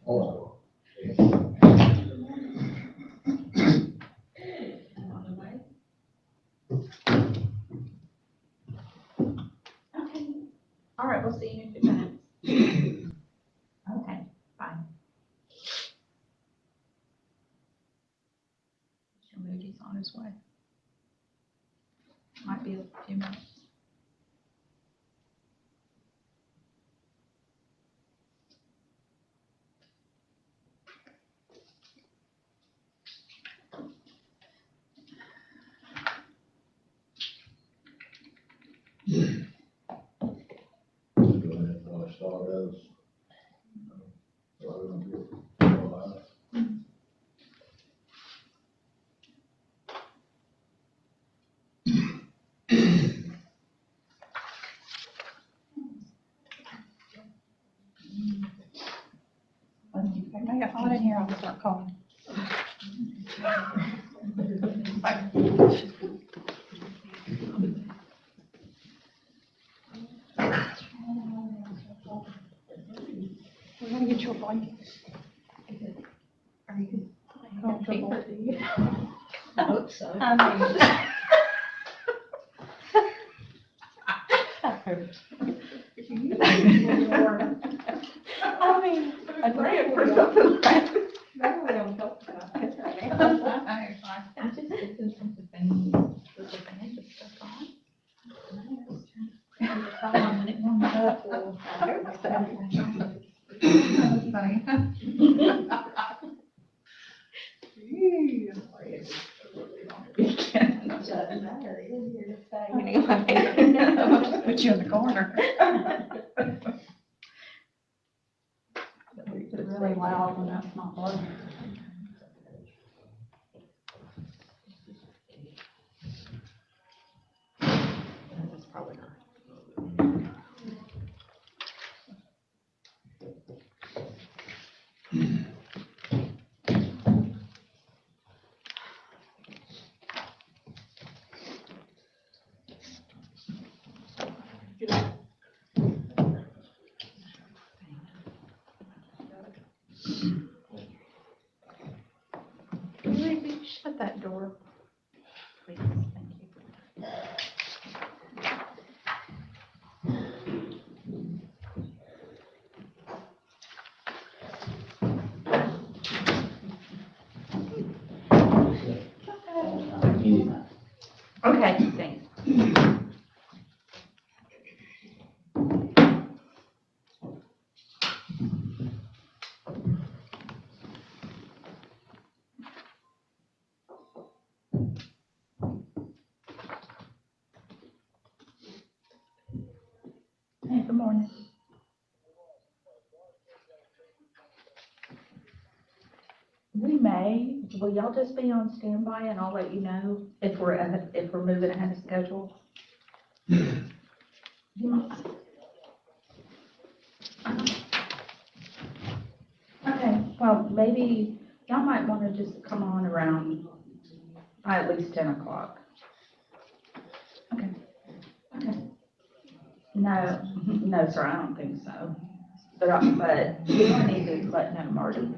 Oh. Okay. All right, we'll see you in 2 minutes. Okay, fine. Mr. Moody's on his way. Might be a few minutes. Go ahead and start us. If I get hot in here, I'll start calling. We're gonna get you a blanket. Are you comfortable? I hope so. I mean. I mean, I'm praying for something like that. Maybe we don't talk about it right now. I'm just thinking some of the things, with the financial stuff on. When it warms up, we'll. Doesn't matter, it is here to stay anyway. Just put you in the corner. It's really loud when that's not working. That's probably not. Can you maybe shut that door, please? Thank you. Okay, thanks. Hey, good morning. We may, will y'all just be on standby and I'll let you know if we're moving ahead of schedule? Okay, well, maybe y'all might want to just come on around at least 10 o'clock. Okay, okay. No, no, sir, I don't think so. But we don't need to let know Marty.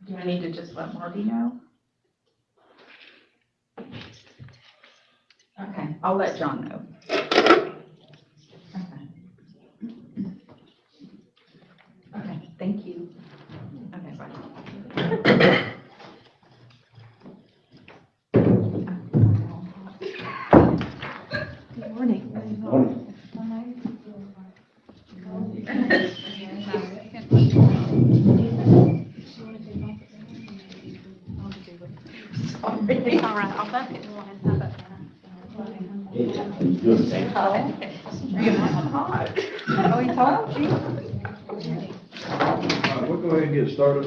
Do I need to just let Marty know? Okay, I'll let John know. Okay. Okay, thank you. Okay, bye. Good morning. Sorry. All right, I'll back it one. How about that? Hot. Oh, he told you? All right, we'll go ahead and get started.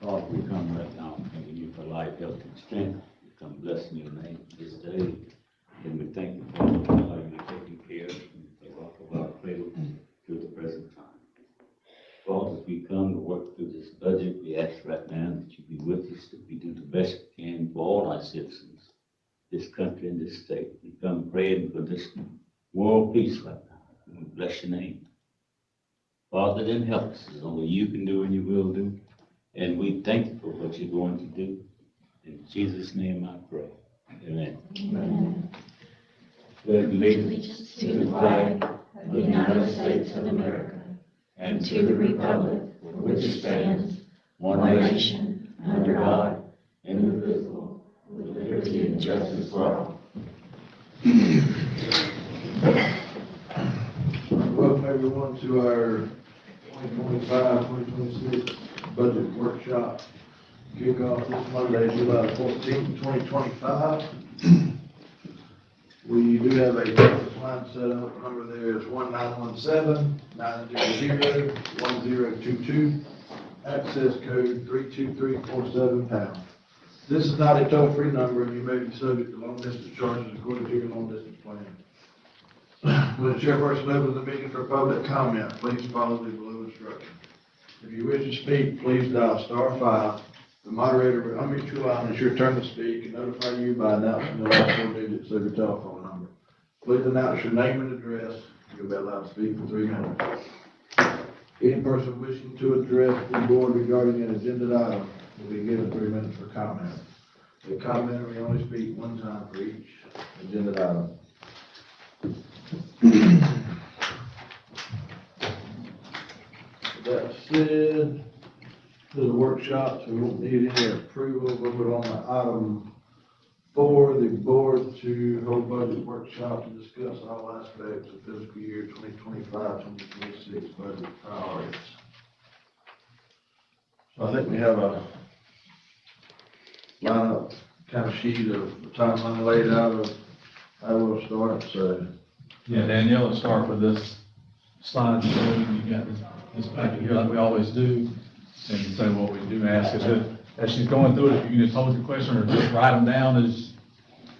Lord, we come right now, thanking you for life, health, and strength. We come blessing your name this day. And we thank you for how you're taking care of the rock of our cradle to the present time. Lord, as we come to work through this budget, we ask right now that you be with us, that we do the best we can for all our citizens, this country in this state. We come praying for this world peace right now. We bless your name. Father, then help us, as only you can do and you will do. And we thank you for what you're going to do. In Jesus' name I pray. Amen. Amen. Pledge allegiance To the flag of the United States of America and to the republic for which it stands, one nation, under God, indivisible, with liberty and justice for all. Welcome everyone to our 2025-2026 budget workshop. Kick off this Monday, July 14th, 2025. We do have a conference line set up. Number there is 1917-900-1022. Access code 32347#. This is not a toll-free number, and you may be subject to long-distance charges according to your long-distance plan. When the chairperson opens the meeting for public comment, please follow the below instructions. If you wish to speak, please dial *5. The moderator will unmute your line when it's your turn to speak and notify you by announcing the last 4 digits of your telephone number. Please announce your name and address. You'll be allowed to speak for 3 minutes. Any person wishing to address the board regarding an agenda item will be given 3 minutes for comment. The commenter may only speak 1 time for each agenda item. That said, to the workshop, so we won't need any approval. We'll put on the item 4, the board to hold budget workshop to discuss all aspects of fiscal year 2025-2026 budget priorities. So I think we have a lineup kind of sheet of the timeline laid out of how we'll start, so. Yeah, Danielle, let's start with this slide. You got this packet here like we always do. And so what we do ask is that as she's going through it, if you can just hold the question or just write them down as,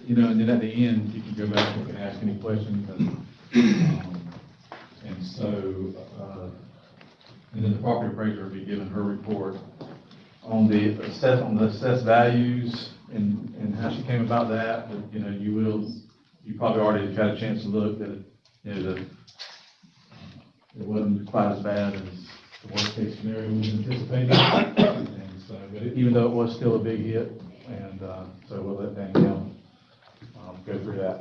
you know, and then at the end, you can go back and ask any questions. And then the property appraiser will be giving her report on the assessed values and how she came about that. But, you know, you probably already got a chance to look that, you know, it wasn't quite as bad as the worst case scenario was anticipated. And so, but even though it was still a big hit, and so we'll let Danielle go through that.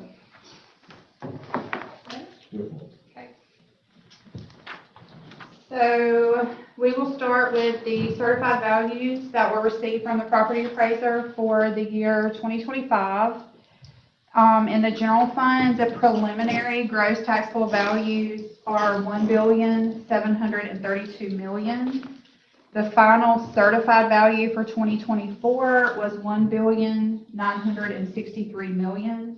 Okay. So we will start with the certified values that were received from the property appraiser for the year 2025. In the general fund, the preliminary gross taxable values are $1,732,000,000. The final certified value for 2024 was $1,963,000,000,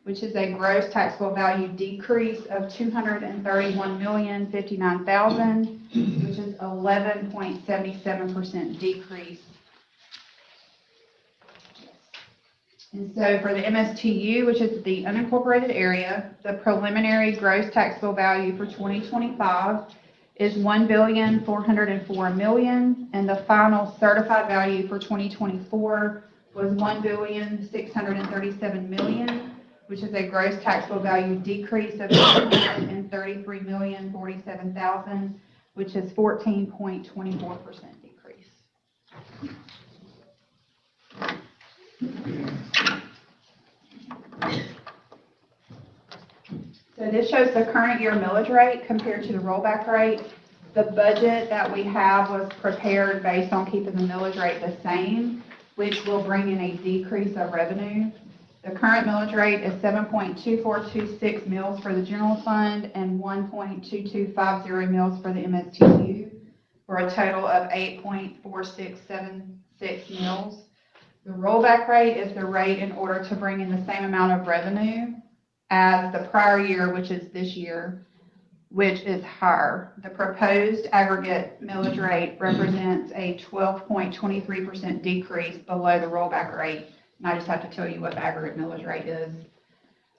which is a gross taxable value decrease of $231,059,000, which is 11.77% decrease. And so for the MSTU, which is the unincorporated area, the preliminary gross taxable value for 2025 is $1,404,000,000, and the final certified value for 2024 was $1,637,000,000, which is a gross taxable value decrease of $233,047,000, which is 14.24% decrease. So this shows the current year millage rate compared to the rollback rate. The budget that we have was prepared based on keeping the millage rate the same, which will bring in a decrease of revenue. The current millage rate is 7.2426 mills for the general fund and 1.2250 mills for the MSTU, for a total of 8.4676 mills. The rollback rate is the rate in order to bring in the same amount of revenue as the prior year, which is this year, which is higher. The proposed aggregate millage rate represents a 12.23% decrease below the rollback rate. And I just have to tell you what the aggregate millage rate is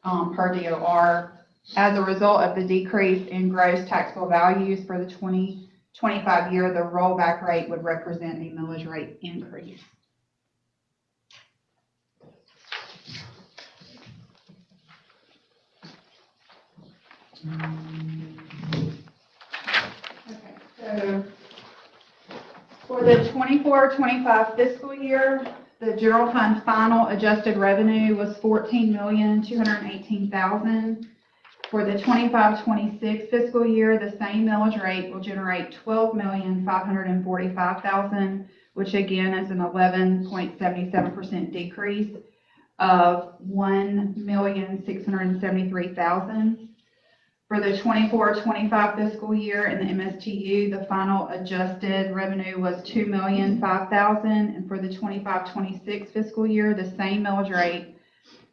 per DOR. As a result of the decrease in gross taxable values for the 2025 year, the rollback rate would represent a millage rate increase. Okay, so for the 24-25 fiscal year, the general fund final adjusted revenue was $14,218,000. For the 25-26 fiscal year, the same millage rate will generate $12,545,000, which again is an 11.77% decrease of $1,673,000. For the 24-25 fiscal year in the MSTU, the final adjusted revenue was $2,005,000, and for the 25-26 fiscal year, the same millage rate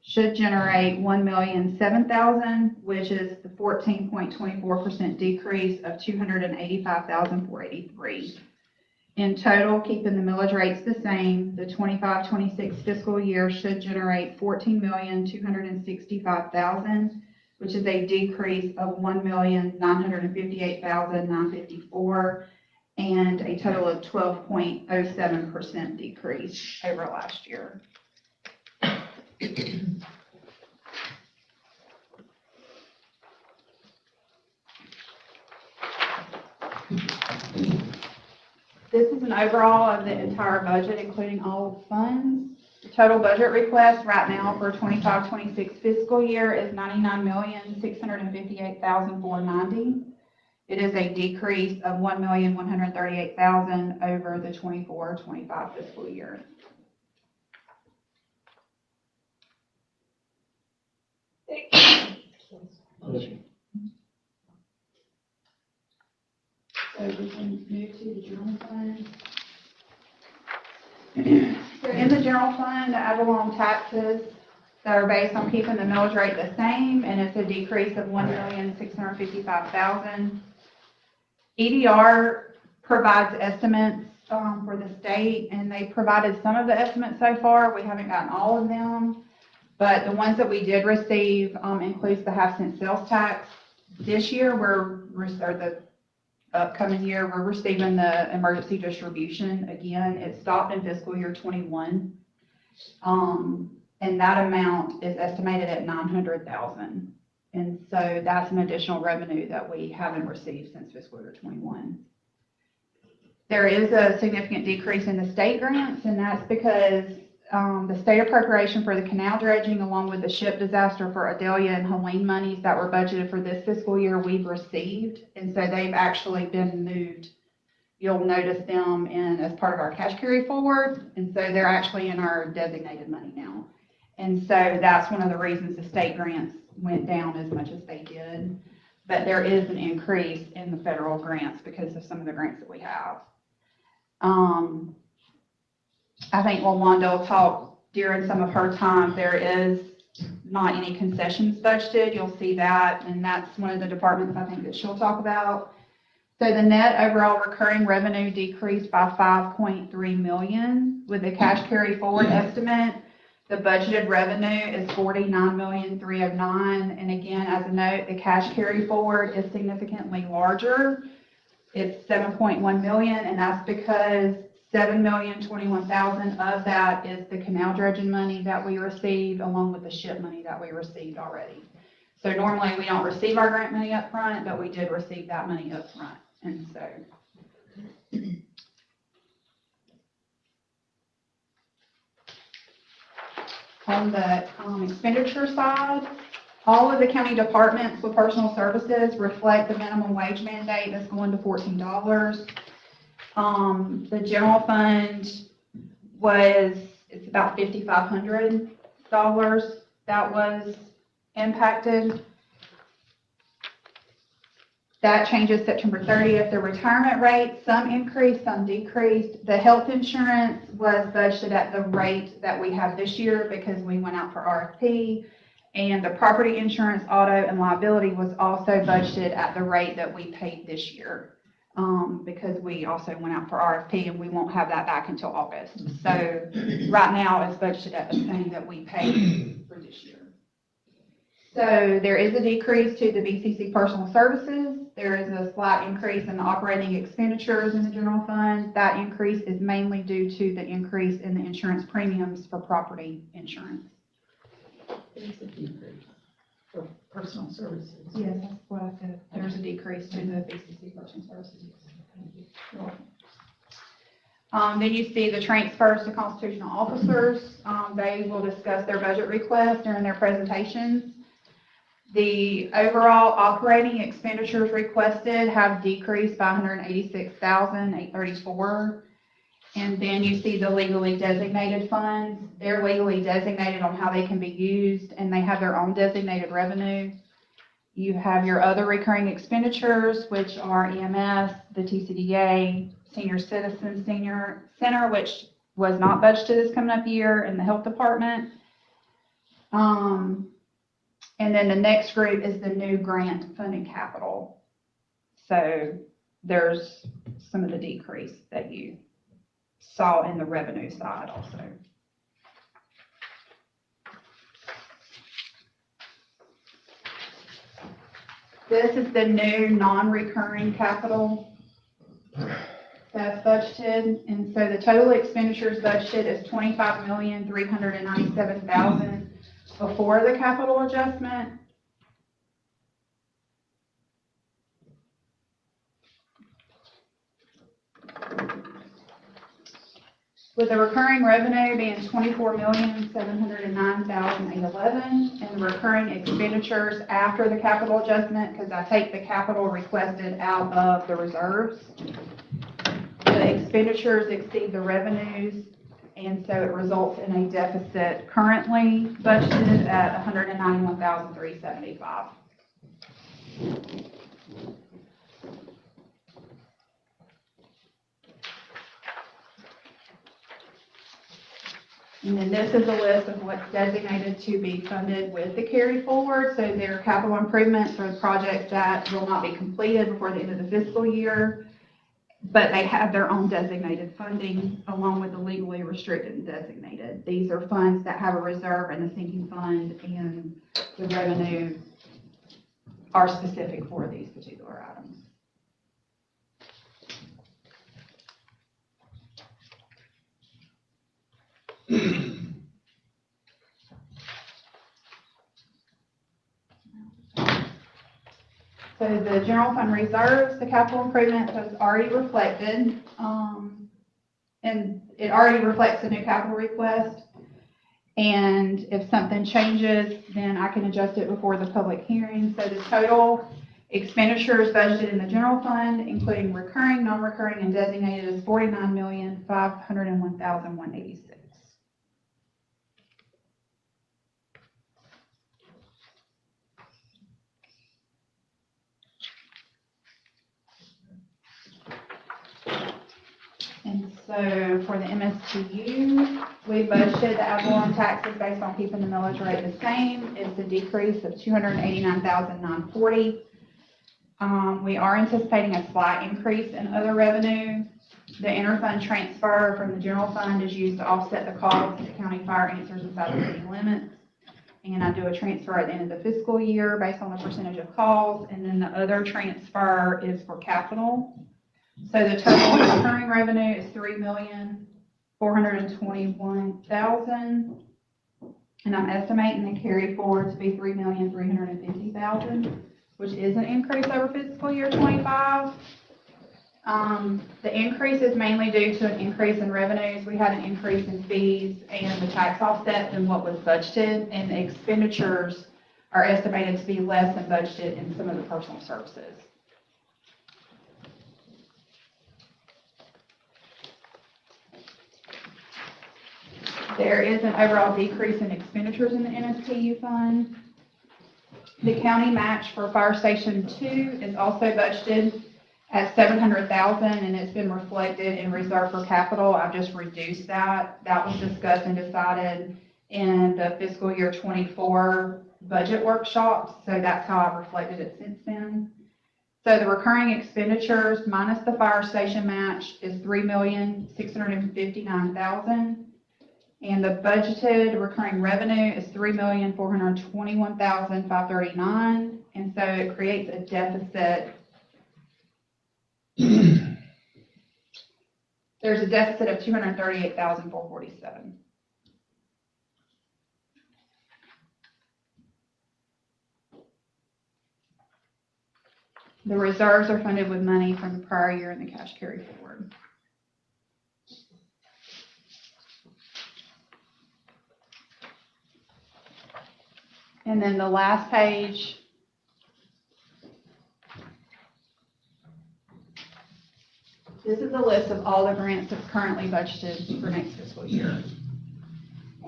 should generate $1,007,000, which is the 14.24% decrease of $285,483. In total, keeping the millage rates the same, the 25-26 fiscal year should generate $14,265,000, which is a decrease of $1,958,954, and a total of 12.07% decrease over last year. This is an overall of the entire budget, including all funds. The total budget request right now for 25-26 fiscal year is $99,658,490. It is a decrease of $1,138,000 over the 24-25 fiscal year. So we can move to the general fund. So in the general fund, the Avalon taxes that are based on keeping the millage rate the same, and it's a decrease of $1,655,000. EDR provides estimates for the state, and they provided some of the estimates so far. We haven't gotten all of them, but the ones that we did receive includes the half-cent sales tax. This year, the upcoming year, we're receiving the emergency distribution again. It stopped in fiscal year 21. And that amount is estimated at $900,000. And so that's an additional revenue that we haven't received since fiscal year 21. There is a significant decrease in the state grants, and that's because the state appropriation for the canal dredging, along with the ship disaster for Adelia and Helene monies that were budgeted for this fiscal year, we've received. And so they've actually been moved. You'll notice them as part of our cash carry forward. And so they're actually in our designated money now. And so that's one of the reasons the state grants went down as much as they did. But there is an increase in the federal grants because of some of the grants that we have. I think LaWanda will talk during some of her time. There is not any concessions budgeted. You'll see that, and that's one of the departments I think that she'll talk about. So the net overall recurring revenue decreased by $5.3 million with the cash carry forward estimate. The budgeted revenue is $49,309,000, and again, as a note, the cash carry forward is significantly larger. It's $7.1 million, and that's because $7,021,000 of that is the canal dredging money that we received, along with the ship money that we received already. So normally we don't receive our grant money up front, but we did receive that money up front, and so. On the expenditure side, all of the county departments with personal services reflect the minimum wage mandate that's going to $14. The general fund it's about $5,500 that was impacted. That changes September 30th. The retirement rate, some increased, some decreased. The health insurance was budgeted at the rate that we have this year because we went out for RFP. And the property insurance, auto, and liability was also budgeted at the rate that we paid this year. Because we also went out for RFP and we won't have that back until August. So right now it's budgeted at the same that we paid for this year. So there is a decrease to the BCC personal services. There is a slight increase in the operating expenditures in the general fund. That increase is mainly due to the increase in the insurance premiums for property insurance. for personal services. Yes, that's what I said. There's a decrease to the BCC personal services. You're welcome. Then you see the transfers to constitutional officers. They will discuss their budget request during their presentations. The overall operating expenditures requested have decreased by $186,834. And then you see the legally designated funds. They're legally designated on how they can be used, and they have their own designated revenue. You have your other recurring expenditures, which are EMS, the TCDA, Senior Citizen Senior Center, which was not budgeted this coming up year, and the Health Department. And then the next group is the new grant funding capital. So there's some of the decrease that you saw in the revenue side also. This is the new non-recurring capital that's budgeted, and so the total expenditures budgeted is $25,397,000 before the capital adjustment. With the recurring revenue being $24,709,811, and the recurring expenditures after the capital adjustment, because I take the capital requested out of the reserves, the expenditures exceed the revenues, and so it results in a deficit currently budgeted at $191,375. And then this is a list of what's designated to be funded with the carry forward. So there are capital improvements or projects that will not be completed before the end of the fiscal year, but they have their own designated funding along with the legally restricted and designated. These are funds that have a reserve and a sinking fund, and the revenue are specific for these particular items. So the general fund reserves, the capital improvement has already reflected, and it already reflects the new capital request. And if something changes, then I can adjust it before the public hearing. So the total expenditures budgeted in the general fund, including recurring, non-recurring, and designated, is $49,501,186. And so for the MSTU, we budgeted the ad valorem taxes based on keeping the millage rate the same. It's a decrease of $289,940. We are anticipating a slight increase in other revenue. The interfund transfer from the general fund is used to offset the cost that the county fire answers inside the city limits. And I do a transfer at the end of the fiscal year based on the percentage of calls. And then the other transfer is for capital. So the total recurring revenue is $3,421,000, and I'm estimating the carry forward to be $3,350,000, which is an increase over fiscal year 25. The increase is mainly due to an increase in revenues. We had an increase in fees and the tax offset than what was budgeted, and the expenditures are estimated to be less than budgeted in some of the personal services. There is an overall decrease in expenditures in the NSTU fund. The county match for Fire Station 2 is also budgeted at $700,000, and it's been reflected in reserve for capital. I've just reduced that. That was discussed and decided in the fiscal year 24 budget workshops, so that's how I've reflected it since then. So the recurring expenditures minus the fire station match is $3,659,000. And the budgeted recurring revenue is $3,421,539, and so it creates a deficit. There's a deficit of $238,447. The reserves are funded with money from the prior year and the cash carry forward. And then the last page. This is a list of all the grants that's currently budgeted for next fiscal year.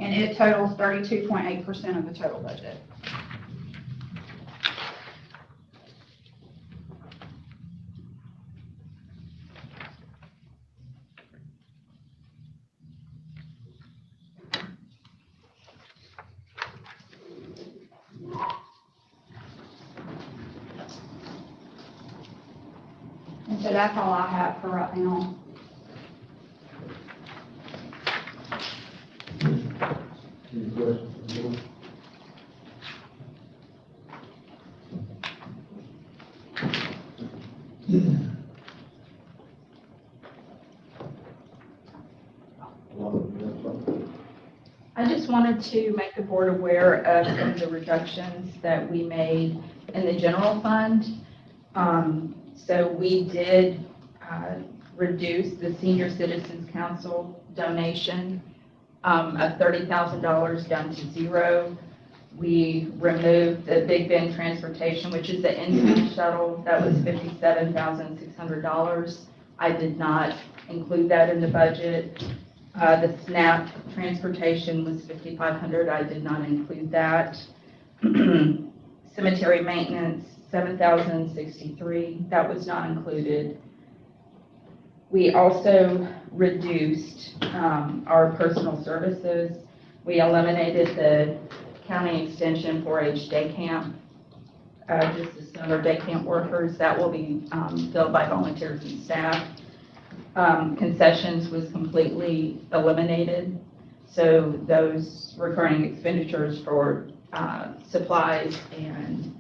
And it totals 32.8% of the total budget. And so that's all I have for right now. Any questions from the board? I just wanted to make the board aware of some of the reductions that we made in the general fund. So we did reduce the Senior Citizens Council donation of $30,000 down to zero. We removed the Big Bend Transportation, which is the in-town shuttle. That was $57,600. I did not include that in the budget. The SNAP transportation was $5,500. I did not include that. Cemetery maintenance, $7,063. That was not included. We also reduced our personal services. We eliminated the county extension 4-H day camp, just the summer day camp workers. That will be filled by volunteers and staff. Concessions was completely eliminated. So those recurring expenditures for supplies and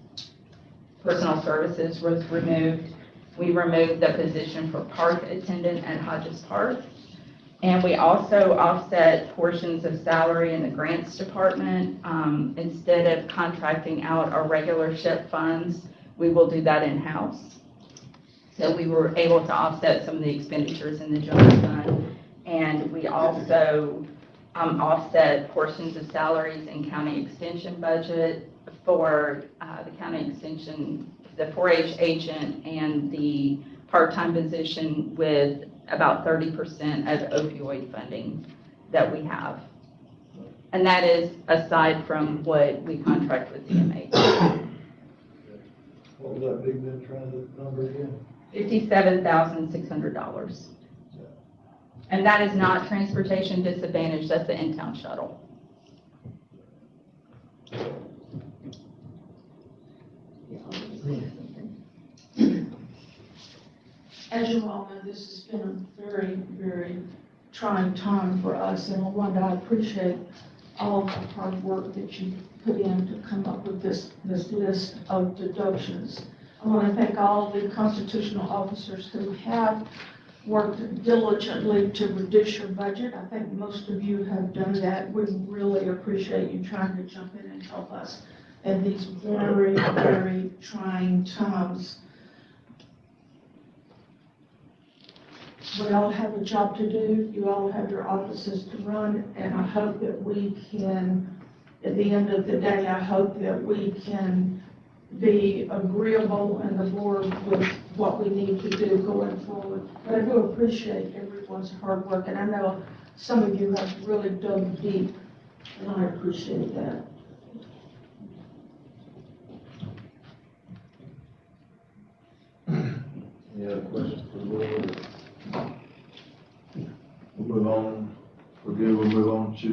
personal services was removed. We removed the position for park attendant at Hodges Park. And we also offset portions of salary in the grants department. Instead of contracting out our regular SHIP funds, we will do that in-house. So we were able to offset some of the expenditures in the general fund. And we also offset portions of salaries in county extension budget for the county extension, the 4-H agent and the part-time position with about 30% of opioid funding that we have. And that is aside from what we contract with CMH. What was that Big Bend Transit number again? $57,600. And that is not transportation disadvantage, that's the in-town shuttle. As you all know, this has been a very, very trying time for us, and Wanda, I appreciate all the hard work that you put in to come up with this list of deductions. I want to thank all the constitutional officers who have worked diligently to reduce your budget. I think most of you have done that. We really appreciate you trying to jump in and help us in these very, very trying times. We all have a job to do. You all have your offices to run, and I hope that we can, at the end of the day, I hope that we can be agreeable in the board with what we need to do going forward. But I do appreciate everyone's hard work, and I know some of you have really dug deep, and I appreciate that. Any other questions for the board? We'll move on. We're good. We'll move on to,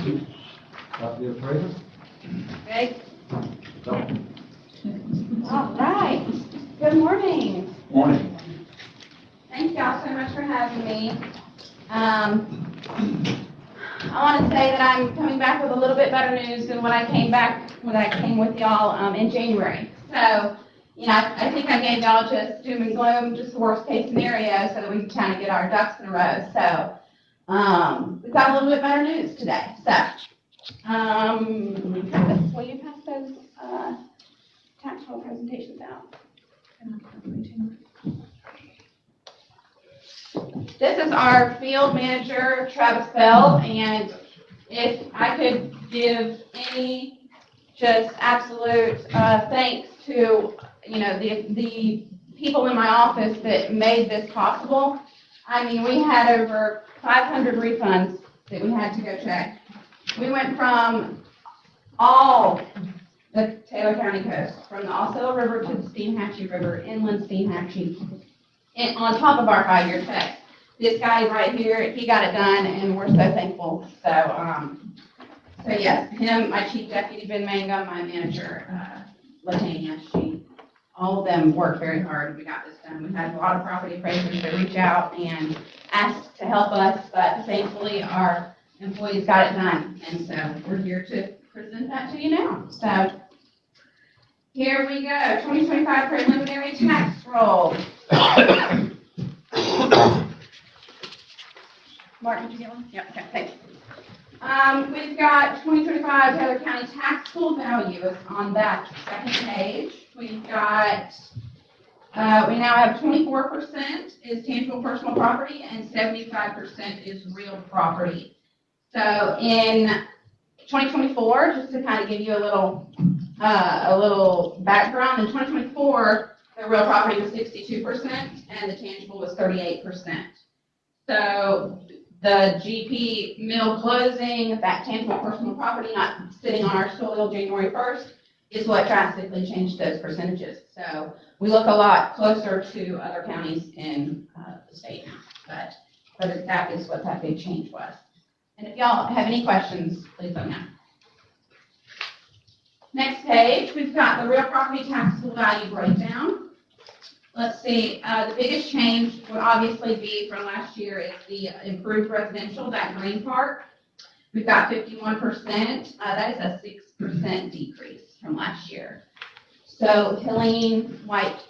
Boots, copy of appraisal. Ready? No. All right. Good morning. Morning. Thank y'all so much for having me. I want to say that I'm coming back with a little bit better news than when I came with y'all in January. So, you know, I think I gave y'all just doom and gloom, just the worst case scenario, so that we can kind of get our ducks in a row. So, we've got a little bit better news today. So, will you pass those tax roll presentations out. This is our field manager, Travis Bell, and if I could give any just absolute thanks to, the people in my office that made this possible. I mean, we had over 500 refunds that we had to go check. We went from all the Taylor County coast, from the Osceola River to the Steinhatchee River, inland Steinhatchee, and on top of our 5-year check. This guy right here, he got it done, and we're so thankful. So yes, him, my chief deputy, Ben Mangum, my manager, Latanya, all of them worked very hard. We got this done. We had a lot of property appraisers that reach out and ask to help us, but thankfully our employees got it done. And so we're here to present that to you now. So here we go, 2025 preliminary tax roll. Mark, did you get one? Yep, okay, thanks. We've got 2025 Taylor County taxable value is on that second page. We've got, we now have 24% is tangible personal property and 75% is real property. So in 2024, just to kind of give you a little background, in 2024, the real property was 62% and the tangible was 38%. So the GP mill closing, that tangible personal property not sitting on our soil January 1st is what drastically changed those percentages. So we look a lot closer to other counties in the state now, but that is what that big change was. And if y'all have any questions, please let me know. Next page, we've got the real property taxable value breakdown. Let's see, the biggest change would obviously be from last year is the improved residential, that green part. We've got 51%, that is a 6% decrease from last year. So Helene wiped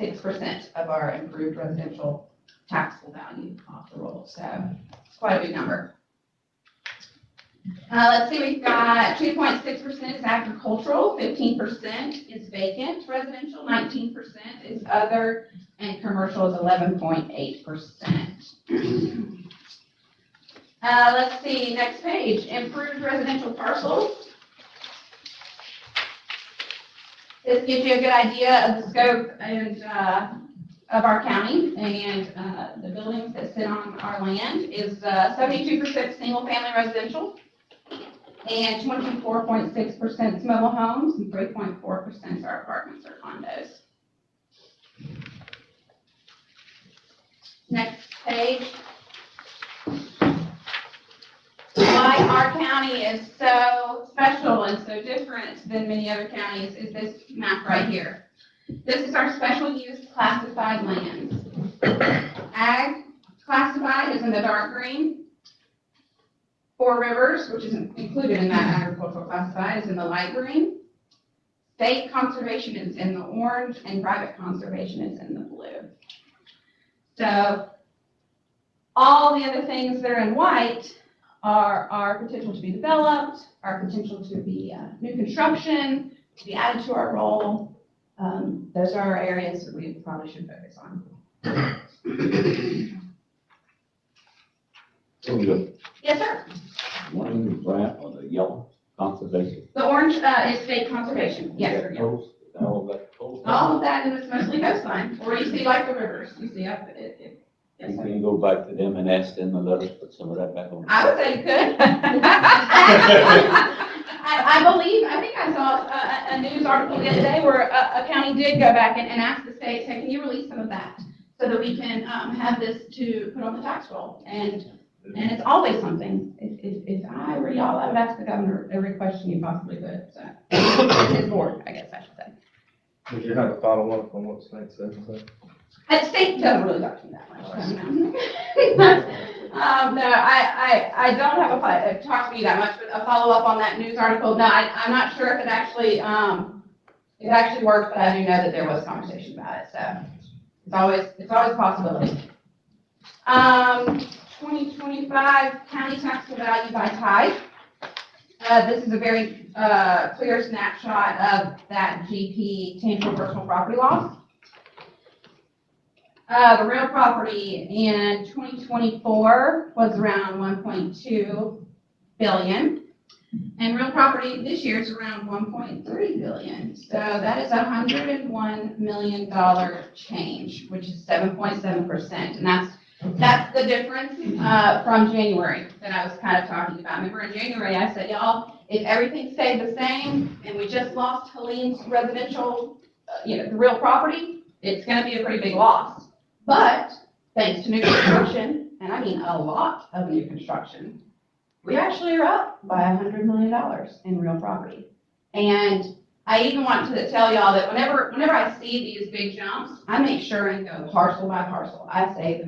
6% of our improved residential taxable value off the roll, so it's quite a big number. Let's see, we've got 2.6% is agricultural, 15% is vacant residential, 19% is other, and commercial is 11.8%. Let's see, next page, improved residential parcels. This gives you a good idea of the scope and of our county, and the buildings that sit on our land is 72% single family residential, and 24.6% is mobile homes, and 3.4% are apartments or condos. Next page. Why our county is so special and so different than many other counties is this map right here. This is our special use classified lands. Ag classified is in the dark green. Four Rivers, which is included in that agricultural classified, is in the light green. State conservation is in the orange, and private conservation is in the blue. So all the other things that are in white are our potential to be developed, our potential to be new construction, to be added to our role. Those are our areas that we probably should focus on. Yes, sir. One is brown or the yellow conservation. The orange is state conservation. Yes, sir. Coast, all that coast. All of that, and it's mostly coastline, or you see like the rivers, you see up it. Yes, You sir. can go back to them and ask them to let us put some of that back on. I would say you could. I think I saw a news article the other day where a county did go back and ask the state, say, can you release some of that so that we can have this to put on the tax roll? And it's always something. If I were y'all, I would ask the governor every question you possibly could. So his board, I guess I should say. Did you have a follow-up on what Snake said? The state doesn't really talk to me that much. No, I don't have talk to me that much, but a follow-up on that news article. No, I'm not sure if it actually worked, but I do know that there was conversation about it. So it's always a possibility. 2025 county taxable value by type. this is a very, clear snapshot of that GP tangible personal property loss. The real property in 2024 was around 1.2 billion. And real property this year is around 1.3 billion. So that is $101 million change, which is 7.7%. And that's the difference from January that I was kind of talking about. Remember in January, I said, y'all, if everything stayed the same and we just lost Helene's residential, the real property, it's going to be a pretty big loss. But thanks to new construction, and I mean a lot of new construction, we actually are up by $100 million in real property. And I even want to tell y'all that whenever I see these big jumps, I make sure and go parcel by parcel. I start at the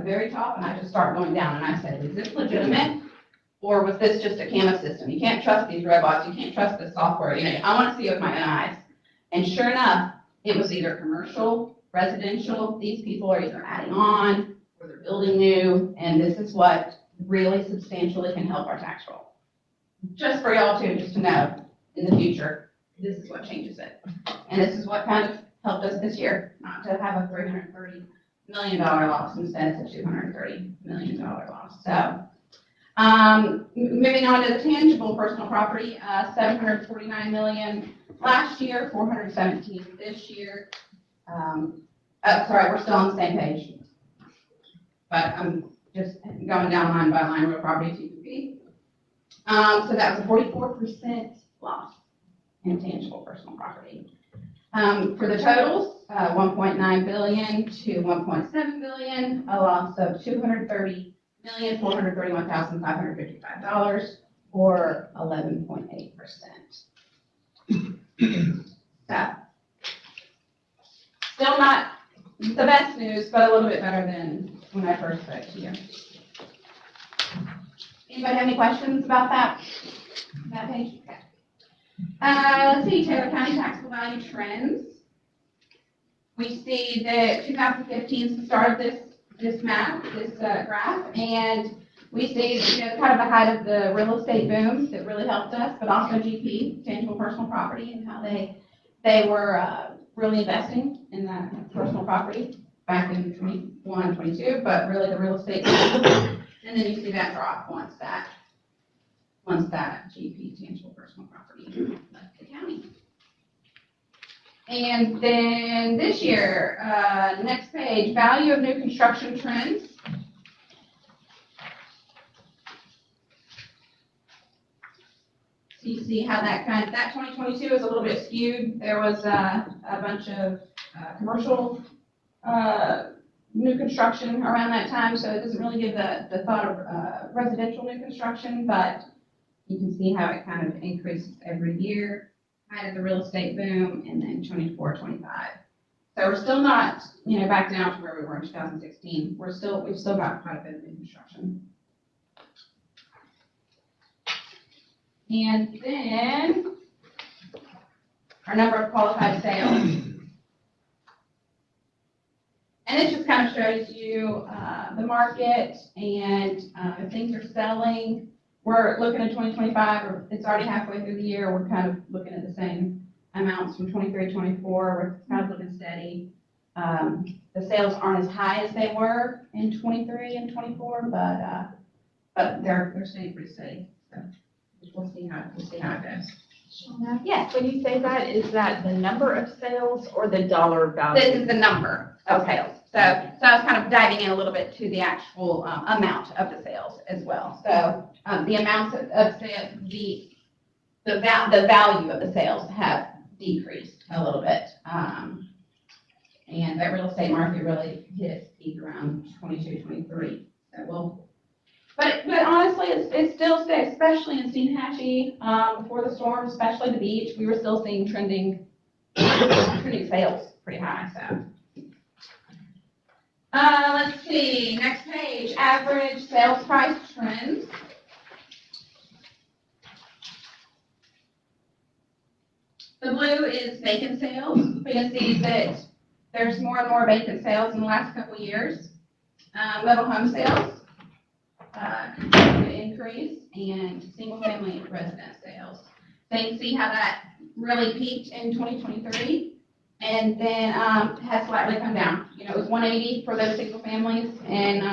very top and I just start going down and I say, is this legitimate? Or was this just a camera system? You can't trust these robots. You can't trust this software. I want to see it with my own eyes. And sure enough, it was either commercial, residential. These people are either adding on or they're building new. And this is what really substantially can help our tax roll. Just for y'all too, just to know in the future, this is what changes it. And this is what kind of helped us this year, not to have a $330 million loss instead of a $230 million loss. So, moving on to the tangible personal property, 749 million last year, 417 this year. Sorry, we're still on the same page. But I'm just going down line by line, real property TPP. So that was a 44% loss in tangible personal property. For the totals, 1.9 billion to 1.7 billion, a loss of $230,431,555, or 11.8%. So, still not the best news, but a little bit better than when I first spoke to you. Anybody have any questions about that page? Okay. Let's see, Taylor County taxable value trends. We see that 2015 is the start of this map, this graph, and we see kind of the height of the real estate boom that really helped us, but also GP, tangible personal property, and how they were really investing in that personal property back in 21, 22, but really the real estate boom. And then you see that drop once that GP, tangible personal property, left the county. And then this year, next page, value of new construction trends. So you see how that 2022 is a little bit skewed. There was a bunch of commercial new construction around that time, so it doesn't really give the thought of residential new construction, but you can see how it kind of increases every year, height of the real estate boom, and then 24, 25. So we're still not, back down to where we were in 2016. We've still got quite a bit of new construction. And then our number of qualified sales. And it just kind of shows you the market and if things are selling. We're looking at 2025, or it's already halfway through the year. We're kind of looking at the same amounts from 23, 24. We're kind of looking steady. The sales aren't as high as they were in 23 and 24, but they're staying pretty steady. So we'll see how it goes. Shawna? Yes, when you say that, is that the number of sales or the dollar value? This is the number of sales. So I was kind of diving in a little bit to the actual amount of the sales as well. So the amounts of sales, the value of the sales have decreased a little bit. And that real estate market really hit its peak around 22, 23. So but honestly, it still stays, especially in Steinhatchee, before the storm, especially the beach, we were still seeing trending sales pretty high, so. Let's see, next page, average sales price trends. The blue is vacant sales. We can see that there's more and more vacant sales in the last couple of years. Mobile home sales. increase and single-family residence sales. So you can see how that really peaked in 2023 and then has slightly come down. You know, it was 180 for those single families and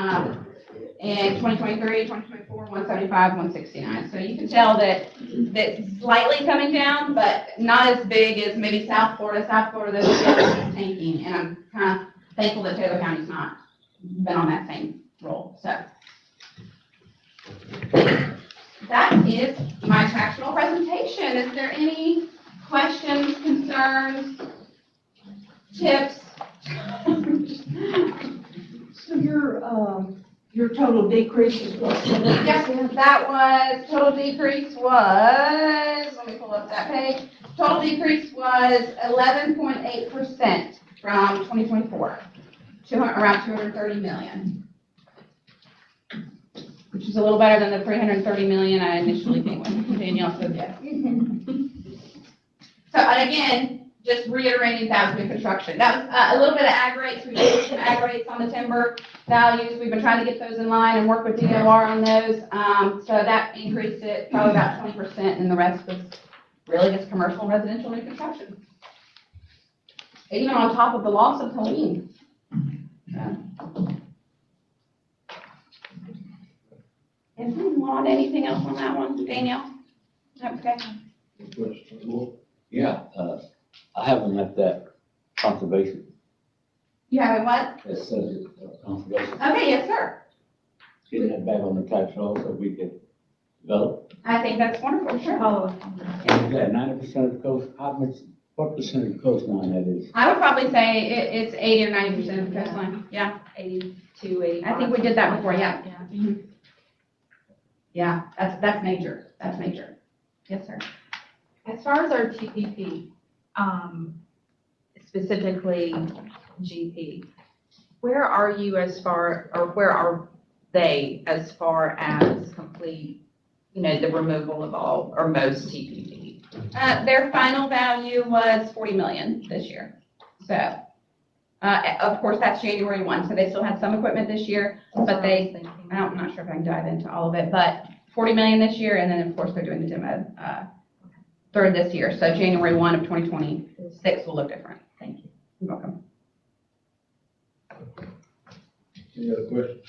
in 2023, 2024, 175, 169. So you can tell that that's slightly coming down, but not as big as maybe South Florida. South Florida, those are tanking, and I'm kind of thankful that Taylor County's not been on that same roll. So that is my tax roll presentation. Is there any questions, concerns, tips? So your total decrease is what? Yes, that was, total decrease was, let me pull up that page. Total decrease was 11.8% from 2024, around 230 million. Which is a little better than the 330 million I initially came with. Danielle said yes. So, and again, just reiterating that new construction. That was a little bit of ag rates. We did some ag rates on the timber values. We've been trying to get those in line and work with DOR on those. So that increased it probably about 20%, and the rest was really just commercial and residential new construction. Even on top of the loss of Helene. Anyone, anything else on that one, Danielle? Okay. Yeah, I haven't left that conservation, You have what? that subject of conservation, Okay, yes, sir. getting that back on the tax roll so we can develop. I think that's wonderful, sure. And we got 90% of the coast, how much, what percent of the coastline that is? I would probably say it's 80 or 90% of the coastline, yeah. 82, 85. I think we did that before, yeah. Yeah. Mhm. Yeah, that's major, that's major. Yes, sir. As far as our TPP, specifically GP, where are you as far, or where are they as far as complete, you know, the removal of all or most TPP? Their final value was 40 million this year. So, of course, that's January 1, so they still had some equipment this year, but they, I'm not sure if I can dive into all of it, but 40 million this year, and then, of course, they're doing the demo third this year. So January 1 of 2026 will look different. Thank you. You're welcome. Any other questions?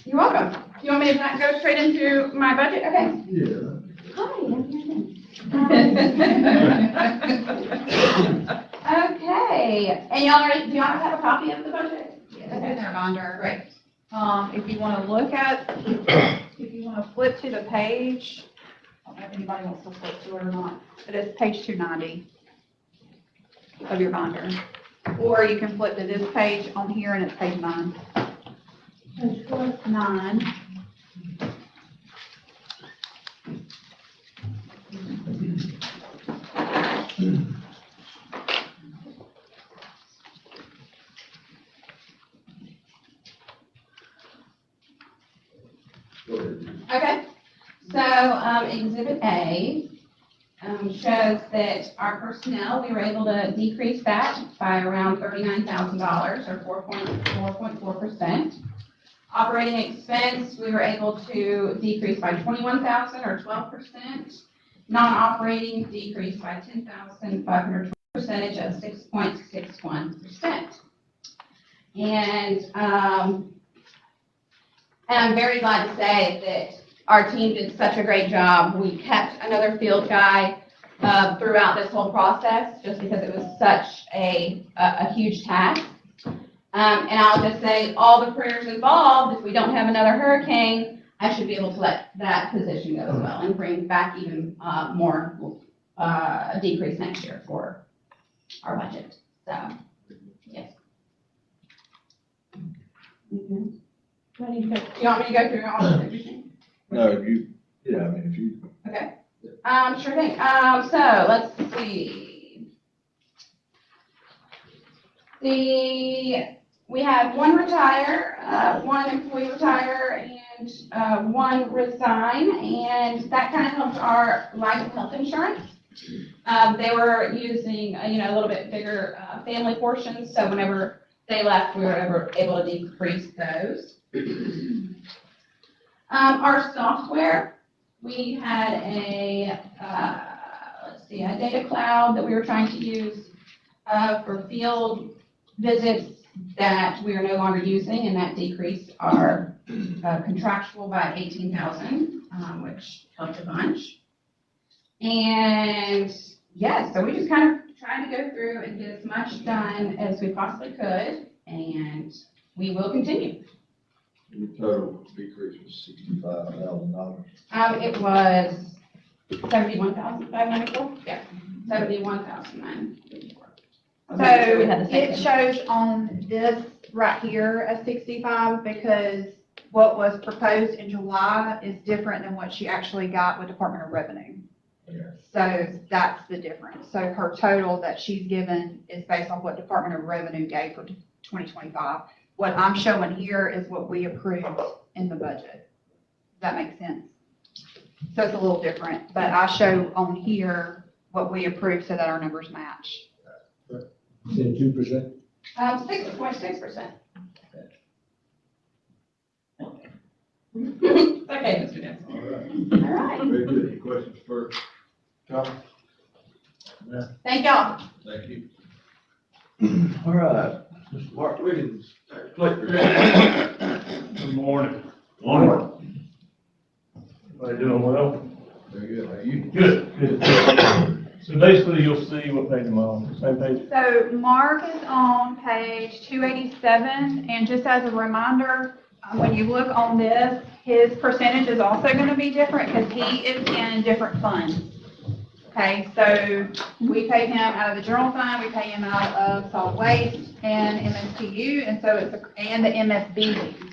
You're welcome. You want me to not go straight into my budget? Okay. Yeah. Okay, and y'all already, do y'all have a copy of the budget? It's in their binder. Great. If you want to look at, if you want to flip to the page, I don't know if anybody wants to flip to it or not, but it's page 290 of your binder. Or you can flip to this page on here and it's page 9. Page 9. Okay, so Exhibit A shows that our personnel, we were able to decrease that by around $39,000 or 4.4%. Operating expense, we were able to decrease by $21,000 or 12%. Non-operating decreased by $10,500, percentage of 6.61%. And I'm very glad to say that our team did such a great job. We kept another field guy throughout this whole process, just because it was such a huge task. And I'll just say, all the prayers involved, if we don't have another hurricane, I should be able to let that position go as well and bring back even more decrease next year for our budget. So, yes. Mm-hmm. Do you want me to go through all of everything? No, yeah, I mean, if you. Okay. Sure thing. So let's see. We had one retire, one employee retire, and one resign, and that kind of helped our life and health insurance. They were using, a little bit bigger family portions, so whenever they left, we were able to decrease those. Our software, we had a, let's see, a data cloud that we were trying to use for field visits that we are no longer using, and that decreased our contractual by 18,000, which helped a bunch. And yeah, so we just kind of tried to go through and get as much done as we possibly could, and we will continue. Your total decrease was $65,000. It was 71,594, yeah, 71,954. So We had the same it thing. shows on this right here as 65 because what was proposed in July is different than what she actually got with Department of Revenue. So that's the difference. So her total that she's given is based on what Department of Revenue gave for 2025. What I'm showing here is what we approved in the budget. Does that make sense? So it's a little different, but I show on here what we approved so that our numbers match. Said 2%? 6.6%. Okay, Mr. Dixon. All right. All right, Very good. Any questions for John? Thank y'all. Thank you. All right, Mr. Mark Wiggins, collector. Good morning. Morning. Everybody doing well? Very good. How are you? Good, good. So basically, you'll see what page am I on, same page? So Mark is on page 287, and just as a reminder, when you look on this, his percentage is also going to be different because he is in different funds. Okay, so we pay him out of the general fund, we pay him out of solid waste and MSTU, and so and the MSB.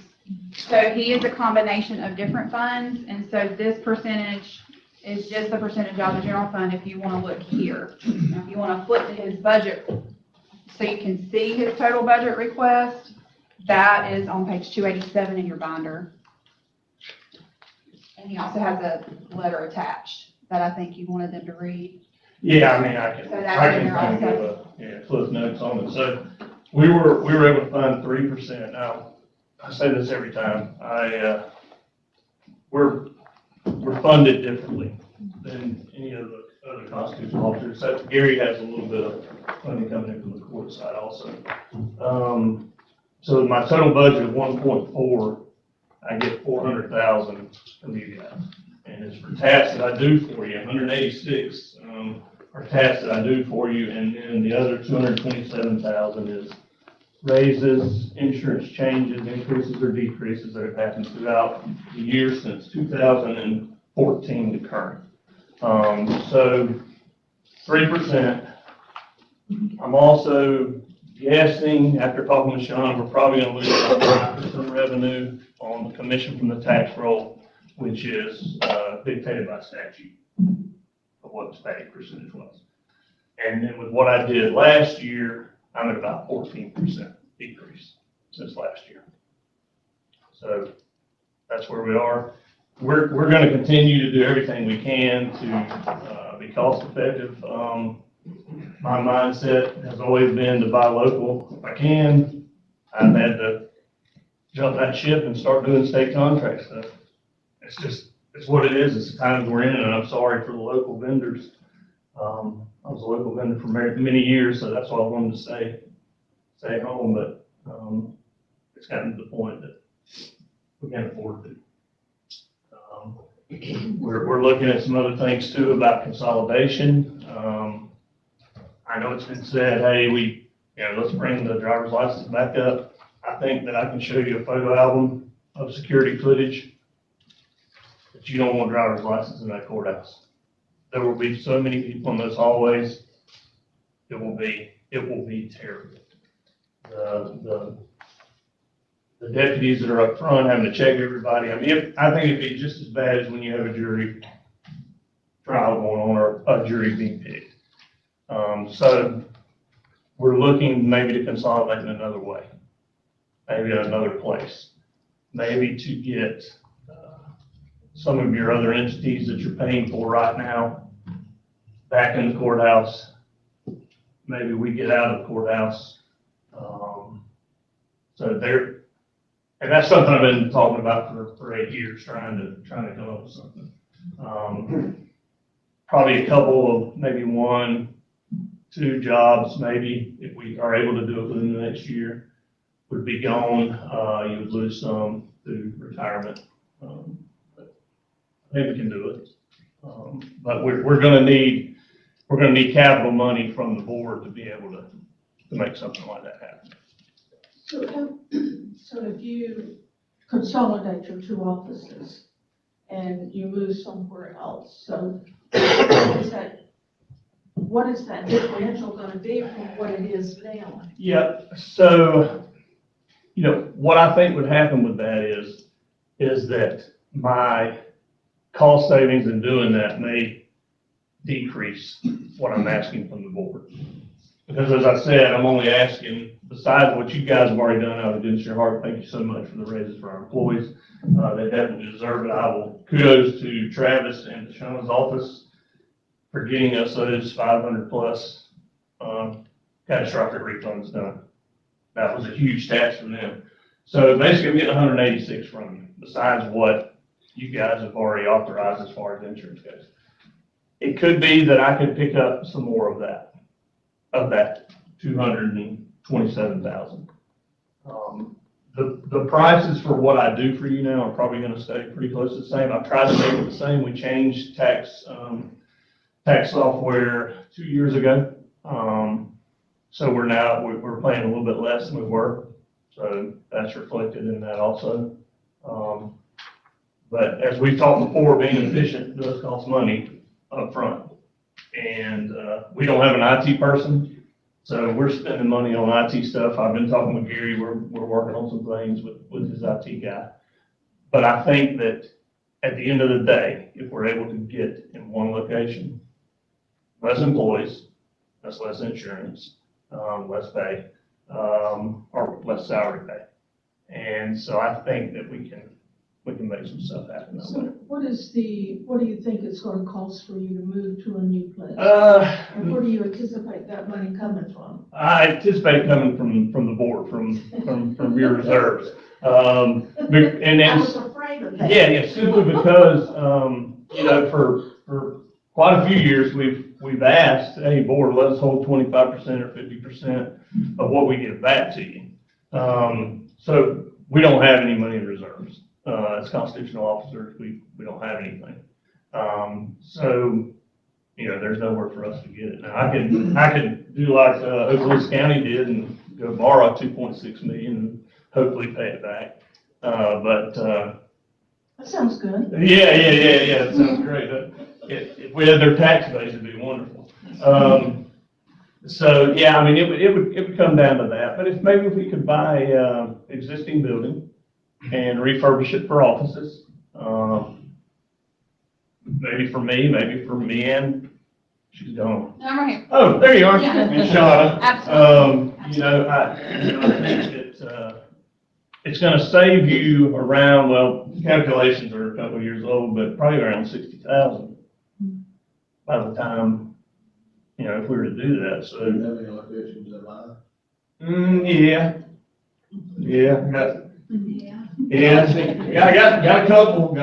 So he is a combination of different funds, and so this percentage is just the percentage out of the general fund if you want to look here. Now, if you want to flip to his budget so you can see his total budget request, that is on page 287 in your binder. And he also has a letter attached that I think you wanted them to read. Yeah, I mean, I can, So that's I in can there kind of also. give a, cliff notes on it. So we were able to fund 3%. Now, I say this every time, we're funded differently than any of the other constitutional officers. So Gary has a little bit of funding coming in from the court side also. So my total budget of 1.4, I get 400,000 from you guys. And it's for tasks that I do for you, 186 are tasks that I do for you, and then the other 227,000 is raises, insurance changes, increases or decreases that have happened throughout the year since 2014 to current. So 3%. I'm also guessing, after talking with Sean, we're probably going to lose about 5% revenue on the commission from the tax roll, which is dictated by statute of what the static percentage was. And then with what I did last year, I'm at about 14% decrease since last year. So that's where we are. We're going to continue to do everything we can to be cost effective. My mindset has always been to buy local if I can. I've had to jump that ship and start doing state contract stuff. It's what it is. It's the times we're in, and I'm sorry for the local vendors. I was a local vendor for many years, so that's why I wanted to stay home, but it's gotten to the point that we can't afford to. We're looking at some other things too about consolidation. I know it's been said, hey, let's bring the driver's license back up. I think that I can show you a photo album of security footage, but you don't want a driver's license in that courthouse. There will be so many people in those hallways. It will be terrible. The deputies that are up front having to check everybody. I mean, I think it'd be just as bad as when you have a jury trial going on or a jury being picked. So we're looking maybe to consolidate in another way, maybe in another place, maybe to get some of your other entities that you're paying for right now back in the courthouse. Maybe we get out of the courthouse So and that's something I've been talking about for 8 years, trying to come up with something. Probably a couple of, maybe 1, 2 jobs, maybe, if we are able to do it within the next year, would be gone. You would lose some through retirement. But I think we can do it. But we're gonna need capital money from the board to be able to make something like that happen. So if you consolidate your 2 offices and you move somewhere else, so what is that differential gonna be from what it is now? Yeah, so, what I think would happen with that is that my cost savings in doing that may decrease what I'm asking from the board. Because as I said, I'm only asking, besides what you guys have already done out of the goodness of your heart, thank you so much for the raises for our employees. They definitely deserve it. Kudos to Travis and Shauna's office for getting us those 500 plus catastrophic refunds done. That was a huge task for them. So basically, I'm getting 186 from you, besides what you guys have already authorized as far as insurance goes. It could be that I could pick up some more of that 227,000. The prices for what I do for you now are probably going to stay pretty close to the same. I've tried to make it the same. We changed tax software 2 years ago. So we're paying a little bit less than we were. So that's reflected in that also. But as we've talked before, being efficient does cost money up front. And we don't have an IT person, so we're spending money on IT stuff. I've been talking with Gary. We're working on some things with his IT guy. But I think that at the end of the day, if we're able to get in one location, less employees, that's less insurance, less pay, or less salary pay. And so I think that we can make some stuff happen that way. So what do you think it's gonna cost for you to move to a new place? And where do you anticipate that money coming from? I anticipate coming from the board, from your reserves. And then, I was afraid of that. yeah, simply because, for quite a few years, we've asked, hey, board, let us hold 25% or 50% of what we give back to you. So we don't have any money in reserves. As constitutional officers, we don't have anything. So, there's nowhere for us to get it. Now, I could do like, Okaloosa County did and go borrow 2.6 million and hopefully pay it back. That sounds good. Yeah, that sounds great. If we had their tax base, it'd be wonderful. So, yeah, I mean, it would come down to that, but maybe if we could buy, existing building and refurbish it for offices, maybe for me, maybe for Leanne, she's gone. No, I'm right here. Oh, there you are, Yeah. and Shauna. Absolutely. I think that, it's gonna save you around, well, calculations are a couple of years old, but probably around 60,000 by the time, if we were to do that, so. Do you have any locations in mind? Yeah, Yeah. I got a couple,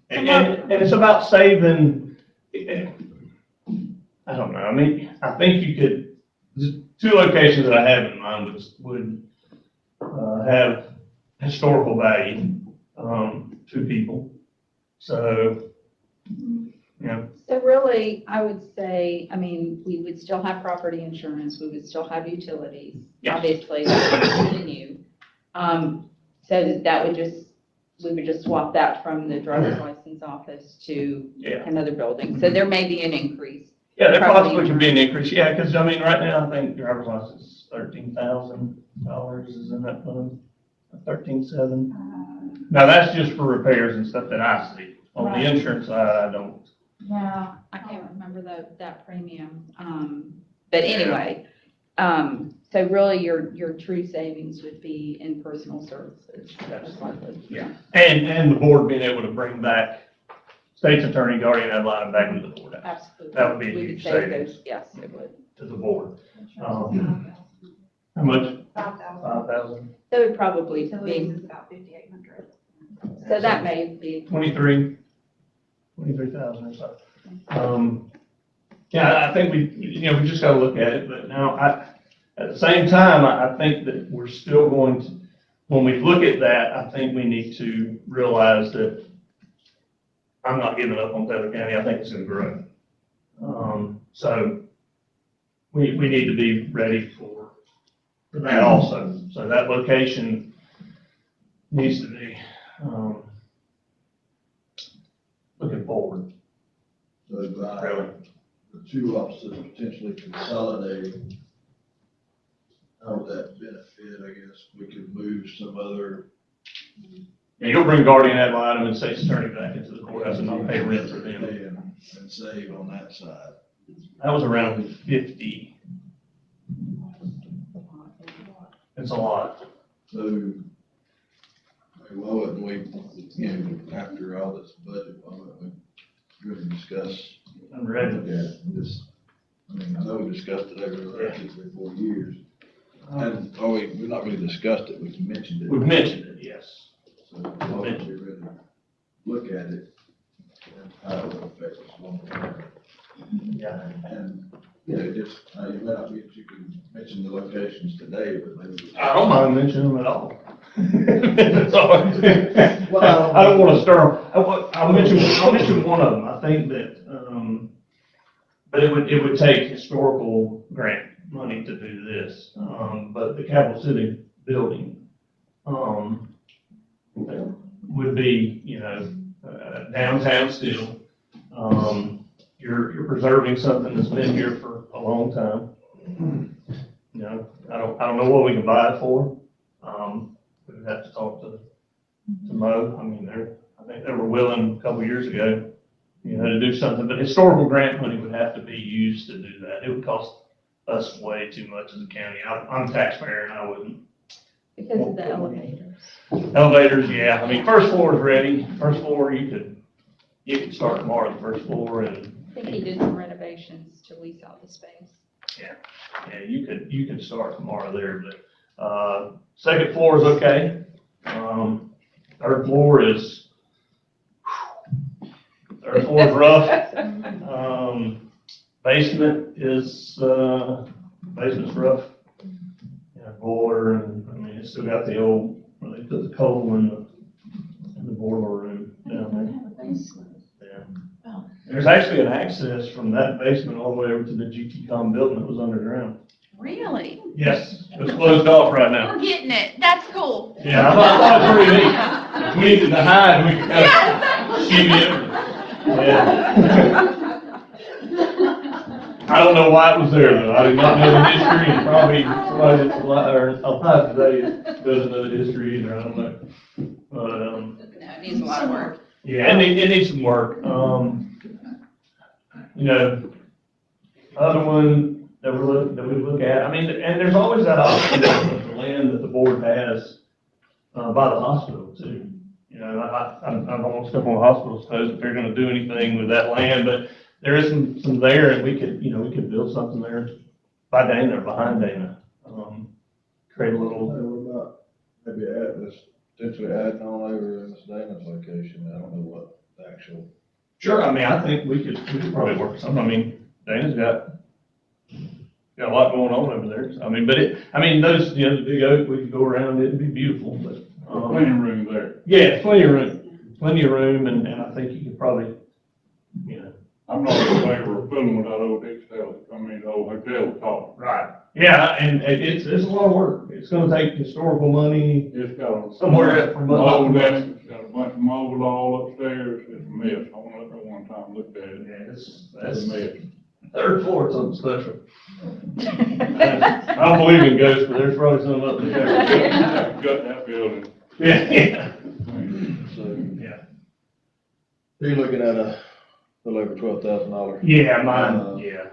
and it's about saving, I don't know, I mean, I think you could, the 2 locations that I have in mind would have historical value, to people. So, So really, I would say, I mean, we would still have property insurance, we would still have utilities, Yes. obviously, that's new. So that we would just swap that from the driver's license office to yeah. another building. So there may be an increase. Yeah, there Property possibly could be an increase, yeah, because, I mean, right now, I think driver's license is $13,000 is in that fund, 13,700. Now, that's just for repairs and stuff that I see. On Right. the insurance side, I don't. Yeah, I can't remember that premium. But anyway, so really your true savings would be in personal services. most likely. Yeah. And the board being able to bring back state's attorney, guardian ad litem back into the board Absolutely. That would be a We would huge save savings. those, yes, it would. to the board. How much? 5,000. 5,000? That would probably Utilities be, is about 5,800. so that may be, 23,000 or so. Yeah, I think we just gotta look at it, but now at the same time, I think that we're still going to, when we look at that, I think we need to realize that I'm not giving up on Taylor County. I think it's gonna grow. So we need to be ready for that also. So that location needs to be, looking forward. So by Really. the two offices potentially consolidating, how would that benefit, I guess? We could move some other. Yeah, you'll bring guardian ad litem and state's attorney back into the courthouse and not pay rent for them. And save on that side. That was around 50. It's a lot. So, I mean, why wouldn't we, after all this budget, why wouldn't we really discuss? I'm ready. Look at it and just, I mean, I know we discussed it over the last 2, 3, 4 years. And, we've not really discussed it, we've mentioned it. We've mentioned it, yes. So, why wouldn't we really look at it and how it would affect us long term? Yeah. And, just, you may not be, you can mention the locations today, but maybe. I don't mind mentioning them at all. That's all. I don't want to stir them. I'll mention one of them. I think that, but it would take historical grant money to do this. But the Capital City building, would be, downtown still. You're preserving something that's been here for a long time. I don't know what we can buy it for. We would have to talk to Mo. I mean, I think they were willing a couple of years ago, to do something, but historical grant money would have to be used to do that. It would cost us way too much as a county. I'm a taxpayer and I wouldn't. because of the elevators. Elevators, yeah. I mean, first floor is ready. First floor, you could start tomorrow, the first floor, and I think he did some renovations to lease out the space. yeah, you could start tomorrow there, but, second floor is okay. Third floor is rough. Basement's rough. Boiler, and, I mean, it's still got the old, where they put the coal in the boiler room down there. Yeah. There's actually an access from that basement all the way over to the GT.com building that was underground. Really? Yes, it's closed off right now. We're getting it. That's cool. Yeah, I thought it was pretty neat. If we needed to hide, we could kind of shimmy it. Yeah. I don't know why it was there though. I did not know the history, and probably somebody that's alive today doesn't know the history either. I don't know. But, No, it needs a lot of work. yeah, it needs some work. Other one that we look at, I mean, and there's always that option of the land that the board has, by the hospital too. I don't want to step on the hospital's toes if they're gonna do anything with that land, but there is some there, and we could build something there by Dana or behind Dana. Create a little. What about maybe potentially adding on over in Miss Dana's location? I don't know what the actual. Sure, I mean, I think we could probably work something. I mean, Dana's got a lot going on over there. I mean, but those, the big oak, we could go around it, it'd be beautiful, but. Plenty of room there. Yeah, plenty of room, and I think you could probably, I'm not in favor of filling with that old old hotel talk. Right. Yeah, and it's a lot of work. It's gonna take historical money. It's got Somewhere from. mold in it, it's got a bunch of mold all upstairs, it's a mess. I went up there one time, and looked at it, Yeah, it's a that's, mess. third floor is something special. I don't believe in ghosts, but there's probably something up there. Gut that building. Yeah. So, Yeah. you're looking at a little over $12,000. Yeah, mine, yeah,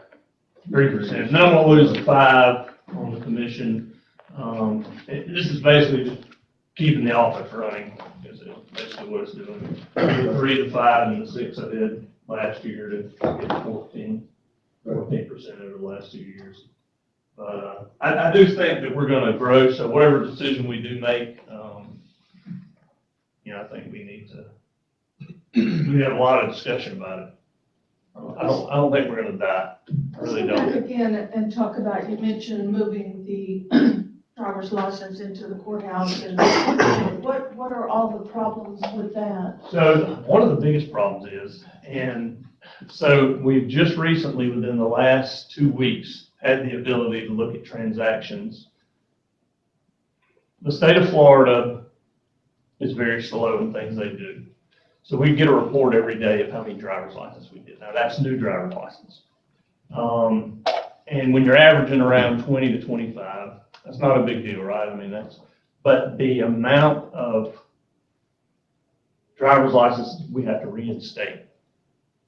3%. Then I'm gonna lose the 5 on the commission. This is basically just keeping the office running, is basically what it's doing. 3 to 5 and the 6 I did last year to get 14% over the last 2 years. But, I do think that we're gonna grow, so whatever decision we do make, I think we need to, we have a lot of discussion about it. I don't think we're gonna die. I really Let's go back don't. again and talk about, you mentioned moving the driver's license into the courthouse, and what are all the problems with that? So one of the biggest problems is, and so we've just recently, within the last 2 weeks, had the ability to look at transactions. The state of Florida is very slow in things they do. So we get a report every day of how many driver's licenses we get. Now, that's new driver's license. And when you're averaging around 20 to 25, that's not a big deal, right? I mean, but the amount of driver's licenses we have to reinstate,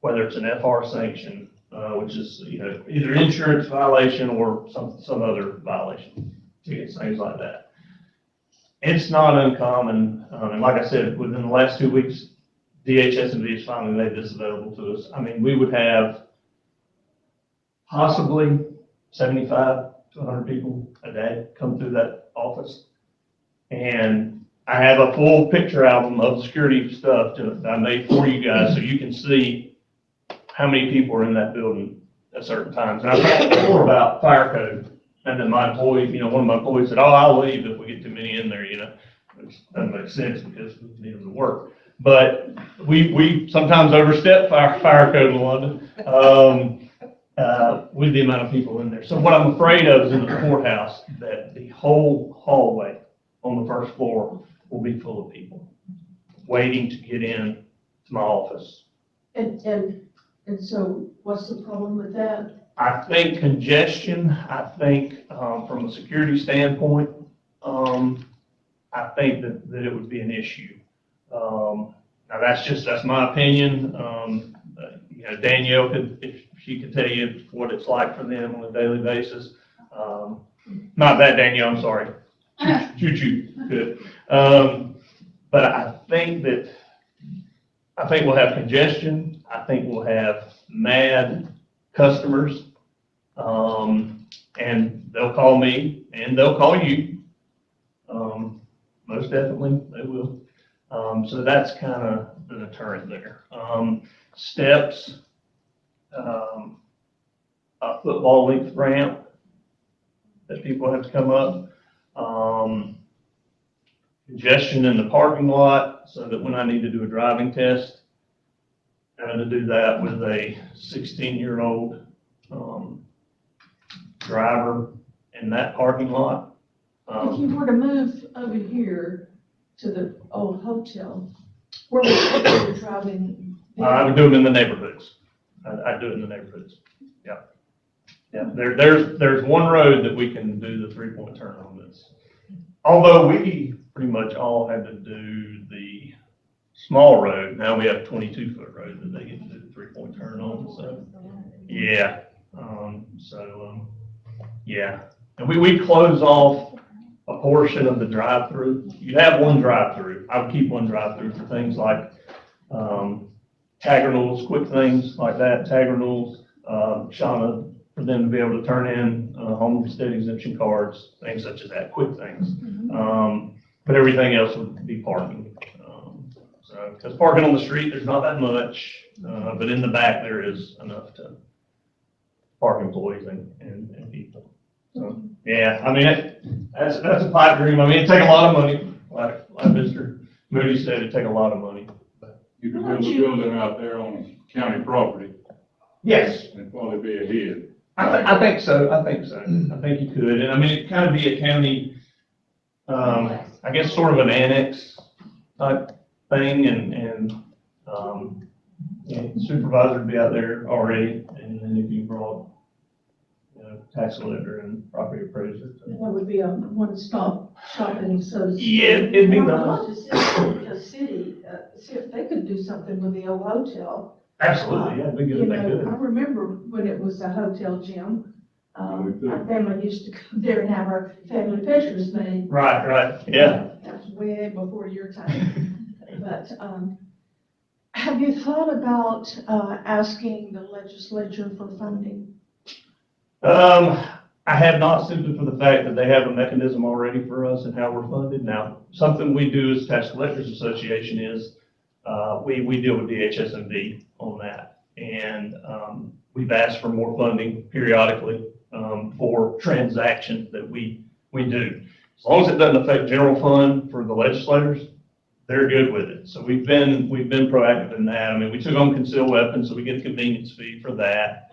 whether it's an FR sanction, which is, either insurance violation or some other violation, tickets, things like that. It's not uncommon, and like I said, within the last 2 weeks, DHS&V has finally made this available to us. I mean, we would have possibly 75 to 100 people a day come through that office. And I have a full picture album of security stuff that I made for you guys, so you can see how many people are in that building at certain times. And I talked before about fire code, and then my employee, one of my employees said, "Oh, I'll leave if we get too many in there," which doesn't make sense because we need them to work. But we sometimes overstep fire code in London, with the amount of people in there. So what I'm afraid of is in the courthouse, that the whole hallway on the first floor will be full of people waiting to get in to my office. And so what's the problem with that? I think congestion, I think, from a security standpoint, I think that it would be an issue. Now that's my opinion. Danielle if she could tell you what it's like for them on a daily basis. Not that Danielle, I'm sorry. Choo-choo, good. But I think we'll have congestion. I think we'll have mad customers. And they'll call me and they'll call you. Most definitely they will. So that's kind of the deterrent there. Steps, a football length ramp that people have to come up. Congestion in the parking lot, so that when I need to do a driving test, I'm going to do that with a 16-year-old driver in that parking lot. If you were to move over here to the old hotel, where would you be driving? I would do them in the neighborhoods. I'd do it in the neighborhoods. Yeah. Yeah, there's one road that we can do the 3-point turn on this. Although we pretty much all had to do the small road, now we have a 22-foot road that they get to do the 3-point turn on, so, yeah. Yeah. And we close off a portion of the drive-through. You have one drive-through. I would keep one drive-through for things like, tag renewals, quick things like that, tag renewals, Shauna, for them to be able to turn in, homestead exemption cards, things such as that, quick things. But everything else would be parking. Because parking on the street, there's not that much, but in the back, there is enough to park employees and people. So, yeah, I mean, that's a pipe dream. I mean, it'd take a lot of money, like Mr. Moody said, it'd take a lot of money. You could build a building out there on county property. Yes. And probably be a hit. I think so. I think you could. And I mean, it'd kind of be a county, I guess sort of an annex type thing, and supervisor would be out there already, and then if you brought, tax collector and property appraiser. That would be a one-stop shopping, so to speak. Yeah, it'd be I'd nice. love to see if they could do something with the old hotel. Absolutely, yeah, we get it back I good. remember when it was a hotel gym, Me too. our family used to go there and have our family pictures made. Right, yeah. That was way before your time. But, have you thought about, asking the legislature for funding? I have not, simply for the fact that they have a mechanism already for us and how we're funded. Now, something we do as Tax Collectors Association is, we deal with DHS&B on that. And, we've asked for more funding periodically, for transactions that we do. As long as it doesn't affect general fund for the legislators, they're good with it. So we've been proactive in that. I mean, we took on concealed weapons, so we get a convenience fee for that.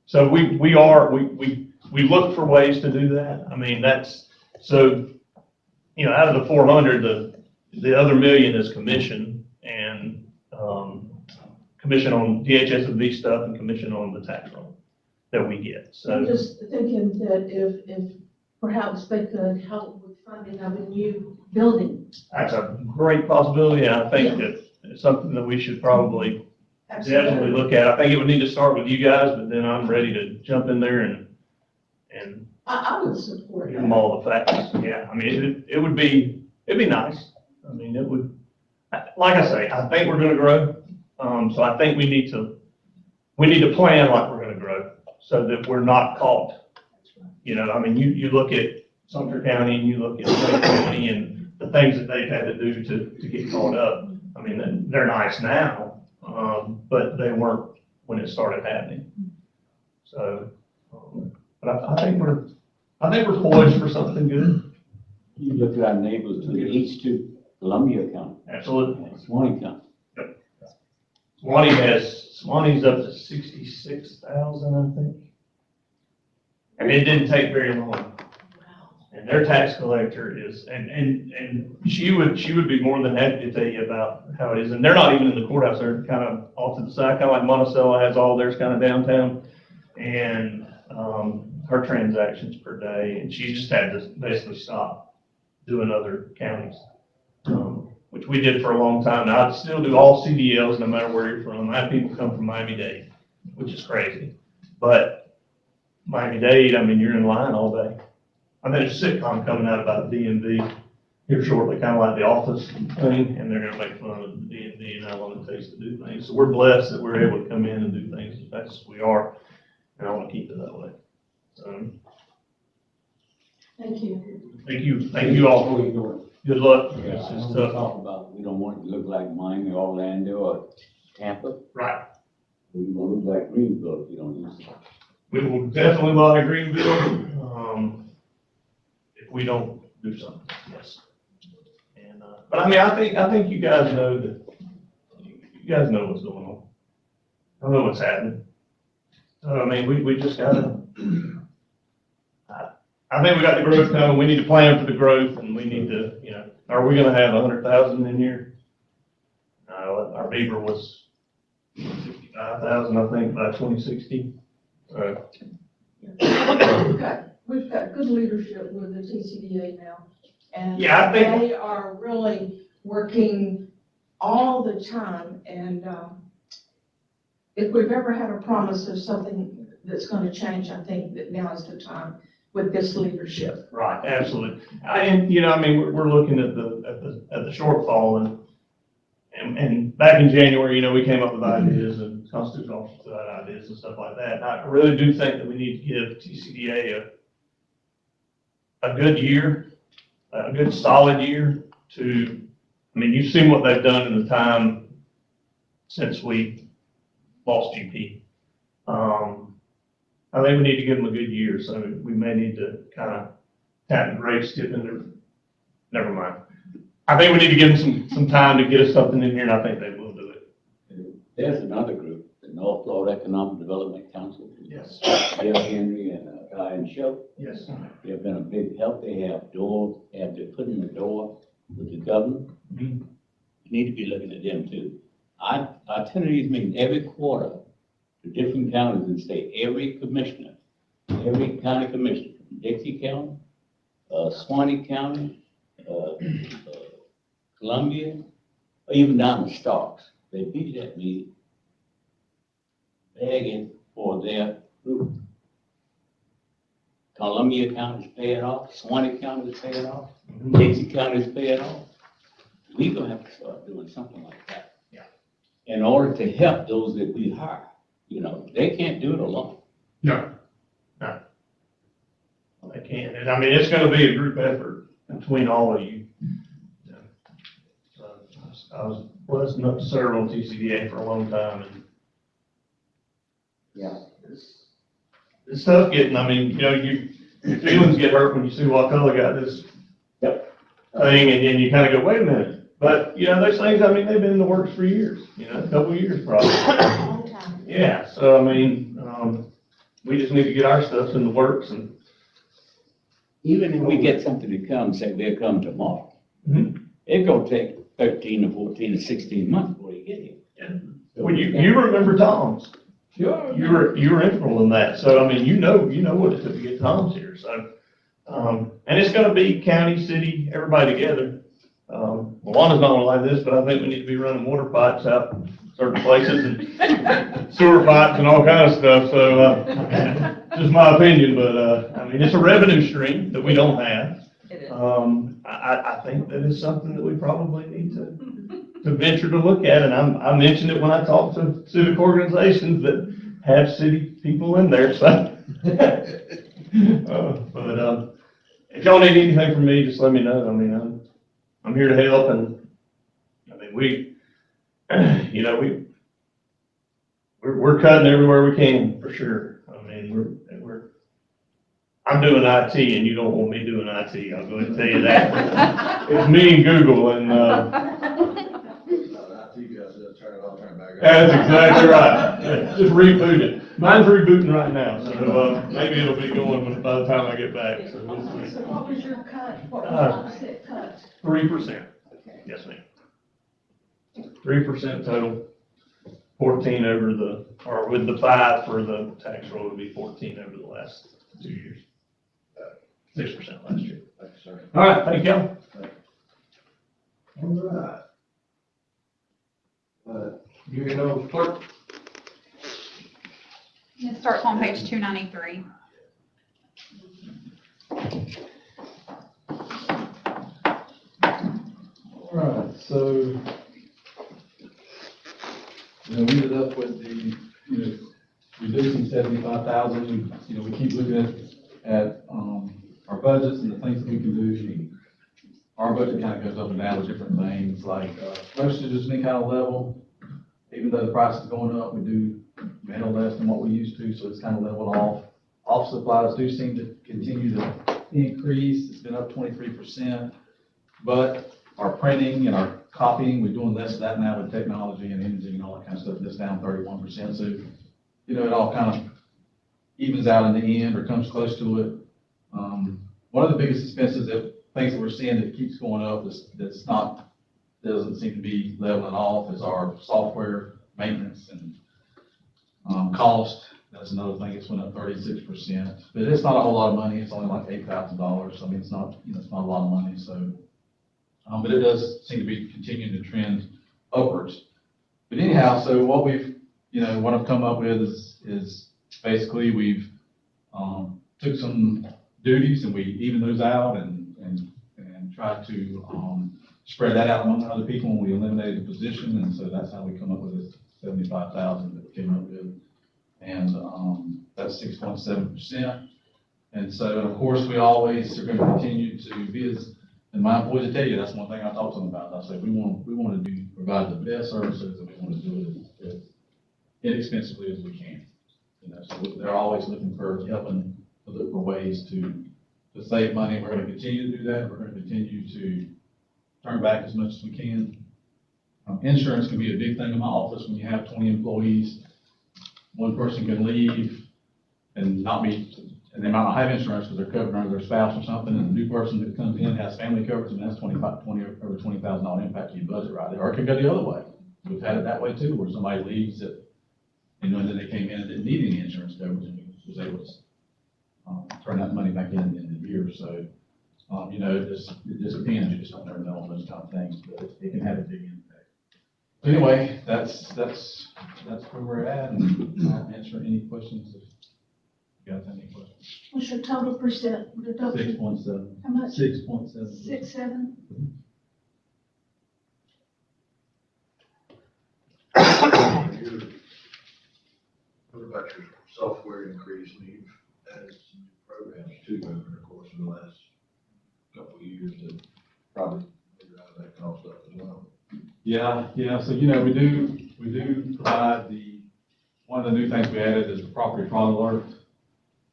So we look for ways to do that. I mean, that's, so, you know, out of the 400, the other million is commission and, commission on DHS&B stuff and commission on the tax roll that we get. So I'm just thinking that if perhaps they could help with funding of a new building. that's a great possibility, and I think that it's something that we should probably definitely look at. I think it would need to start with you guys, but then I'm ready to jump in there and I would support give them that. all the facts. Yeah, I mean, it'd be nice. I mean, it would, like I say, I think we're gonna grow. So I think we need to plan like we're gonna grow so that we're not caught. You know, I mean, you look at Sumter County and you look at Lake County and the things that they've had to do to get caught up. I mean, they're nice now, but they weren't when it started happening. So, but I think we're poised for something good. You look at our neighbors to the east to Columbia County, Absolutely. Swanee County. Swanee's up to 66,000, I think. And it didn't take very long. And their tax collector is, and she would be more than happy to tell you about how it is. And they're not even in the courthouse, they're kind of off to the side, kind of like Monticello has all theirs kind of downtown. And, her transactions per day, and she just had to basically stop doing other counties. Which we did for a long time. Now, I still do all CDLs no matter where you're from. I have people come from Miami-Dade, which is crazy. But Miami-Dade, I mean, you're in line all day. I mean, there's a sitcom coming out about DMV here shortly, kind of like The Office thing, and they're gonna make fun of the DMV and how long it takes to do things. So we're blessed that we're able to come in and do things as fast as we are, and I want to keep it that way. So, Thank you. thank you all. Good luck. Yeah, It's I just know we tough. talk about, we don't want it to look like Miami, Orlando, or Tampa. Right. We want to look like Greenville if you don't use it. We will definitely buy Greenville, if we don't do something, yes. And, but I mean, I think you guys know that, you guys know what's going on. I know what's happening. So, I mean, we just gotta, I think we got the growth coming, we need to plan for the growth, and we need to, you know, are we gonna have 100,000 in here? No, our beaver was 65,000, I think, by 2060. We've got good leadership with the TCDA now. And Yeah, I think- they are really working all the time. And, if we've ever had a promise of something that's gonna change, I think that now is the time with this leadership. Right, absolutely. And, you know, I mean, we're looking at the shortfall and back in January, you know, we came up with ideas and constitutional officers had ideas and stuff like that. And I really do think that we need to give TCDA a good year, a good solid year to, I mean, you've seen what they've done in the time since we lost GP. I think we need to give them a good year, so we may need to kind of tap the brakes, dip in there. Never mind. I think we need to give them some time to get us something in here, and I think they will do it. There's another group, the North Florida Economic Development Council. Yes. Bill Henry and Diane Show. Yes. They've been a big help. They have doors, they're putting the door with the governor. Mhm. You need to be looking at them too. I attend these meetings every quarter to different counties and state, every commissioner, every county commissioner, from Dixie County, Swanee County, Columbia, or even down to Starks. They be at me begging for their group. Columbia County's paying off, Swanee County's paying off, Dixie County's paying off. We're gonna have to start doing something like that. Yeah. In order to help those that we hire, you know, they can't do it alone. No, no. And I mean, it's gonna be a group effort between all of you. I was blessed enough to serve on TCDA for a long time, and Yeah. it's tough getting, I mean, you know, your feelings get hurt when you see Wakulla got this thing, and then you kind of go, wait a minute. But, you know, those things, I mean, they've been in the works for years, you know, a couple of years probably. Long time. Yeah, so I mean, we just need to get our stuff in the works, and Even if we get something to come, say they'll come tomorrow, Mhm. it's gonna take 13 to 14 to 16 months before you get here. well, you remember Tom's. Sure. You were integral in that, so I mean, you know what it took to get Tom's here, so. And it's gonna be county, city, everybody together. Luana's not gonna like this, but I think we need to be running water pipes out certain places and sewer pipes and all kind of stuff, so, just my opinion, but, I mean, it's a revenue stream that we don't have. It is. I think that is something that we probably need to venture to look at, and I mentioned it when I talked to civic organizations that have city people in there, so. But, if y'all need anything from me, just let me know. I mean, I'm here to help, and, I mean, you know, we're cutting everywhere we can, for sure. I mean, I'm doing IT, and you don't want me doing IT, I'll go ahead and tell you that. It's me and Google, and, that's exactly right. Just reboot it. Mine's rebooting right now, so, maybe it'll be going by the time I get back, so we'll see. So what was your cut? What was the offset cut? 3%. Yes, ma'am. 3% total, 14 or with the 5 for the tax roll would be 14 over the last 2 years. 6% last year. Thanks, sir. All right, thank y'all. All right. You know, clerk, It starts on page 293. All right, so, we ended up with the, reducing 75,000. We keep looking at our budgets and the things that we can do. Our budget kind of goes up and down with different things, like, postage is any kind of level. Even though the price is going up, we do handle less than what we used to, so it's kind of leveled off. Office supplies do seem to continue to increase. It's been up 23%. But our printing and our copying, we're doing less of that now with technology and imaging and all that kind of stuff. That's down 31%. So, it all kind of evens out in the end or comes close to it. One of the biggest expenses things that we're seeing that keeps going up doesn't seem to be leveling off is our software maintenance and cost. That's another thing. It's went up 36%, but it's not a whole lot of money. It's only like $8,000. I mean, it's not a lot of money. So, but it does seem to be continuing to trend upwards. But anyhow, so what I've come up with is basically we've took some duties and we even those out and tried to spread that out among other people when we eliminated the position, and so that's how we come up with this 75,000 that we came up with, and that's 6.7%. And so, of course, we always are going to continue to be and my employees will tell you that's one thing I talk to them about. I say we want to provide the best services, and we want to do it as inexpensively as we can. So they're always looking for helping to look for ways to save money. We're going to continue to do that. We're going to continue to turn back as much as we can. Insurance can be a big thing in my office when you have 20 employees. One person can leave and they might not have insurance because they're covered under their spouse or something, and the new person that comes in has family coverage, and that's over $20,000 impact to your budget right there. Or it can go the other way. We've had it that way too, where somebody leaves and then they came in and didn't need any insurance coverage, and was able to turn that money back in the end of the year. So, it just depends. You just don't never know on those kind of things, but it can have a big impact. So anyway, that's where we're at, and I'll answer any questions if you guys have any questions. What's your total percent reduction? 6.7. How much? 6.7. 6, 7? What about your software increase? And you've added some new programs too over the course of for the last couple of years to probably figure out that kind of stuff as well. Yeah, so, we do provide one of the new things we added is the property fraud alert.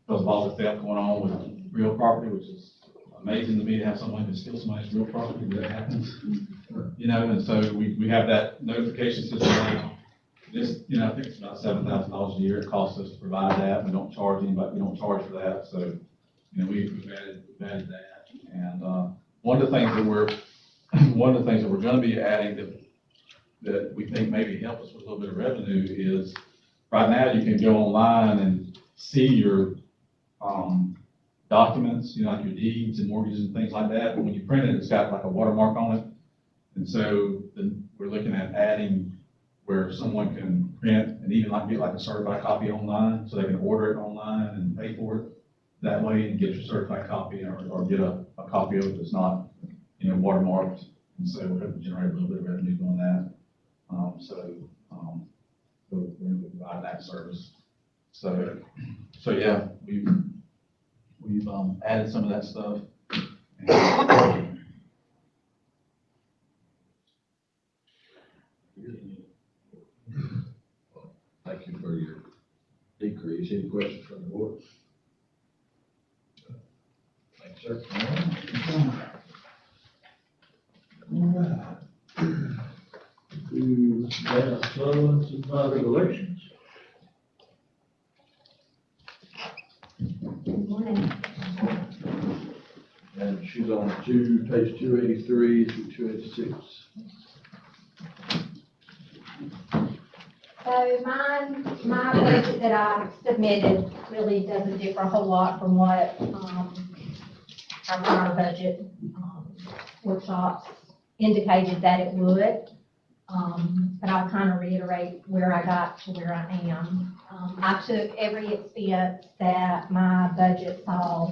Because of all the theft going on with real property, which is amazing to me to have someone who steals somebody's real property, but it happens. And so we have that notification system now. This, I think it's about $7,000 a year it costs us to provide that. We don't charge anybody, we don't charge for that, so, we've added that. And, one of the things that we're gonna be adding that we think maybe help us with a little bit of revenue is, right now, you can go online and see your, documents, like your deeds and mortgages and things like that, but when you print it, it's got like a watermark on it. And so then we're looking at adding where someone can print and even get like a certified copy online, so they can order it online and pay for it that way and get your certified copy or get a copy of it that's not, watermarked. And so we're hoping to generate a little bit of revenue doing that. We're going to provide that service. So yeah, we've added some of that stuff. And, Thank you for your decrease. Any questions from the board? Thanks, sir. All right. To Dana Sullivan, supervisor of elections. Good morning. And she's on page 283 through 286. So my budget that I submitted really doesn't differ a whole lot from what, our prior budget, workshops indicated that it would. But I'll kind of reiterate where I got to where I am. I took every expense that my budget saw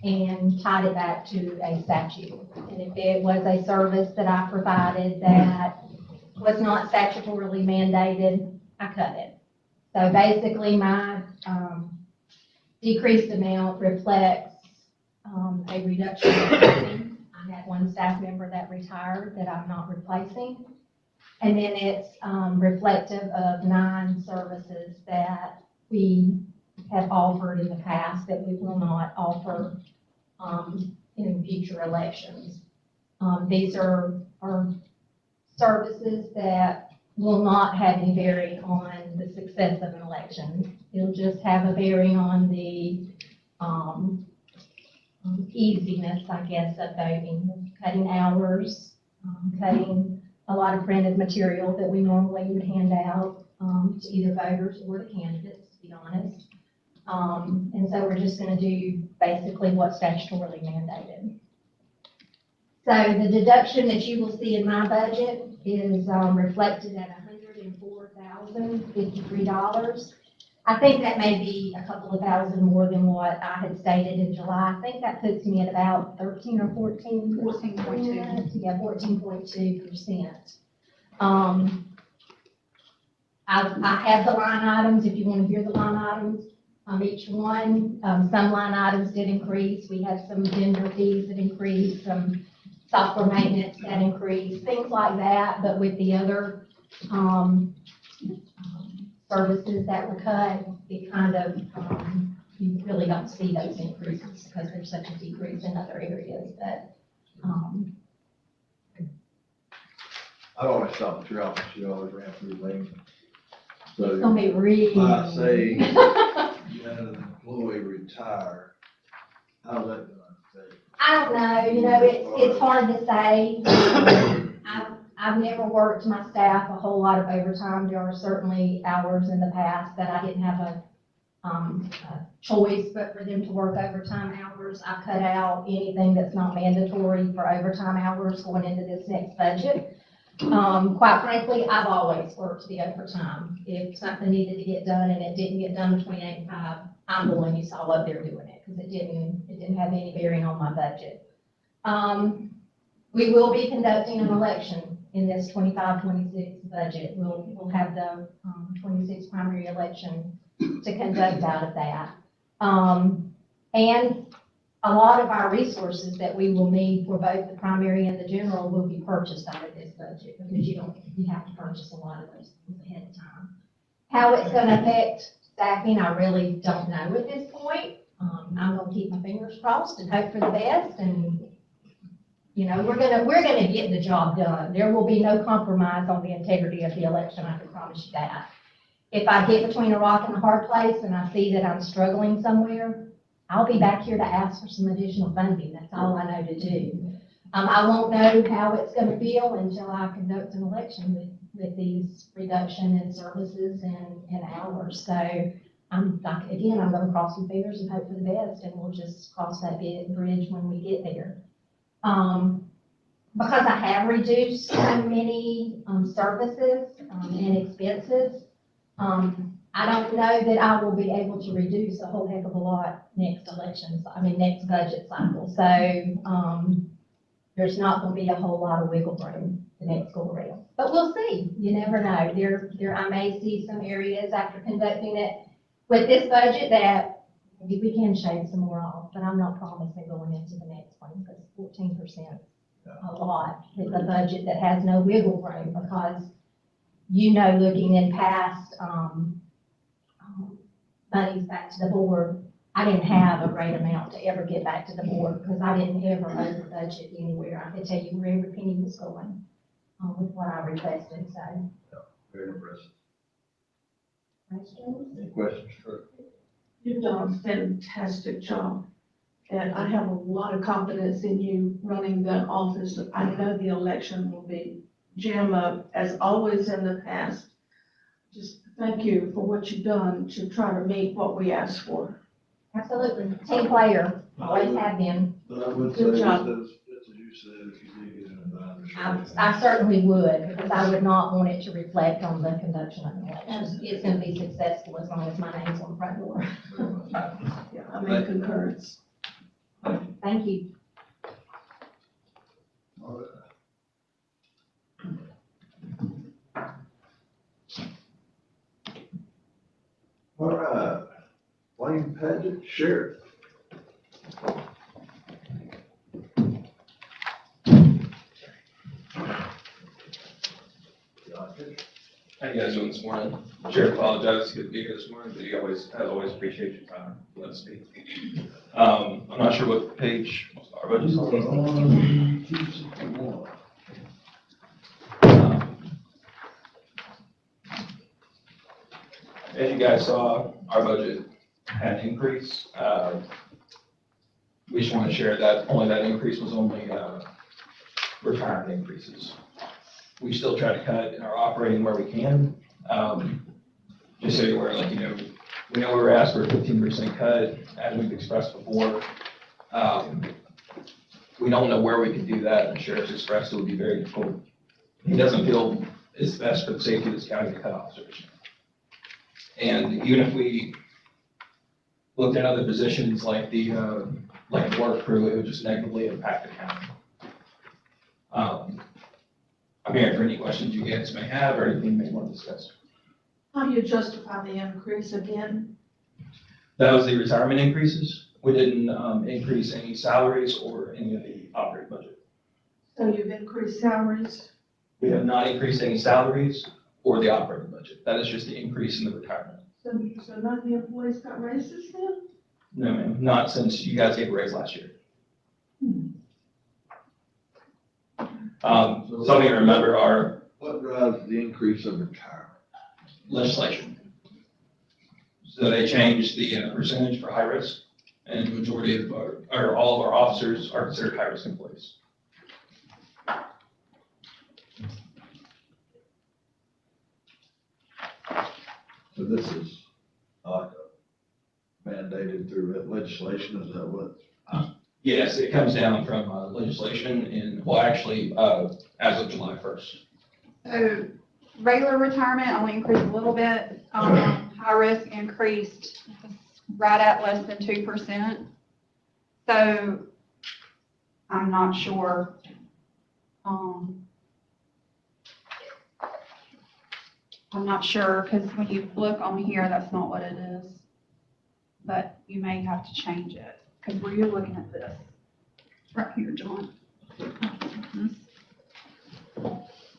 and tied it back to a statute. And if it was a service that I provided that was not statutorily mandated, I cut it. So basically my, decreased amount reflects, a reduction in funding. I had one staff member that retired that I'm not replacing. And then it's, reflective of 9 services that we have offered in the past that we will not offer, in future elections. These are services that will not have any bearing on the success of an election. It'll just have a bearing on the, easiness, I guess, of voting, cutting hours, cutting a lot of printed material that we normally would hand out, to either voters or the candidates, to be honest. And so we're just gonna do basically what's statutorily mandated. So the deduction that you will see in my budget is, reflected at $104,053. I think that may be a couple of thousand more than what I had stated in July. I think that puts me at about 13 or 14. 14.2. Yeah, 14.2%. I have the line items, if you want to hear the line items, each one. Some line items did increase. We had some vendor fees that increased, some software maintenance that increased, things like that. But with the other, services that were cut, it kind of, you really don't see those increases because there's such a decrease in other areas that, I always thought the office, she always ran through things. So it's gonna be really. I say you had an employee retire, how's that going to affect? I don't know, it's hard to say. I've never worked my staff a whole lot of overtime. There are certainly hours in the past that I didn't have a choice, but for them to work overtime hours, I cut out anything that's not mandatory for overtime hours going into this next budget. Quite frankly, I've always worked the overtime. If something needed to get done and it didn't get done between 8 and 5, I'm the one you saw up there doing it because it didn't have any bearing on my budget. We will be conducting an election in this 25-26 budget. We'll have the 26 primary election to conduct out of that. And a lot of our resources that we will need for both the primary and the general will be purchased out of this budget, because you have to purchase a lot of those things ahead of time. How it's gonna affect staffing, I really don't know at this point. I'm gonna keep my fingers crossed and hope for the best, and, you know, we're gonna get the job done. There will be no compromise on the integrity of the election, I can promise you that. If I get between a rock and a hard place and I see that I'm struggling somewhere, I'll be back here to ask for some additional funding. That's all I know to do. I won't know how it's gonna feel until I conduct an election with these reduction in services and hours. So I'm gonna cross some fingers and hope for the best, and we'll just cross that bridge when we get there. Because I have reduced so many, services, and expenses, I don't know that I will be able to reduce a whole heck of a lot next budget cycle. So, there's not gonna be a whole lot of wiggle room the next go around. But we'll see. You never know. I may see some areas after conducting it with this budget that we can shave some more off, but I'm not promising going into the next one, because 14% a lot with a budget that has no wiggle room, because, you know, looking in past, monies back to the board, I didn't have a great amount to ever get back to the board, because I didn't ever over budget anywhere. I could tell you where every penny was going, with what I requested, so. Very impressive. Questions? Any questions for? You've done a fantastic job, and I have a lot of confidence in you running that office. I know the election will be jam up, as always in the past. Just thank you for what you've done to try to meet what we asked for. Absolutely. Team player, always have been. But I would say, Good just job. as you said, if you did get in a bind, I certainly would, because I would not want it to reflect on the conduction of the election. It's gonna be successful as long as my name's on the front door. Yeah, I make concurrence. Thank you. All right, Wayne Paget, Sheriff. How you guys doing this morning? Sheriff, apologize, good to be here this morning, but you always, as always, appreciate your time. Let's speak. I'm not sure what page our budget's on. 261. As you guys saw, our budget had an increase. We just want to share that only that increase was only retirement increases. We still try to cut in our operating where we can. Just so you're aware, like, you know, we know we were asked for a 15% cut, as we've expressed before. We don't know where we could do that, and the sheriff's expressed it would be very difficult. He doesn't feel it's best for the safety of this county to cut officers. And even if we looked at other positions like the work crew, it would just negatively impact the county. I'm here for any questions you guys may have or anything you may want to discuss. How do you justify the increase again? That was the retirement increases. We didn't increase any salaries or any of the operating budget. So you've increased salaries? We have not increased any salaries or the operating budget. That is just the increase in the retirement. So none of the employees got raises then? No, ma'am, not since you guys gave a raise last year. Something to remember, our What drives the increase of retirement? legislation. So they changed the percentage for high risk, and the majority of or all of our officers are considered high risk employees. So this is like mandated through legislation, is that what? Yes, it comes down from legislation and, well, actually, as of July 1st. So regular retirement only increased a little bit. High risk increased right at less than 2%. So I'm not sure. I'm not sure, because when you look on here, that's not what it is. But you may have to change it. because were you looking at this? Right here, John.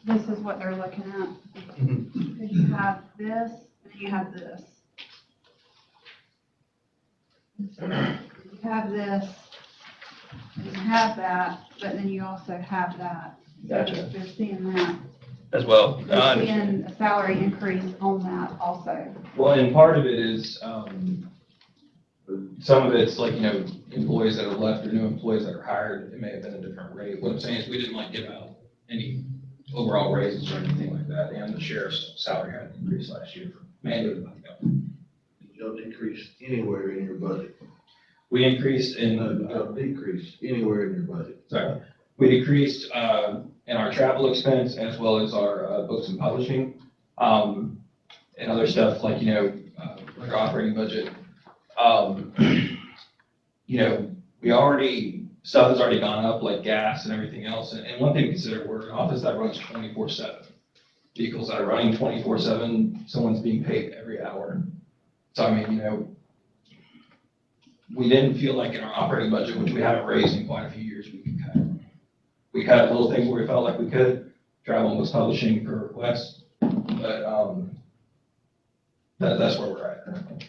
This is what they're looking at. Then you have this, and you have this. You have this, and you have that, but then you also have that. So Gotcha. They're seeing that. As well. They're seeing a salary increase on that also. Well, and part of it is, some of it's like, employees that have left or new employees that are hired, it may have been a different rate. What I'm saying is we didn't like give out any overall raises or anything like that. And the sheriff's salary had increased last year, mandated by the government. You don't increase anywhere in your budget. We increased in, You don't decrease anywhere in your budget. sorry, we decreased, in our travel expense as well as our, books and publishing, and other stuff like, like our operating budget. Stuff has already gone up, like gas and everything else. And one thing to consider, we're an office that runs 24/7. Vehicles that are running 24/7, someone's being paid every hour. So, we didn't feel like in our operating budget, which we haven't raised in quite a few years, we could cut. We cut little things where we felt like we could, travel and books publishing per request, but, that's where we're at currently.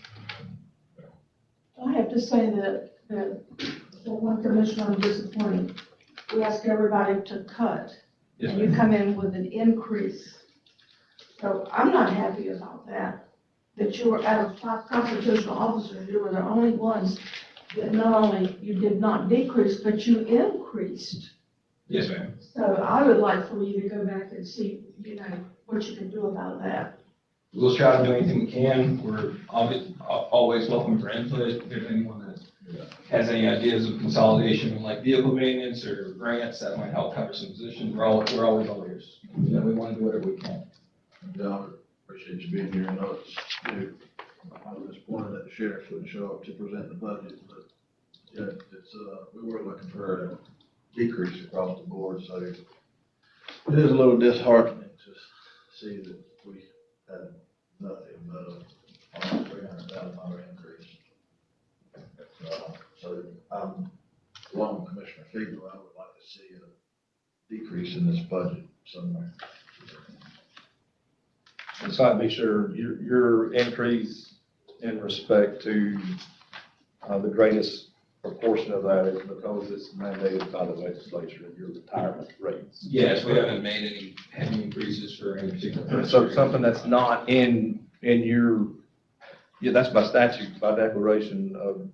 I have to say that, for one commissioner, I'm disappointed. We ask everybody to cut, Yes, and you ma'am. come in with an increase. So I'm not happy about that, that you were, out of 5 constitutional officers, you were the only ones that not only you did not decrease, but you increased. Yes, ma'am. So I would like for you to go back and see, what you can do about that. We'll try to do anything we can. We're always welcome for input. If there's anyone that has any ideas of consolidation, like vehicle maintenance or grants that might help cover some positions, we're always all ears. We want to do whatever we can. John, appreciate you being here. I know it's, I was disappointed that the sheriff wouldn't show up to present the budget, but, we were looking for a decrease across the board, so it is a little disheartening to see that we had nothing but almost $300,000 increase. So, along with Commissioner Fiegel, I would like to see a decrease in this budget somewhere. Just like to be sure, your increase in respect to, the greatest proportion of that is because it's mandated by the legislature, your retirement rates. Yes, we haven't made any heavy increases for any particular person. So something that's not in your, that's by statute, by declaration of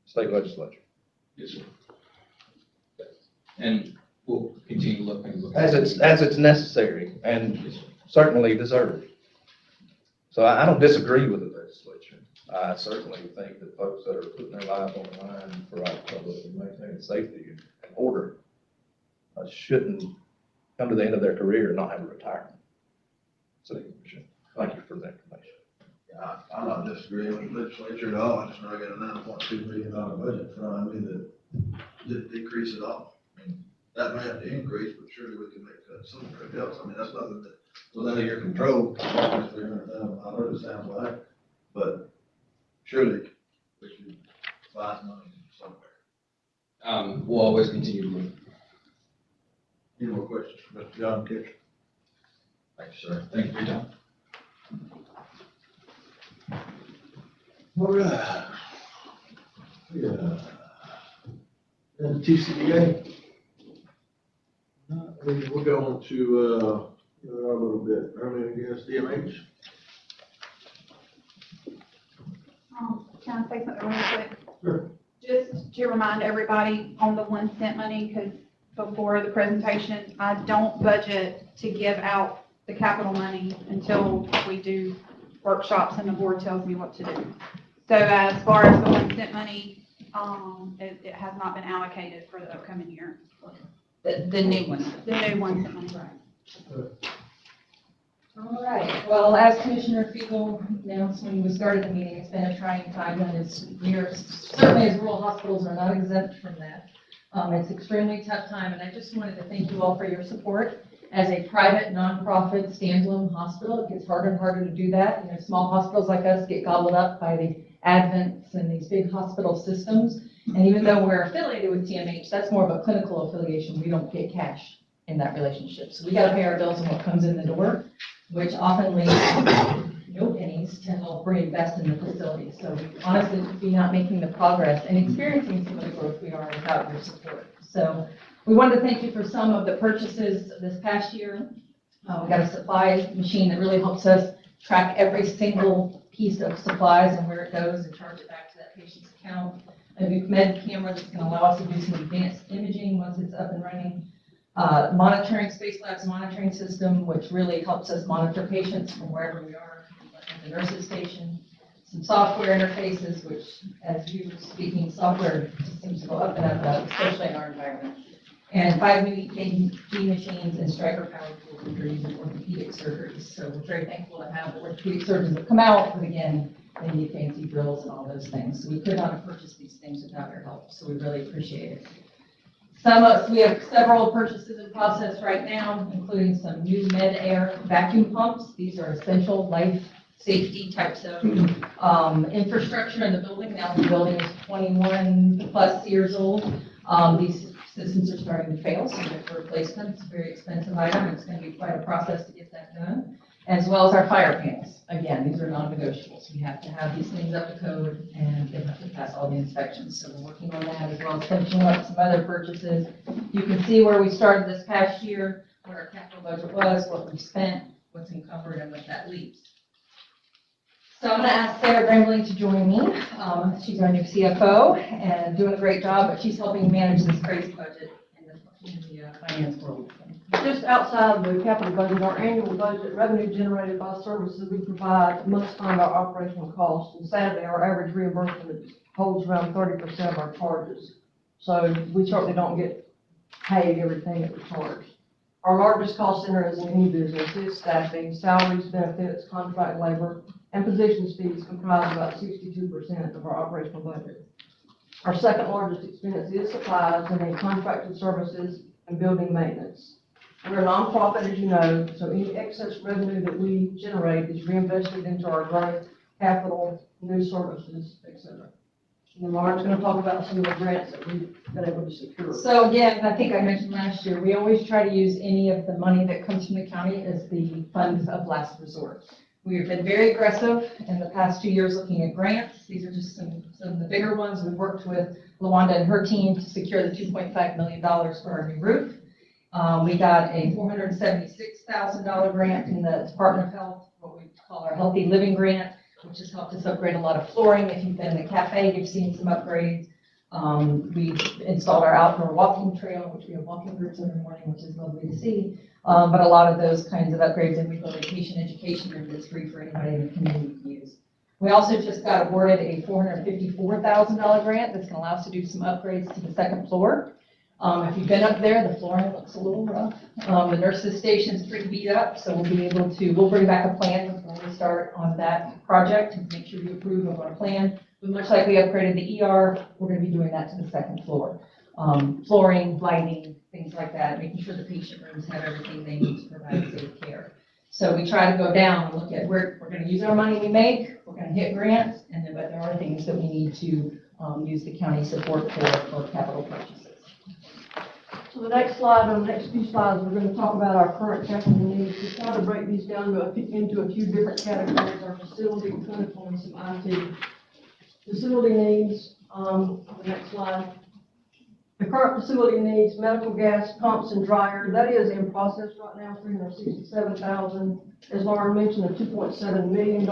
state legislature. Yes, sir. And we'll continue to look. As it's necessary and certainly deserved. So I don't disagree with the legislature. I certainly think that folks that are putting their lives on the line for our public and maintaining safety and order shouldn't come to the end of their career and not have a retirement. So thank you for that information. Yeah, I'm not disagreeing with the legislature at all. I just know I got a $9.2 million budget in front of me that didn't decrease at all. I mean, that may have to increase, but surely we can make cuts somewhere else. I mean, that's nothing that was out of your control. $300,000, it sounds like, but surely we should find money somewhere. We'll always continue to look. Any more questions for Mr. John Kitchen? Thank you, sir. Thank you for your time. All right. Yeah. And TCDA. We'll go on to, a little bit earlier, I guess, DMH. Can I say something really quick? Sure. Just to remind everybody on the 1 cent money, because before the presentation, I don't budget to give out the capital money until we do workshops and the board tells me what to do. So as far as the 1 cent money, it has not been allocated for the upcoming year. The new one. The new 1 cent money, right? All right, well, as Commissioner Fiegel announced when we started the meeting, it's been a trying time, and it's certainly as rural hospitals are not exempt from that. It's extremely tough time, and I just wanted to thank you all for your support. As a private, nonprofit, standalone hospital, it gets harder and harder to do that. Small hospitals like us get gobbled up by the Advents and these big hospital systems. And even though we're affiliated with TMH, that's more of a clinical affiliation. We don't get cash in that relationship. So we got to pay our bills on what comes in the door, which often leaves no pennies to help reinvest in the facility. So we honestly would be not making the progress and experiencing some of the growth we are without your support. So we wanted to thank you for some of the purchases this past year. We got a supply machine that really helps us track every single piece of supplies and where it goes and charge it back to that patient's account. A new med camera that's going to allow us to do some advanced imaging once it's up and running. Monitoring, Space Labs monitoring system, which really helps us monitor patients from wherever we are at the nurses station. Some software interfaces, which, as you were speaking, software just seems to go up and up and up, especially in our environment. And 5 new EKG machines and striker powered tools that are used in orthopedic surgeries. So we're very thankful to have the orthopedic surgeons that come out, but again, they need fancy drills and all those things. So we could not have purchased these things without your help, so we really appreciate it. We have several purchases in process right now, including some new Med-Air vacuum pumps. These are essential life safety types of infrastructure in the building. Now the building is 21 plus years old. These systems are starting to fail, so we have to replace them. It's a very expensive item. It's going to be quite a process to get that done, as well as our fire panels. Again, these are non-negotiables. We have to have these things up to code, and they have to pass all the inspections. So we're working on that, as well as finishing up some other purchases. You can see where we started this past year, what our capital budget was, what we spent, what's encumbered, and what that leaves. So I'm going to ask Sarah Grambling to join me. She's our new CFO and doing a great job, but she's helping manage this crazy budget in the finance world. Just outside the capital budget, our annual budget, revenue generated by services we provide must fund our operational costs. And sadly, our average reimbursement holds around 30% of our charges. So we certainly don't get paid everything that we charge. Our largest cost center is in any business is staffing, salaries, benefits, contract labor, and positions fees comprise about 62% of our operational budget. Our second largest expense is supplies and then contracted services and building maintenance. We're a nonprofit, as you know, so any excess revenue that we generate is reinvested into our growth, capital, new services, etc. And Lauren's going to talk about some of the grants that we've been able to secure. So again, I think I mentioned last year, we always try to use any of the money that comes from the county as the funds of last resort. We have been very aggressive in the past 2 years looking at grants. These are just some of the bigger ones. We've worked with LaWanda and her team to secure the $2.5 million for our new roof. We got a $476,000 grant from the Department of Health, what we call our Healthy Living Grant, which has helped us upgrade a lot of flooring. If you've been in the cafe, you've seen some upgrades. We've installed our outdoor walking trail, which we have walking groups every morning, which is lovely to see. But a lot of those kinds of upgrades, and we built a patient education room that's free for anybody in the community to use. We also just got awarded a $454,000 grant that's going to allow us to do some upgrades to the second floor. If you've been up there, the flooring looks a little rough. The nurses station's pretty beat up, so we'll bring back a plan when we start on that project to make sure you approve of our plan. But much like we upgraded the ER, we're going to be doing that to the second floor. Flooring, lighting, things like that, making sure the patient rooms have everything they need to provide safe care. So we try to go down and look at where we're going to use our money we make, we're going to hit grants, and then, but there are things that we need to use the county support for capital purchases. So the next slide, or the next few slides, we're going to talk about our current capital needs. We try to break these down into a few different categories, our facility, clinical, and some IT. Facility needs, the next slide. The current facility needs medical gas pumps and dryer. That is in process right now, $367,000. As Lauren mentioned, a $2.7 million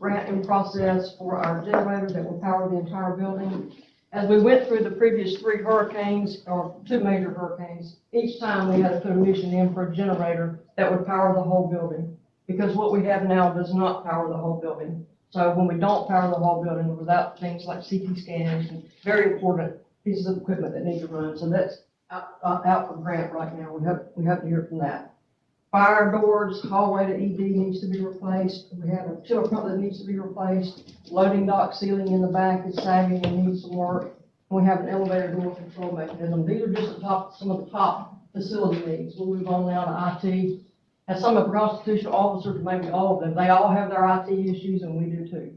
grant in process for our generator that will power the entire building. As we went through the previous 3 hurricanes, or 2 major hurricanes, each time we had to put a mission in for a generator that would power the whole building, because what we have now does not power the whole building. So when we don't power the whole building, without things like CT scans and very important pieces of equipment that need to run, so that's out for grant right now. We have to hear from that. Fire doors, hallway to ED needs to be replaced. We have a chiller pump that needs to be replaced. Loading dock ceiling in the back is sagging and needs some work. And we have an elevator door control mechanism. These are just some of the top facility needs. We'll move on now to IT. As some of the constitutional officers, maybe all of them, they all have their IT issues, and we do too.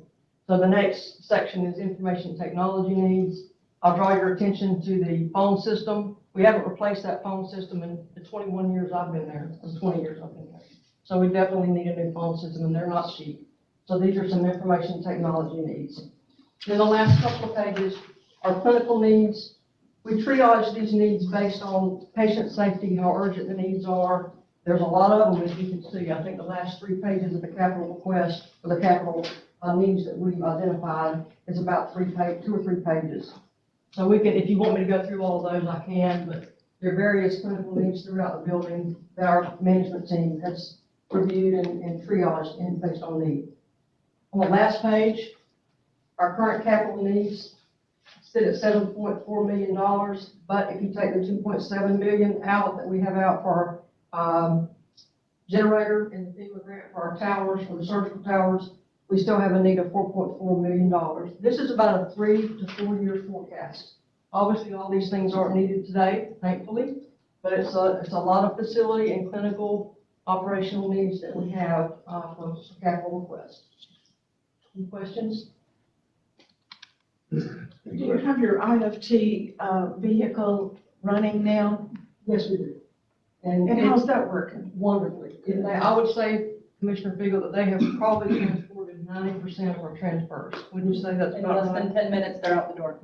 So the next section is information technology needs. I'll draw your attention to the phone system. We haven't replaced that phone system in the 21 years I've been there, or 20 years I've been there. So we definitely need a new phone system, and they're not cheap. So these are some information technology needs. Then the last couple of pages are clinical needs. We triage these needs based on patient safety, how urgent the needs are. There's a lot of them, as you can see. I think the last 3 pages of the capital request, or the capital needs that we've identified, is about 2 or 3 pages. So we can, if you want me to go through all of those, I can, but there are various clinical needs throughout the building that our management team has reviewed and triaged and based on need. On the last page, our current capital needs sit at $7.4 million, but if you take the $2.7 million out that we have out for our generator and the FEMA grant for our towers, for the surgical towers, we still have a need of $4.4 million. This is about a 3 to 4 year forecast. Obviously, all these things aren't needed today, thankfully, but it's a lot of facility and clinical operational needs that we have for capital requests. Any questions? Do you have your IFT vehicle running now? Yes, we do. And how's that working? Wonderfully. And I would say, Commissioner Figel, that they have probably transported 90% of our transfers. Wouldn't you say that's In about less right? than 10 minutes, they're out the door.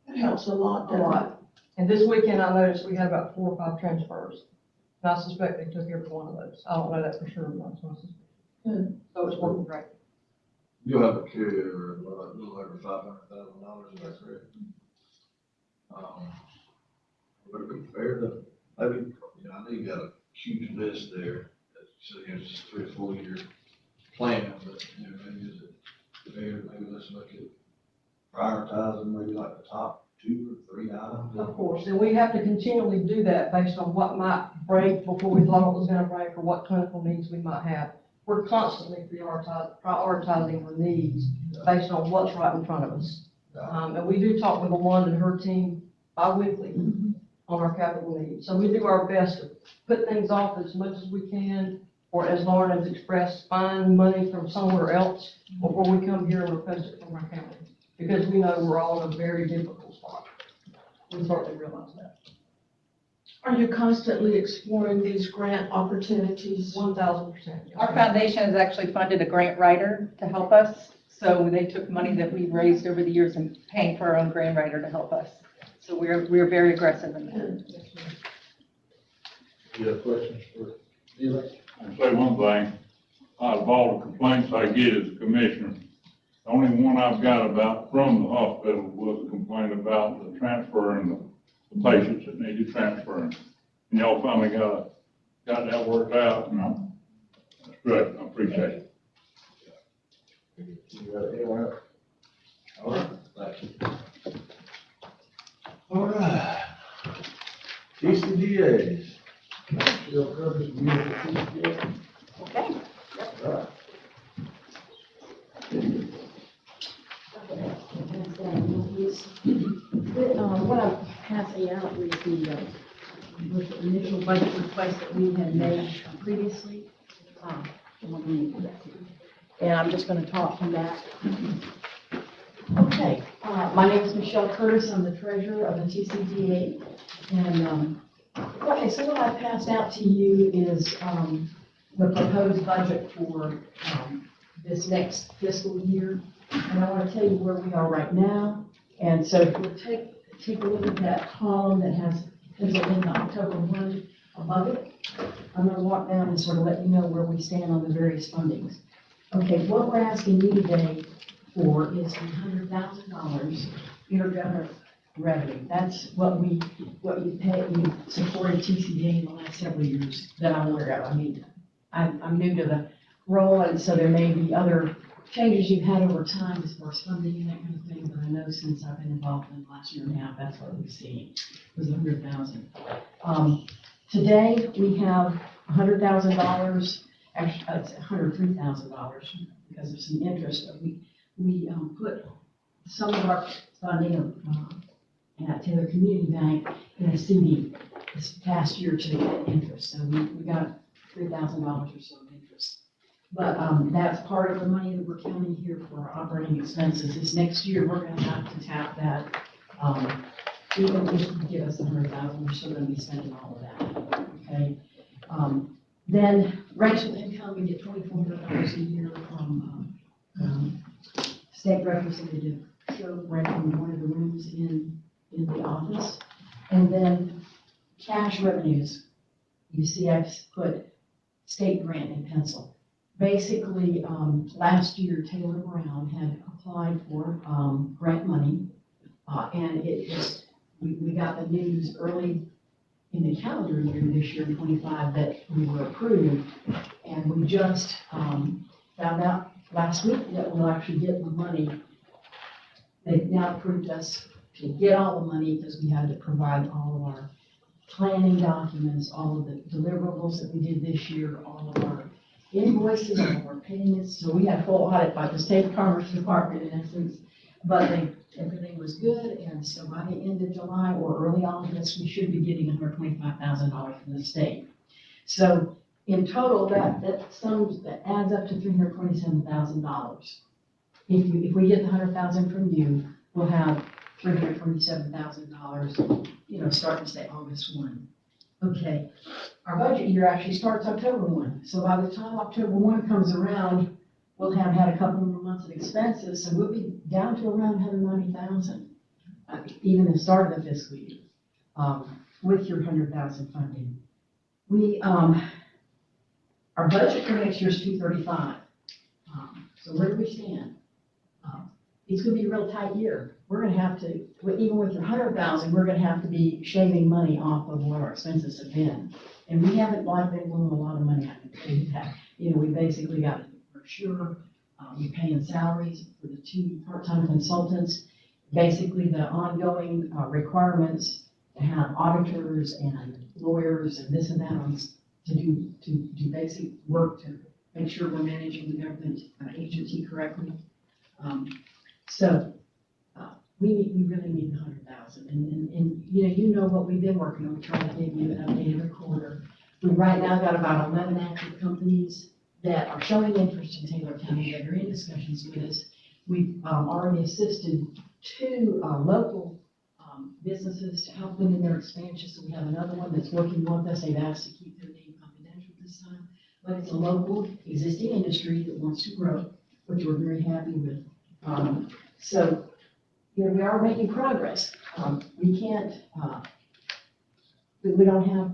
That helps a lot. A lot. And this weekend, I noticed we had about 4 or 5 transfers. And I suspect they took every one of those. I don't know that for sure, but that's what I suspect. Good. So it's working great. You'll have a carryover of a little over $500,000, is that correct? Would it be fair to, maybe, I know you got a huge list there, so it's just 3 or 4 year plan, but, maybe is it fair, maybe let's look at prioritizing maybe like the top 2 or 3 items? Of course, and we have to continually do that based on what might break before we thought it was gonna break, or what clinical needs we might have. We're constantly prioritizing our needs based on what's right in front of us. And we do talk with Wanda and her team bi-weekly on our capital needs. So we do our best to put things off as much as we can, or as Lauren has expressed, find money from somewhere else before we come here and request it from our county. Because we know we're all in a very difficult spot. We certainly realize that. Are you constantly exploring these grant opportunities? 1,000%. Our foundation has actually funded a grant writer to help us. So they took money that we've raised over the years and paying for our own grant writer to help us. So we're very aggressive in that. You have questions for Eli? I'll say one thing, out of all the complaints I get as a commissioner, the only one I've got about from the hospital was a complaint about the transferring the patients that needed transferring. And y'all finally got that worked out, and that's great, I appreciate it. You got anyone else? All right, thank you. All right. TCDAs. Michelle Curtis, you have the TCDA? Okay. All right. What I'm passing out is the initial budget request that we had made previously. And I'm just going to talk from that. Okay, my name is Michelle Curtis. I'm the treasurer of the TCDA. And, okay, so what I passed out to you is the proposed budget for this next fiscal year. And I want to tell you where we are right now. And so if we'll take a look at that column that has penciled in the October 1 above it, I'm going to walk down and sort of let you know where we stand on the various fundings. Okay, what we're asking you today for is $100,000 intergovernmental revenue. That's what you supported TCDA in the last several years that I'm aware of. I mean, I'm new to the role, and so there may be other changes you've had over time as far as funding and that kind of thing, but I know since I've been involved in the last year and a half, that's what we've seen, was $100,000. Today, we have $100,000, actually, it's $103,000 because of some interest, but we put some of our funding at Taylor Community Bank in a CD this past year to get interest, so we got $3,000 or so of interest. But, that's part of the money that we're counting here for our operating expenses. This next year, we're gonna have to tap that. Even if you give us 100,000, we're still gonna be spending all of that, okay? Then rental income, we get $2,400 a year from, state representative Joe renting one of the rooms in the office. And then cash revenues, you see I've put state grant in pencil. Basically, last year Taylor Brown had applied for, grant money. And it just, we got the news early in the calendar year this year, 25, that we were approved. And we just, found out last week that we'll actually get the money. They've now approved us to get all the money because we had to provide all of our planning documents, all of the deliverables that we did this year, all of our invoices, all of our payments. So we had a full audit by the State Commerce Department in essence, but everything was good. And so by the end of July or early August, we should be getting $125,000 from the state. So in total, that adds up to $327,000. If we get the 100,000 from you, we'll have $327,000, starting to say August 1. Okay, our budget year actually starts October 1. So by the time October 1 comes around, we'll have had a couple more months of expenses, so we'll be down to around 190,000, even the start of the fiscal year, with your 100,000 funding. Our budget for next year is 235. So where do we stand? It's gonna be a real tight year. We're gonna have to, even with your 100,000, we're gonna have to be shaving money off of what our expenses have been. And we haven't been blowing a lot of money, I can tell you that. We basically got brochure, we're paying salaries for the 2 part-time consultants. Basically, the ongoing requirements to have auditors and lawyers and this and that to do basic work to make sure we're managing the government agency correctly. So we really need the 100,000. And you know what we've been working on. We try to give you an update every quarter. We right now got about 11 active companies that are showing interest in Taylor County that are in discussions with us. We've already assisted 2 local businesses to help them in their expansion. So we have another one that's working with us. They've asked to keep their name confidential this time, but it's a local existing industry that wants to grow, which we're very happy with. So we are making progress. We can't, we don't have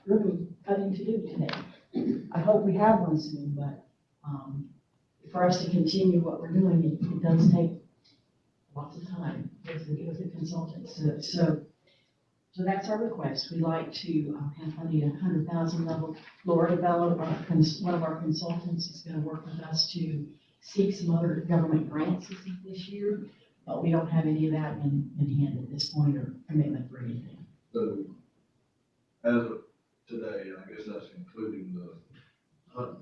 really cutting to do today. I hope we have one soon, but for us to continue what we're doing, it does take lots of time with the consultants. So that's our request. We'd like to have money at 100,000 level. Laura Bello, one of our consultants, is going to work with us to seek some other government grants this year, but we don't have any of that in hand at this point or commitment for anything. So, as of today, I guess that's including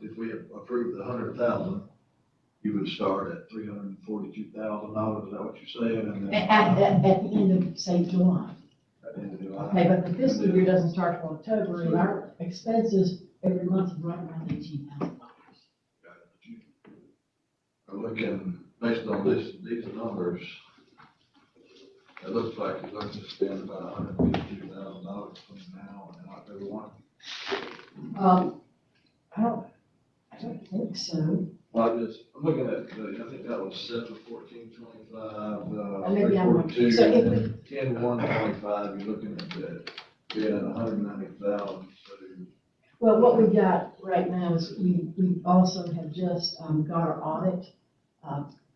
if we approve the 100,000, you would start at $342,000, is that what you're saying? And then, at the end of, say, July. at the end of July. Okay, but the fiscal year doesn't start till October, and our expenses every month is right around $18,000. Looking, based on these numbers, it looks like you're looking to spend about $152,000 between now and October 1. I don't think so. Well, I'm looking at, I think that was 7/14/25, Maybe I'm wrong. 342, So if we- 10/1/25, you're looking at that, being at 190,000, so. Well, what we've got right now is we also have just got our audit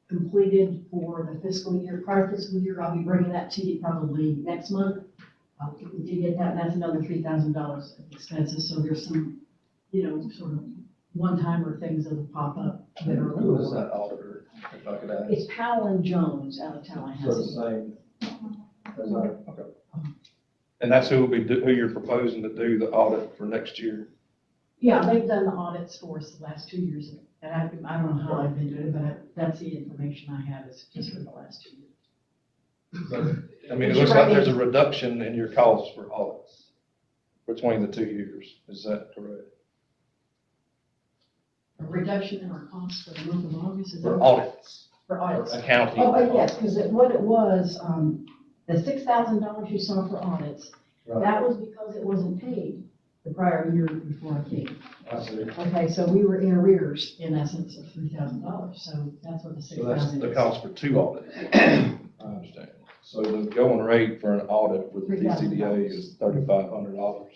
completed for the fiscal year, prior fiscal year. I'll be bringing that to you probably next month. We did get that, and that's another $3,000 of expenses. So there's some, sort of one-timer things that will pop up that are. Who is that auditor? If I could ask. It's Powell and Jones out of So the Tallahassee. same. As our, okay. And that's who you're proposing to do the audit for next year? Yeah, they've done the audits for us the last 2 years, and I don't know how I've been doing it, but that's the information I have is just for the last 2 years. I mean, it looks like there's a reduction in your costs for audits between the 2 years. Is that correct? a reduction in our costs for the month of August, is that? For audits, For audits. accounting. Oh, yes, because what it was, the $6,000 you saw for audits, that was because it wasn't paid the prior year before I came. I see. Okay, so we were in arrears in essence of $3,000, so that's what the So that's 6,000 the is. cost for 2 audits. I understand. So the going rate for an audit with the DCDA is $3,500.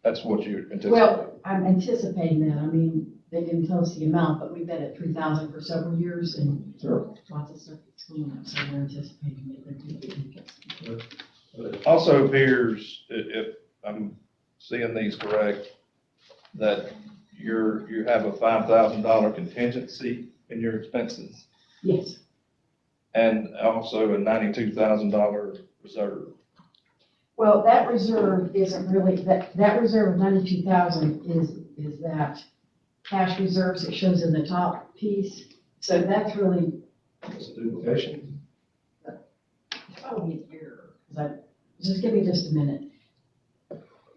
That's what you anticipate? Well, I'm anticipating that, I mean, they didn't tell us the amount, but we've been at 3,000 for several years and Sure. lots of stuff is going on, so we're anticipating that there could be. It also appears, if I'm seeing these correct, that you have a $5,000 contingency in your expenses Yes, and also a $92,000 reserve. well, that reserve isn't really, that reserve of 92,000 is that cash reserves it shows in the top piece. So that's really, It's a duplication. it's probably an error, just give me just a minute.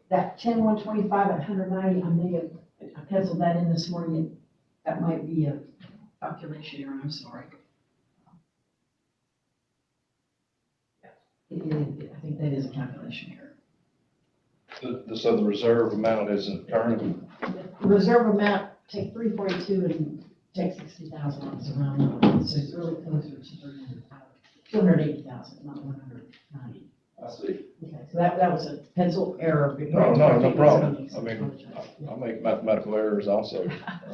That 10,125 at 190, I penciled that in this morning, that might be a calculation error, I'm sorry. I think that is a calculation error. So the reserve amount isn't current? Reserve amount, take 342 and take 60,000 off, it's around number, so it's really closer to 280,000, not 190. I see. Okay, so that was a pencil error. No problem. I mean, I make mathematical errors also. I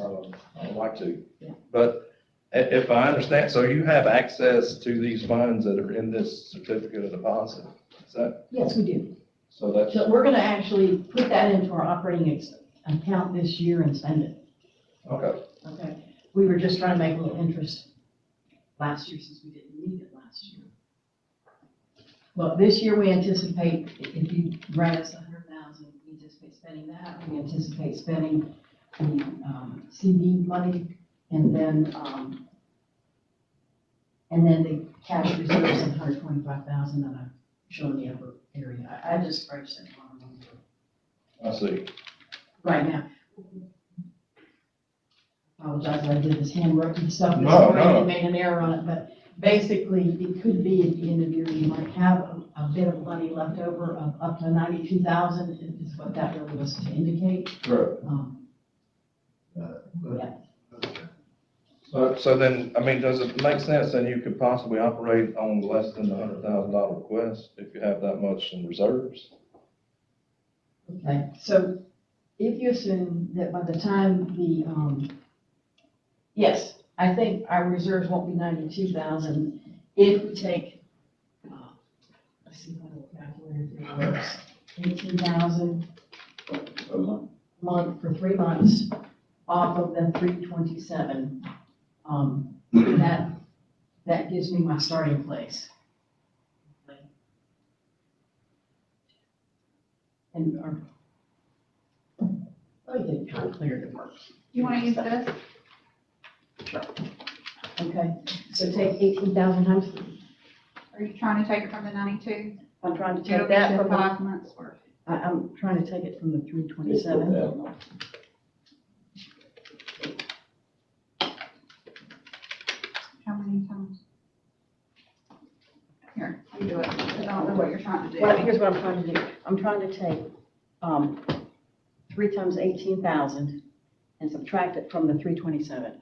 don't like to. Yeah. But if I understand, so you have access to these funds that are in this certificate of deposit? Is that, Yes, we do. so that's, So we're gonna actually put that into our operating account this year and spend it, okay. okay? We were just trying to make a little interest last year since we didn't need it last year. Well, this year we anticipate, if you grant us 100,000, we anticipate spending that. We anticipate spending the CD money and then the cash reserves of 125,000 that I've shown the upper area. I just scratched that one number I see. right now. Apologize, I did this handwriting stuff this No, morning no. and made an error on it, but basically, it could be at the end of the year, you might have a bit of money left over of up to 92,000 is what that really was to indicate. Correct. Yeah. So then, I mean, does it make sense then you could possibly operate on less than the $100,000 request if you have that much in reserves? Okay, so if you assume that by the time yes, I think our reserves won't be 92,000 if we take, let's see what the calculator works, 18,000 a month for 3 months off of the 327. That gives me my starting place. And let me get a calculator to work. You want to use this? Okay, so take 18,000 times 3. Are you trying to take it from the 92? I'm trying to It'll take get that you from the, 5 months worth. I'm trying to take it from the 327. How many times? Here, you do it, 'cause I don't know what you're trying to do. Well, here's what I'm trying to do. I'm trying to take 3 times 18,000 and subtract it from the 327.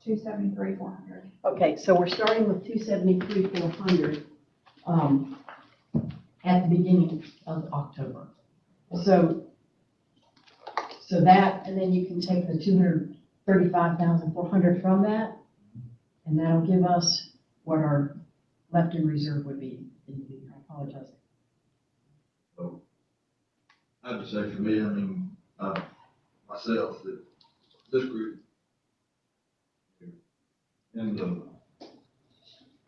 $273,400. Okay, so we're starting with 273,400 at the beginning of October. So that, and then you can take the 235,400 from that, and that'll give us what our left in reserve would be. I apologize. I'd just say for me, I mean, myself, that this group, in the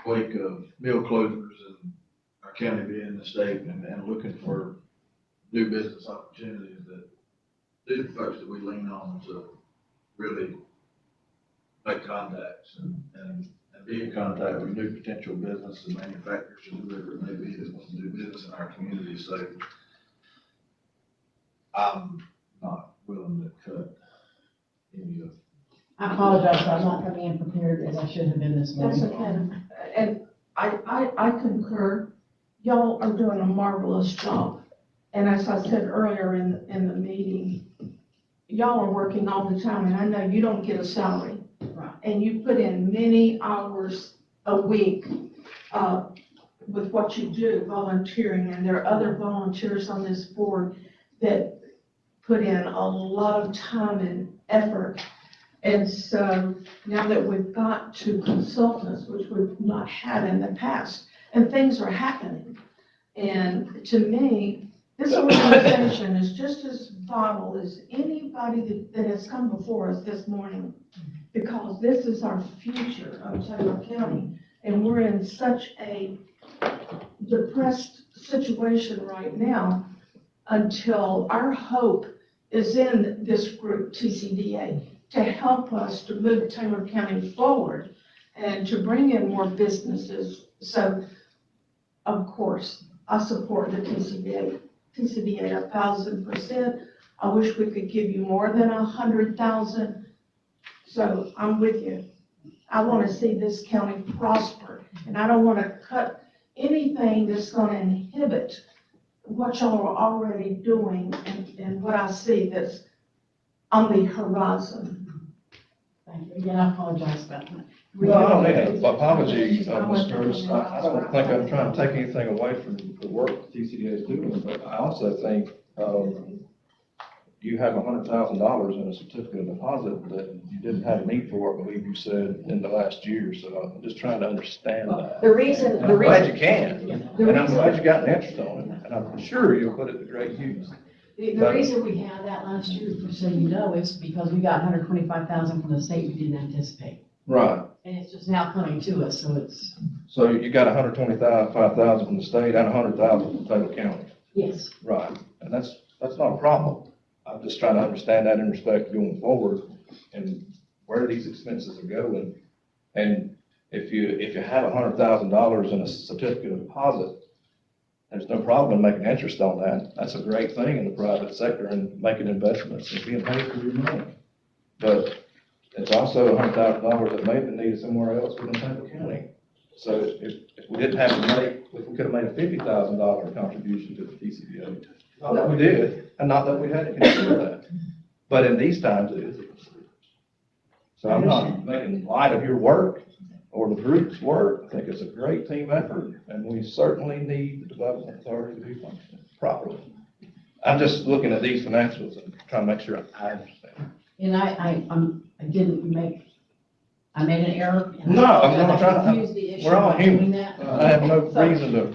wake of mill closures and our county being in the state and looking for new business opportunities, that these are folks that we lean on to really make contacts and and be in contact with new potential business and manufacturers and whoever it may be that wants to do business in our community. So I'm not willing to cut any of. I apologize, I'm not coming in prepared as I should have been this That's morning. okay. And I concur. Y'all are doing a marvelous job. And as I said earlier in the meeting, y'all are working all the time, and I know you don't get a salary. Right. And you put in many hours a week, with what you do, volunteering, and there are other volunteers on this board that put in a lot of time and effort. And so now that we've got two consultants, which we've not had in the past, and things are happening. And to me, this organization is just as vital as anybody that has come before us this morning, because this is our future of Taylor County. And we're in such a depressed situation right now until our hope is in this group, TCDA, to help us to move Taylor County forward and to bring in more businesses. So, of course, I support the TCDA 1,000%. I wish we could give you more than 100,000. So I'm with you. I want to see this county prosper, and I don't want to cut anything that's going to inhibit what y'all are already doing and what I see that's on the horizon. Thank you. Again, I apologize about that. No, I don't need an apology, Ms. Curtis. I don't think I'm trying to take anything away from the work TCDA is doing, but I also think, you have $100,000 in a certificate of deposit that you didn't have a need for, I believe you said, in the last year. So I'm just trying to understand that. The reason, And I'm glad you can, and I'm glad you got an interest on it, and I'm sure you'll put it to great use. The reason we had that last year, just so you know, is because we got $125,000 from the state we didn't anticipate. Right. And it's just now coming to us, so it's, So you got $125,000 from the state and $100,000 from Taylor County. yes. Right, and that's not a problem. I'm just trying to understand that in respect going forward and where these expenses are going. And if you have $100,000 in a certificate of deposit, there's no problem in making interest on that. That's a great thing in the private sector and making investments and being paid for your money. But it's also $100,000 that may have been needed somewhere else within Taylor County. So if we didn't have to make, if we could have made a $50,000 contribution to the TCDA, not that we did, and not that we had to consider that. But in these times, it is. So I'm not making light of your work or the group's work. I think it's a great team effort, and we certainly need the Development Authority to be functioning properly. I'm just looking at these financials and trying to make sure I understand. And I made an error. and No, I'm not I trying to- confused the issue we're all by doing human. that. I have no reason to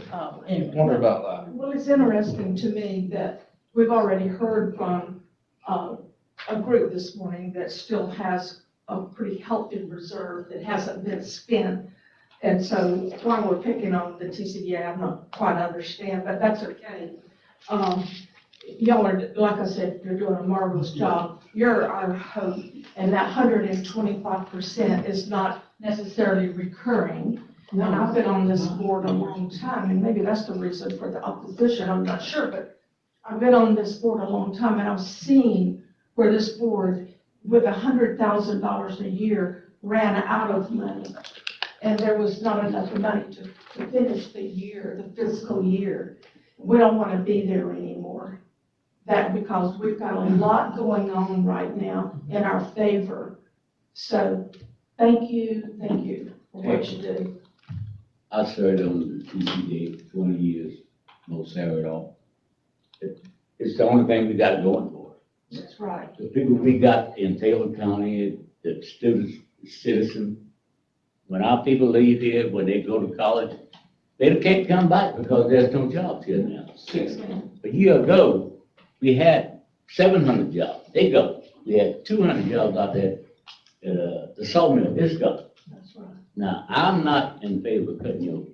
Anyway. wonder about that. Well, it's interesting to me that we've already heard from a group this morning that still has a pretty healthy reserve that hasn't been spent. And so while we're picking on the TCDA, I'm not quite understand, but that's okay. Y'all are, like I said, you're doing a marvelous job. You're our hope, and that 125% is not necessarily recurring. And I've been on this board a long time, and maybe that's the reason for the opposition, I'm not sure, but I've been on this board a long time, and I've seen where this board, with $100,000 a year, ran out of money. And there was not enough money to finish the year, the fiscal year. We don't want to be there anymore. That because we've got a lot going on right now in our favor. So thank you for what you do. I served on the TCDA for 20 years, no salary at all. It's the only thing we got going for us. That's right. The people we got in Taylor County, the students, citizens, when our people leave here, when they go to college, they can't come back because there's no jobs here now. A year ago, we had 700 jobs. They go. We had 200 jobs out there at the sawmill. It's gone. That's right. Now, I'm not in favor of cutting you,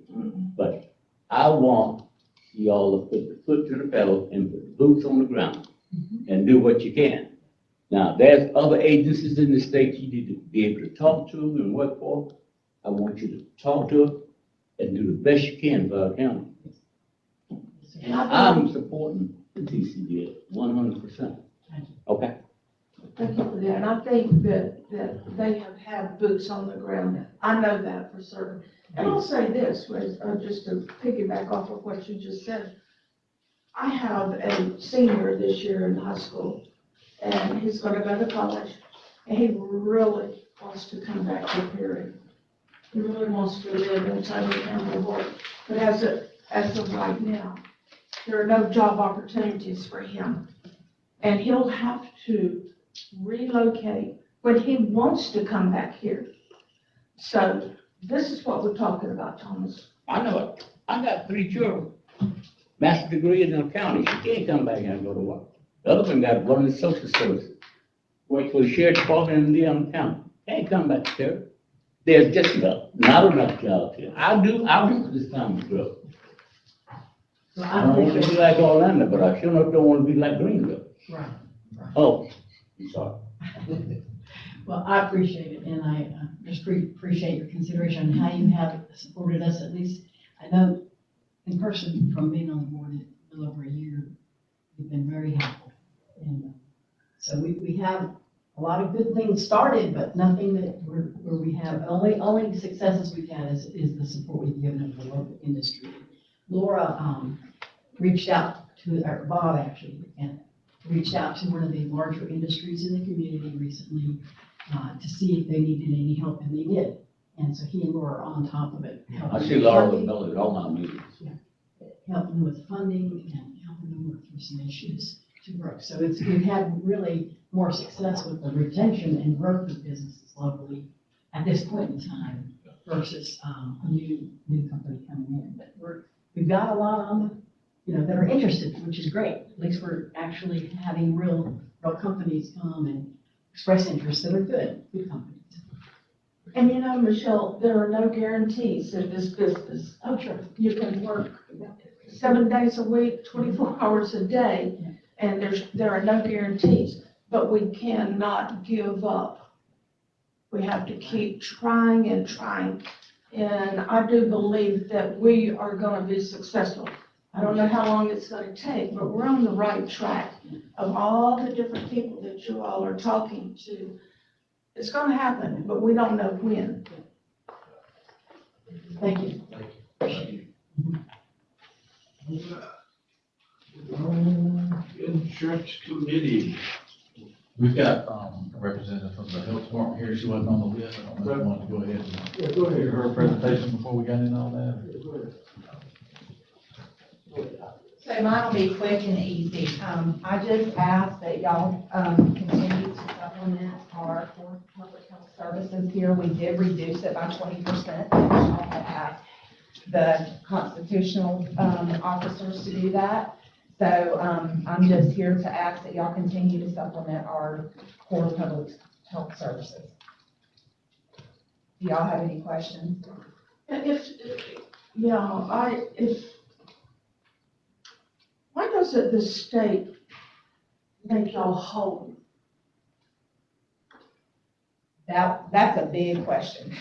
but I want y'all to put the foot to the pedal and put the boots on the ground and do what you can. Now, there's other agencies in the state you need to be able to talk to and work for. I want you to talk to her and do the best you can for our county. And I'm supporting the TCDA 100%. Okay? Thank you for that, and I think that they have had boots on the ground. I know that for certain. And I'll say this, was, just to piggyback off of what you just said. I have a senior this year in high school, and he's gonna go to college, and he really wants to come back to Perry. He really wants to live in Tiny Campbell. But as of right now, there are no job opportunities for him. And he'll have to relocate when he wants to come back here. So this is what we're talking about, Thomas. I know it. I got 3 children, master's degree in accounting. She can't come back and go to work. The other one got one in social services. Worked for the sheriff's department in Leon County. Can't come back here. There's just not enough jobs here. I do this time of growth. I don't want to be like Orlando, but I sure enough don't want to be like Greenville. Right. Oh, I'm sorry. Well, I appreciate it, and I just appreciate your consideration and how you have supported us, at least, I know in person from being on the board a little over a year, you've been very helpful. And so we have a lot of good things started, but nothing that where we have, only successes we've had is the support we've given of the local industry. Laura reached out to, or Bob actually, and reached out to one of the larger industries in the community recently to see if they needed any help, and they did. And so he and Laura are on top of it. I see Laura with Bill at all my meetings. Helping them with funding and helping them work through some issues to grow. So we've had really more success with the retention and growth of businesses locally at this point in time versus a new company coming in. But we've got a lot on the, that are interested, which is great. At least we're actually having real companies come and express interest that are good companies. And Michelle, there are no guarantees in this business. Oh, sure. You can work 7 days a week, 24 hours a day, and there are no guarantees. But we cannot give up. We have to keep trying and trying. And I do believe that we are going to be successful. I don't know how long it's going to take, but we're on the right track of all the different people that you all are talking to. It's going to happen, but we don't know when. Thank you. Insurance committee. We've got a representative from the health department here. She wasn't on the list. I don't know if you want to go ahead and Go ahead. hear her presentation before we got into all that. So mine will be quick and easy. I just ask that y'all continue to supplement our core public health services here. We did reduce it by 20%. Y'all had asked the constitutional officers to do that. So I'm just here to ask that y'all continue to supplement our core public health services. Do y'all have any questions? Why doesn't the state make y'all whole? That's a big question.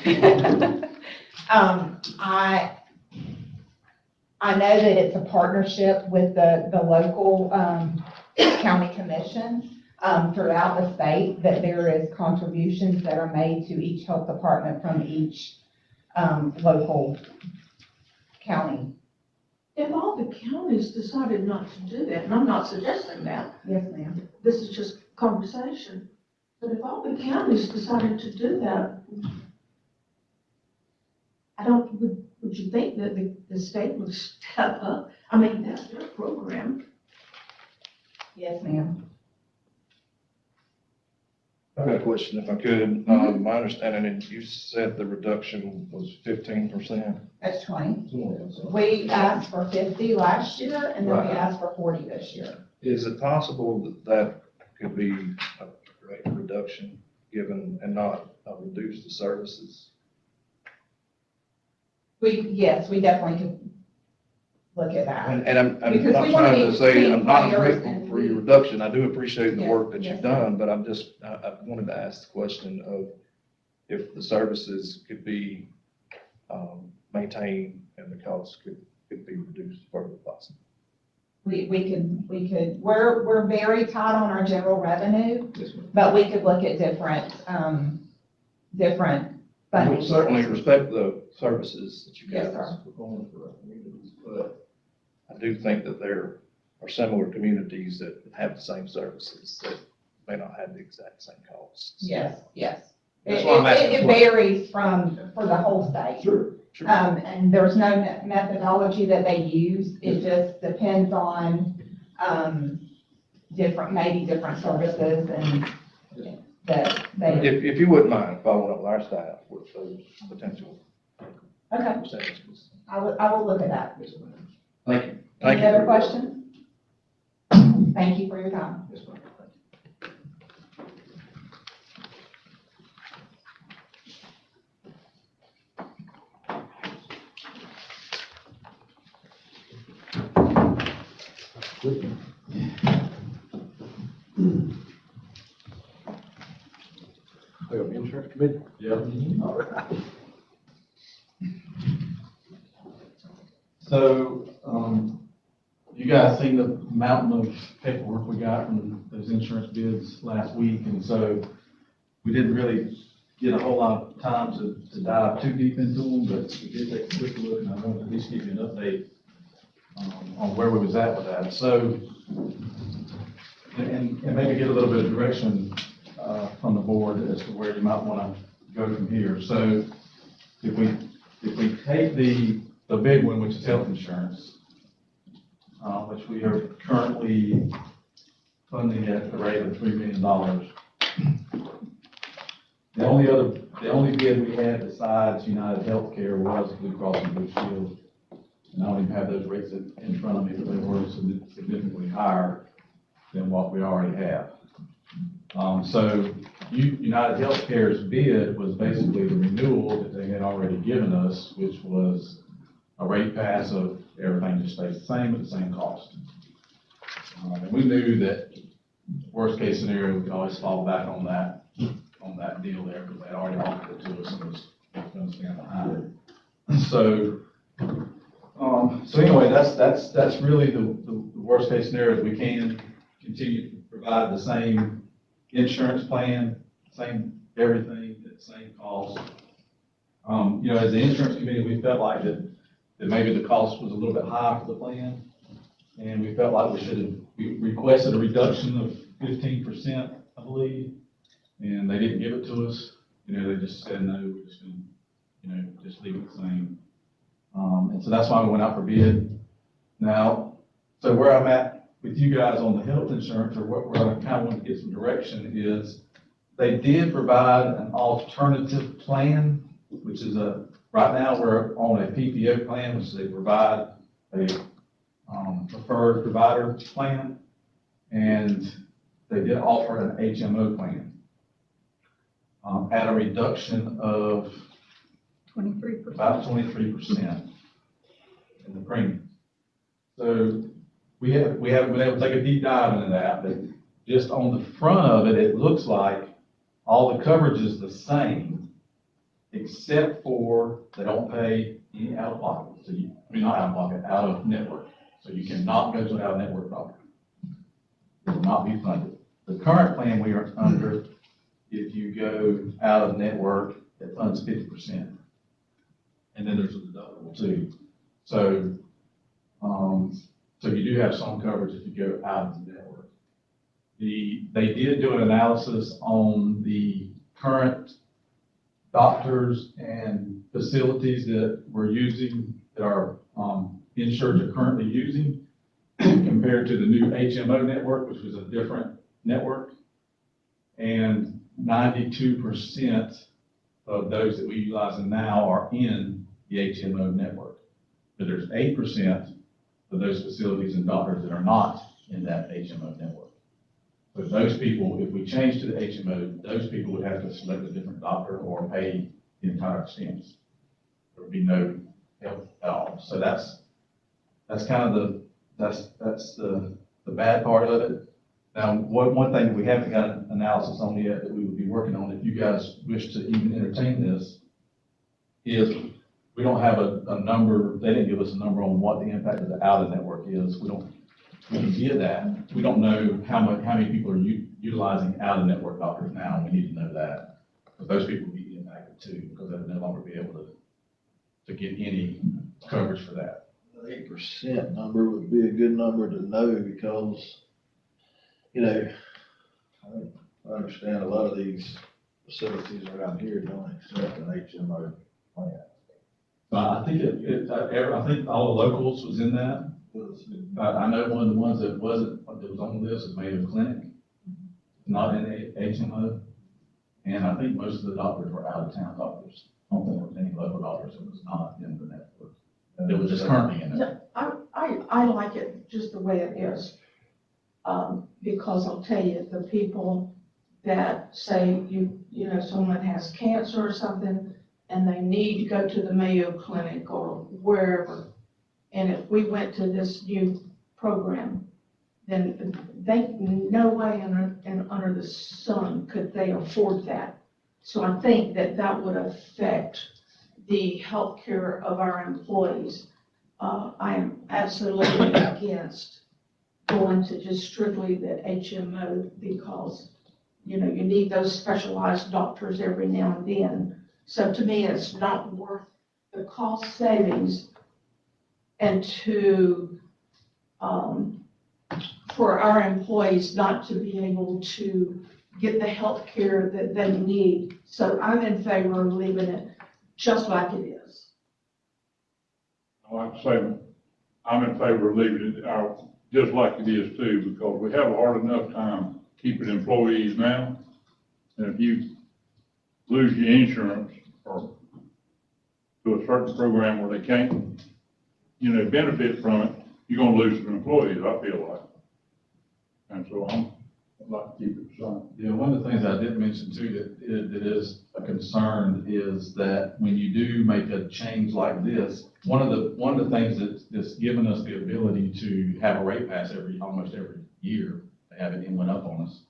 I know that it's a partnership with the local county commissions throughout the state, that there is contributions that are made to each health department from each local county. If all the counties decided not to do that, and I'm not suggesting that. Yes, ma'am. This is just conversation. But if all the counties decided to do that, would you think that the state would step up? I mean, that's their program. Yes, ma'am. I've got a question, if I could. My understanding, and you said the reduction was 15%. That's 20. We asked for 50 last year, and then we asked for 40 this year. Is it possible that could be a great reduction given and not reduce the services? Yes, we definitely could look at that. And I'm Because not we wanna trying to be say, being I'm not fair grateful and for your reduction. I do appreciate the Yes, work that yes, you've done, but I wanted to ask the question of if the services could be maintain, and the costs could be reduced further possible. We could, we're very tight on our general revenue, Yes, ma'am. but we could look at different We funding. certainly respect the services that you Yes, guys sir. perform for our communities, but I do think that there are similar communities that have the same services that may not have the exact same costs. Yes. That's why I'm asking It the question. varies for the whole state. Sure. And there's no methodology that they use. It just depends on, maybe different services and that they. If you wouldn't mind following up with our staff with those potential Okay, percentages. I will look at that. Yes, ma'am. Thank you. Any other questions? Thank you for your time. Yes, ma'am. I got the insurance committee. Yep. All right. So, you guys seen the mountain of paperwork we got from those insurance bids last week, and so we didn't really get a whole lot of time to dive too deep into them, but we did take a quick look, and I wanted to at least give you an update on where we was at with that. So, and maybe get a little bit of direction from the board as to where you might want to go from here. So, if we take the big one, which is health insurance, which we are currently funding at the rate of $3 million. The only bid we had besides United Healthcare was Blue Cross and Blue Shield. And I don't even have those rates in front of me, but they were significantly higher than what we already have. So United Healthcare's bid was basically the renewal that they had already given us, which was a rate pass of everything just stays the same at the same cost. And we knew that worst case scenario, we could always fall back on that deal there because they had already offered it to us and was going to stand behind it. So anyway, that's really the worst case scenario. Is we can continue to provide the same insurance plan, same everything at the same cost. As the insurance committee, we felt like that maybe the cost was a little bit high for the plan. And we felt like we requested a reduction of 15%, I believe. And they didn't give it to us. They just said, no, we're just going to, just leave it the same. And so that's why we went out for bid. Now, so where I'm at with you guys on the health insurance, or where I kind of want to get some direction is, they did provide an alternative plan, which is right now we're on a PPO plan, which they provide a preferred provider plan, and they did offer an HMO plan at a reduction of 23%. about 23% in the premium. So we haven't been able to take a deep dive into that, but just on the front of it, it looks like all the coverage is the same, except for they don't pay any out of pocket. So not out of pocket, out of network. So you cannot go to an out of network doctor. It will not be funded. The current plan we are under, if you go out of network, it funds 50%. And then there's a deductible too. So, so you do have some coverage if you go out of the network. They did do an analysis on the current doctors and facilities that we're using, that our insureds are currently using, compared to the new HMO network, which was a different network. And 92% of those that we're utilizing now are in the HMO network. But there's 8% of those facilities and doctors that are not in that HMO network. But those people, if we change to the HMO, those people would have to select a different doctor or pay the entire expense. There would be no help at all. So that's kind of the bad part of it. Now, one thing that we haven't got an analysis on yet that we would be working on, if you guys wish to even entertain this, is we don't have a number, they didn't give us a number on what the impact of the out-of-network is. We can get that. We don't know how many people are utilizing out-of-network doctors now. We need to know that. Because those people will be impacted too, because they'll no longer be able to get any coverage for that. The 8% number would be a good number to know because, you know, I understand a lot of these facilities around here don't accept an HMO plan. I think I think all the locals was in that. I know one of the ones that was on the list is Mayo Clinic, not in HMO. And I think most of the doctors were out-of-town doctors. I don't think there was any local doctors that was not in the network. It was just currently in there. I like it just the way it is. Because I'll tell you, the people that say you know, someone has cancer or something and they need to go to the Mayo Clinic or wherever. And if we went to this new program, then no way under the sun could they afford that. So I think that would affect the health care of our employees. I am absolutely against going to just strictly the HMO because, you know, you need those specialized doctors every now and then. So to me, it's not worth the cost savings and for our employees not to be able to get the health care that they need. So I'm in favor of leaving it just like it is. Like I say, I'm in favor of leaving it out just like it is too, because we have a hard enough time keeping employees now. And if you lose your insurance or to a certain program where they can't, you know, benefit from it, you're gonna lose some employees, I feel like. And so I'd like to keep it the same. Yeah, one of the things I did mention too that is a concern is that when you do make a change like this, one of the things that's given us the ability to have a rate pass almost every year, to have it went up on us,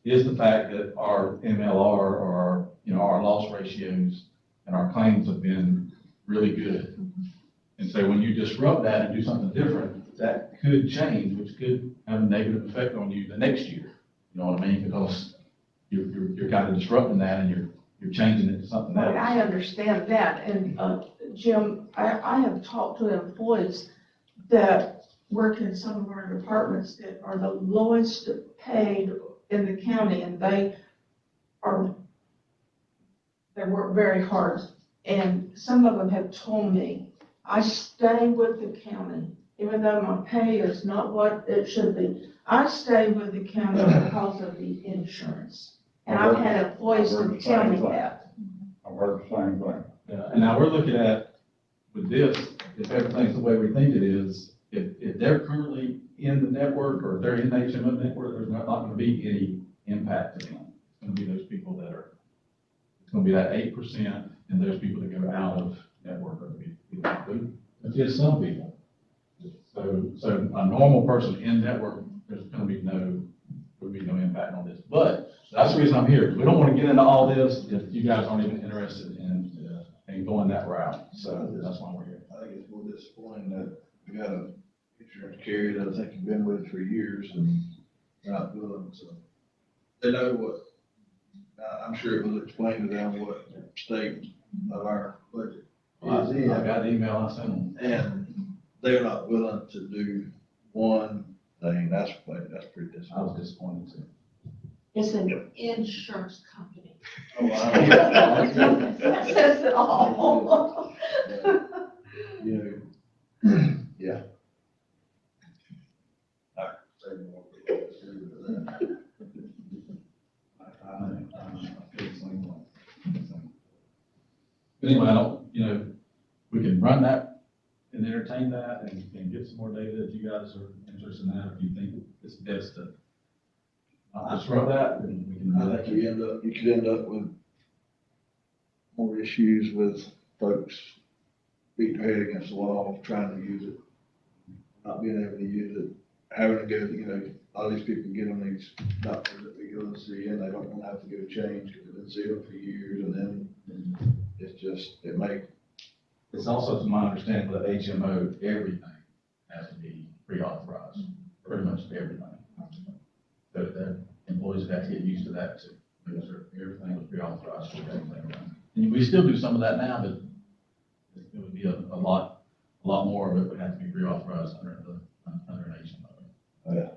is the fact that our MLR or our loss ratios and our claims have been really good. And so when you disrupt that and do something different, that could change, which could have a negative effect on you the next year. You know what I mean? Because you're kind of disrupting that and you're changing it to something else. I understand that. And Jim, I have talked to employees that work in some of our departments that are the lowest paid in the county, and they work very hard. And some of them have told me, I stay with the county, even though my pay is not what it should be. I stay with the county because of the insurance. And I've had employees to tell me that. I've heard the same thing. Yeah, and now we're looking at, with this, if everything's the way we think it is, if they're currently in the network or if they're in the HMO network, there's not gonna be any impact to them. It's gonna be those people it's gonna be that 8% and those people that go out of network are gonna be it's just some people. So a normal person in network, there's gonna be no impact on this. But that's the reason I'm here. We don't want to get into all this if you guys aren't even interested in going that route. So that's why we're here. I think it's more disappointing that we got an insurance carrier that I think you've been with for years and not willing, so. They know what, I'm sure it was explained to them what state of our budget is in. I got the email I sent them. And they're not willing to do one thing. That's pretty disappointing. I was disappointed too. It's an insurance company. Oh, wow. That says it all. Yeah. Yeah. All right. Say more. But anyway, we can run that and entertain that and get some more data if you guys are interested in that, if you think it's best to disrupt that, then we can do I that. think you could end up with more issues with folks beating their head against the wall, trying to use it, not being able to use it, having to go, all these people get on these doctors that we go and see, and they don't want to have to go change because they've been seeing them for years, and then it's just, it may It's also, to my understanding, for the HMO, everything has to be pre-authorized, pretty much everything. The employees have to get used to that too, because everything was pre-authorized for everything. And we still do some of that now, but it would be a lot more of it would have to be pre-authorized under an HMO. Oh, yeah.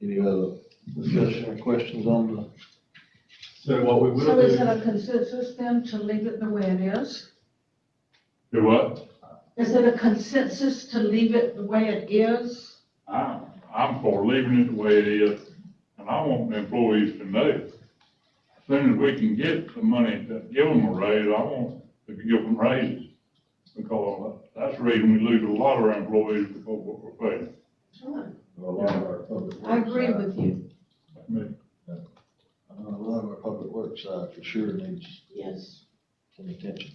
Any other discussion or questions on the? So what we will So is do, it a consensus then to leave it the way it is? Do what? Is it a consensus to leave it the way it is? I'm for leaving it the way it is, and I want the employees to know. As soon as we can get the money to give them a raise, I want to give them raises. Because that's the reason we lose a lot of our employees because what we're paying. A lot of our public works. I agree with you. A lot of our public works side for sure needs Yes. some attention.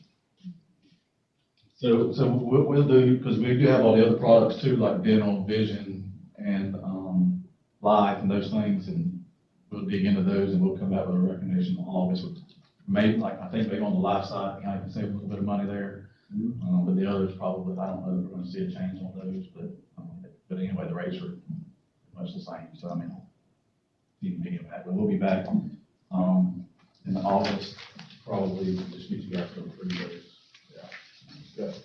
so what we'll do, because we do have all the other products too, like dental, vision, and, life and those things, and we'll dig into those and we'll come back with a recommendation in August. Maybe, like, I think maybe on the life side, the county can save a little bit of money there. But the others probably, I don't know that we're gonna see a change on those, but anyway, the rates are much the same, so I mean, even big impact, but we'll be back, in August, probably, just get you guys for 3 days. Yeah. Okay.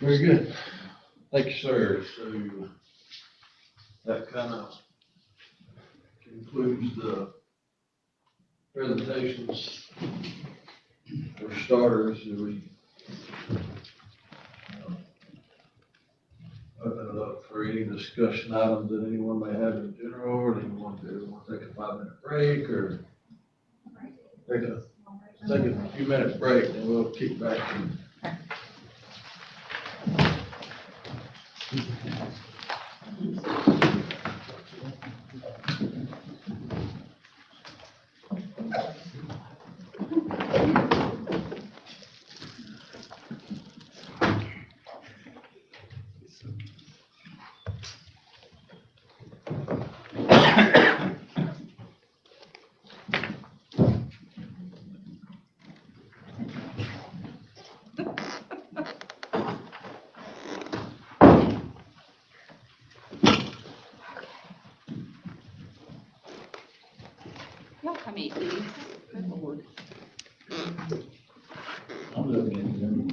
Very good. Thank you, sir. So that kind of concludes the presentations. For starters, do we open it up for any discussion items that anyone may have in general, or do you want to take a 5-minute break, or take a few minutes break, and we'll kick back and Y'all come eat these. Good Lord. I'm looking at them.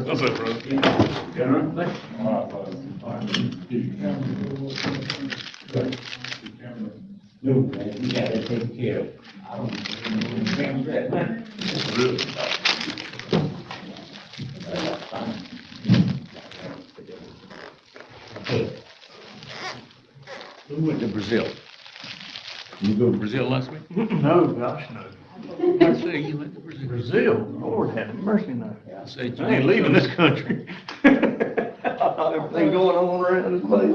That's it, bro. No, man, you gotta take care of it. I don't remember that. Hey, who went to Brazil? You go to Brazil last week? No, gosh, no. I say you went to Brazil. Brazil, Lord have mercy, no. I said you I ain't leaving this country. Everything going on around this place.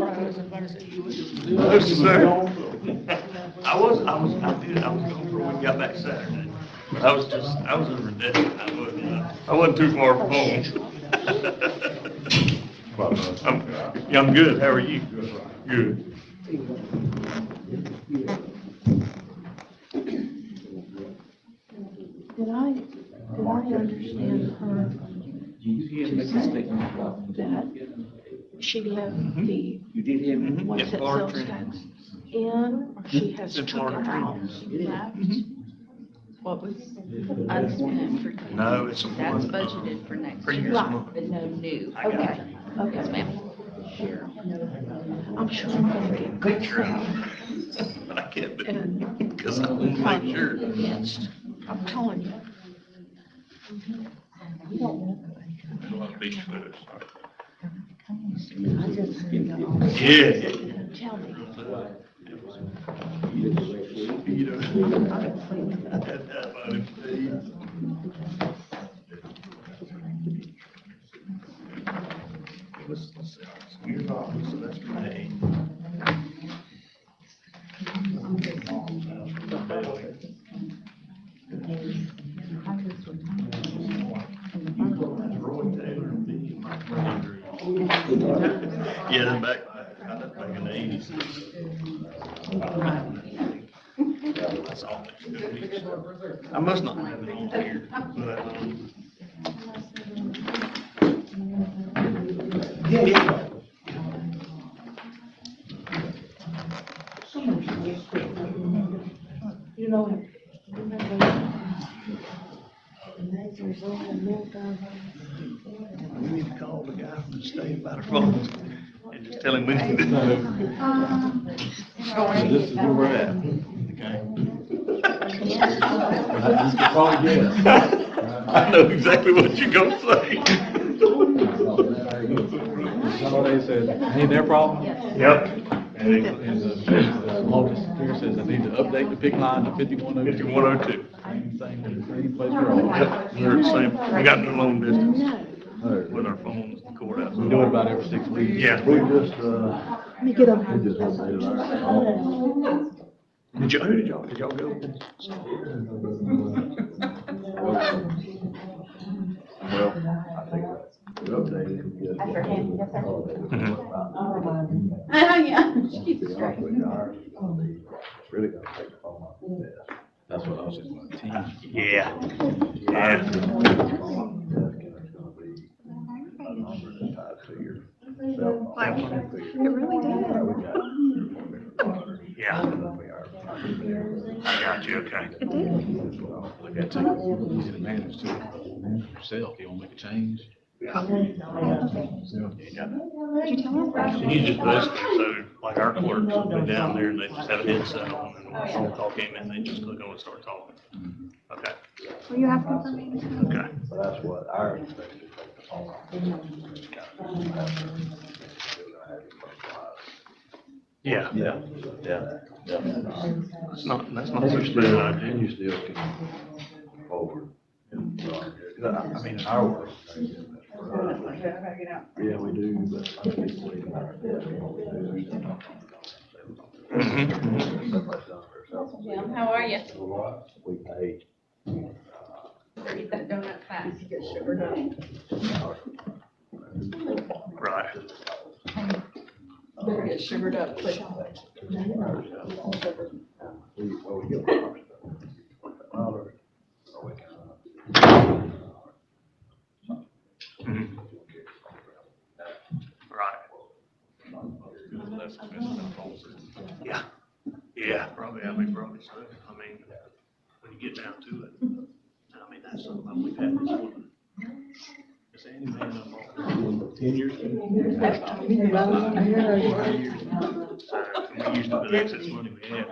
No, sir. I was going for when we got back Saturday. But I was over in Denver. I wasn't too far from home. I'm good. How are you? Good. Did I understand her that she left the ones that sales tax in, or she has took it out, left? What was unspent for you? No, it's a That's month. budgeted for next Previous year, month. but no new. I got it. Okay. Okay. Yes, ma'am. I'm sure I'm gonna get Picture of it. But I can't do it, because I want to make sure. against, I'm telling you. You don't know. There's a lot of beach photos. I just, you know. Yeah. Tell me. You know, I had that about him today. You're not, so that's May. I must not have it on here, but, yeah. You know. We need to call the guy from the state about our phones and just tell him we need to. So this is where we're at. Okay. You can probably guess. I know exactly what you're gonna say. Somebody said, hey, their problem? Yep. And the longest here says, I need to update the PIC line to 5102. 5102. Same thing, same place we're on. Yep, we're the same, we got no long distance with our phones, the courthouse. We do it about every 6 weeks. Yeah. We just, Let me get up. we just updated our. Did y'all go? Well, I think we updated. Yes. After him, yes, sir. Mhm. Yeah, she keeps it straight. It's really gonna take the phone off the desk. That's what I was just going to teach. Yeah. Yeah. It really did. Yeah. I got you, okay. It did. Look, that's easy to manage too. Yourself, you want to make a change? Yeah. Did you tell him? He's just listening, so like our clerks will be down there and they just have a headset on and when a phone call came in, they just click on and start talking. Okay, Were you asking for me? okay. So that's what our inspection take the phone off. Yeah. Yeah, yeah, yeah. That's not such a bad idea. And you still can forward. I mean, in our world. Yeah, we do, but other people leave our desk. Jim, how are you? We pay. Eat that donut fast. You get sugared up. Right. Better get sugared up quick. Right. Yeah, yeah, probably, probably so. I mean, when you get down to it, I mean, that's something we've had this one. Is Andy man up on 10 years? So, we used to the excess money we had. I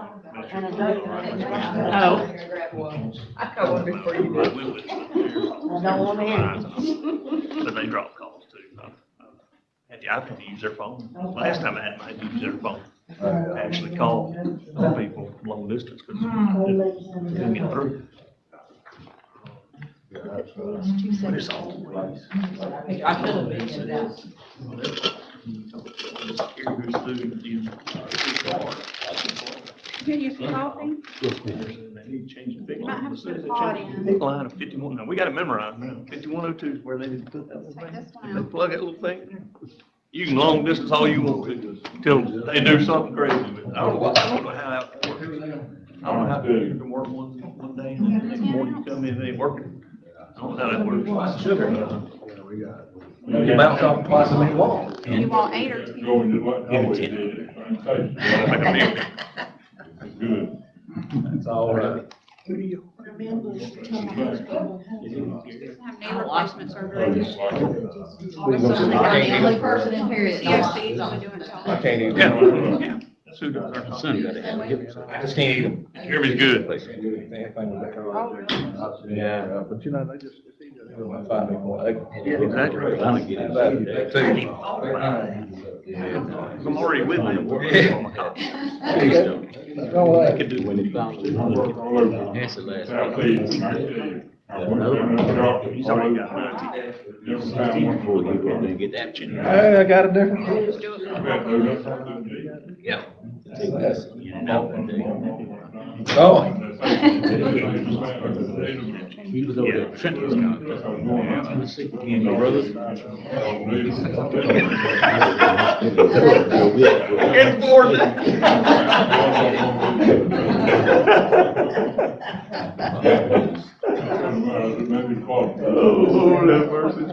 got one before you I did. went with them. I don't want to. But they drop calls too. I've had to use their phone. Last time I had to use their phone. I actually called people long distance because it didn't get through. But it's always. I should have been in that. Here goes food, you. Did you use the coffee? They need to change the big You might line. have As to soon as put they a pod change the in. big line of 51, now we got it memorized now. 5102 is where they need to put that little Take thing. this one They out. plug that little thing in there. You can long distance all you want to till they do something crazy with it. I don't know how that works. I don't know how you can work one day and then the next morning you come in and it ain't working. I don't know how that works. Sugar. Yeah, we got it. You bounce off twice as many walls. You want 8 or 10? Go and do what Howie did. Like a meal. That's good. That's all right. Have knee replacement surgery. The only person in here that COC is only doing it. I can't even. Yeah. That's who does our Son, you gotta have a hip. I just can't eat them. Jeremy's good. Yeah. But you know, they just, it's easy to do. Exactly. Trying to get it. I'm already with them. On my copy. I could do when it found. That's the last. Southeast, I tell you. He's already got 90. Before you go in and get that chin. I got a different. Yeah. Take that, you know, that day. Oh. He was over there at Trenton's house. Let's see, he and your brother? Oh, that mercy.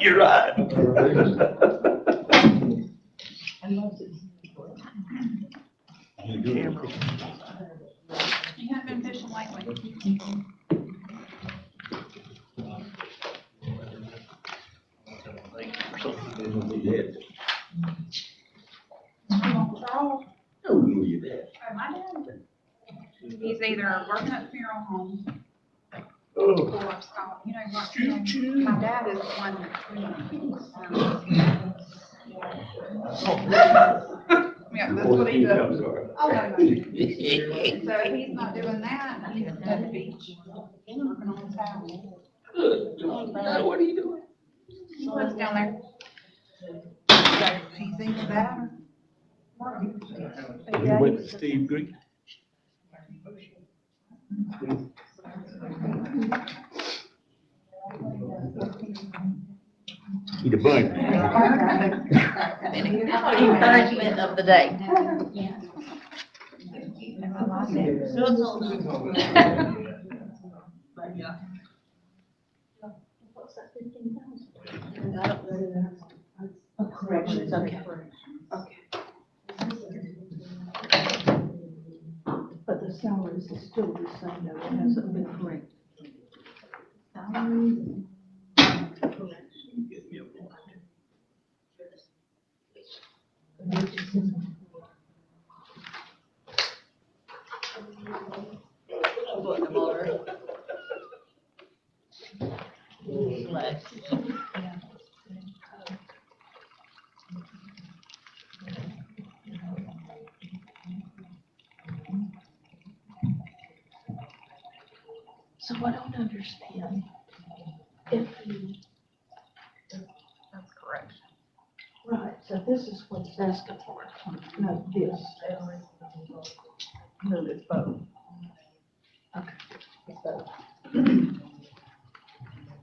You're right. You haven't been fishing lately? Oh, you're dead. My dad, he's either working at the funeral home Oh. or school. You know, my dad is the one yeah, that's what he does. Oh, no, no. So if he's not doing that, he's at the beach, working on his house. What are you doing? He lives down there. So he's either that or working. But You yeah, went to Steve Green? He the bun. Encouragement of the day. Corrections, okay. But the salaries is still the same, though, it hasn't been corrected. Salaries. So I don't understand if you. That's correct. Right, so this is what it's asking for. No, this. No, it's both. Okay. It's both.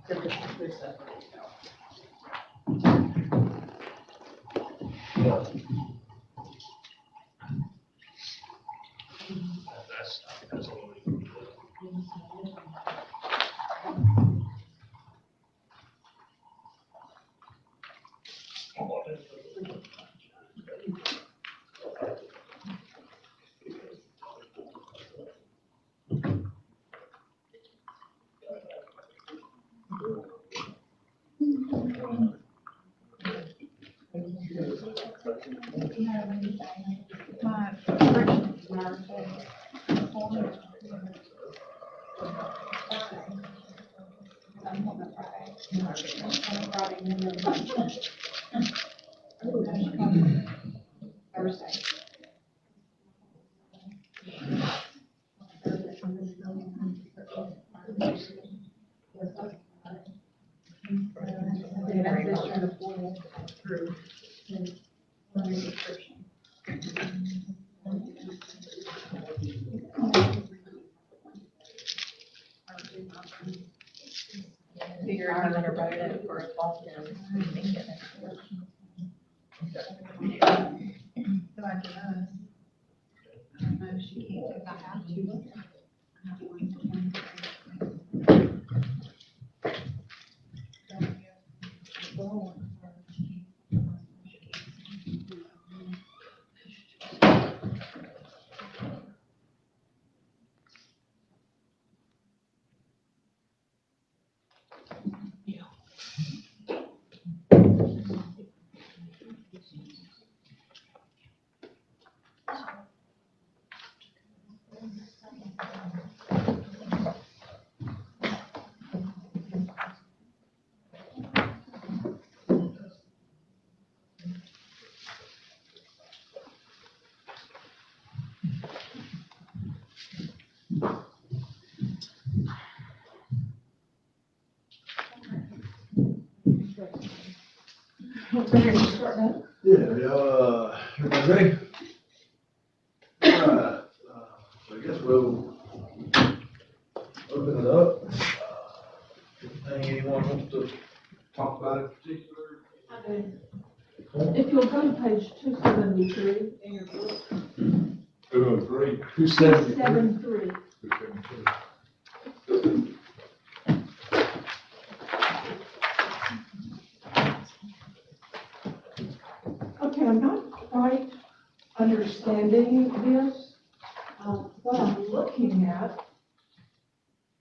So this is this separate. That's all. My corrections are, Thursday. Figure out how to write it for Boston. Like us. I don't know if she can, if I have to. Yeah, y'all, everybody ready? All right, we'll open it up. Anyone wants to talk about it in particular? If you'll go to page 273 in your book. 203. 273. Okay, I'm not quite understanding this. What I'm looking at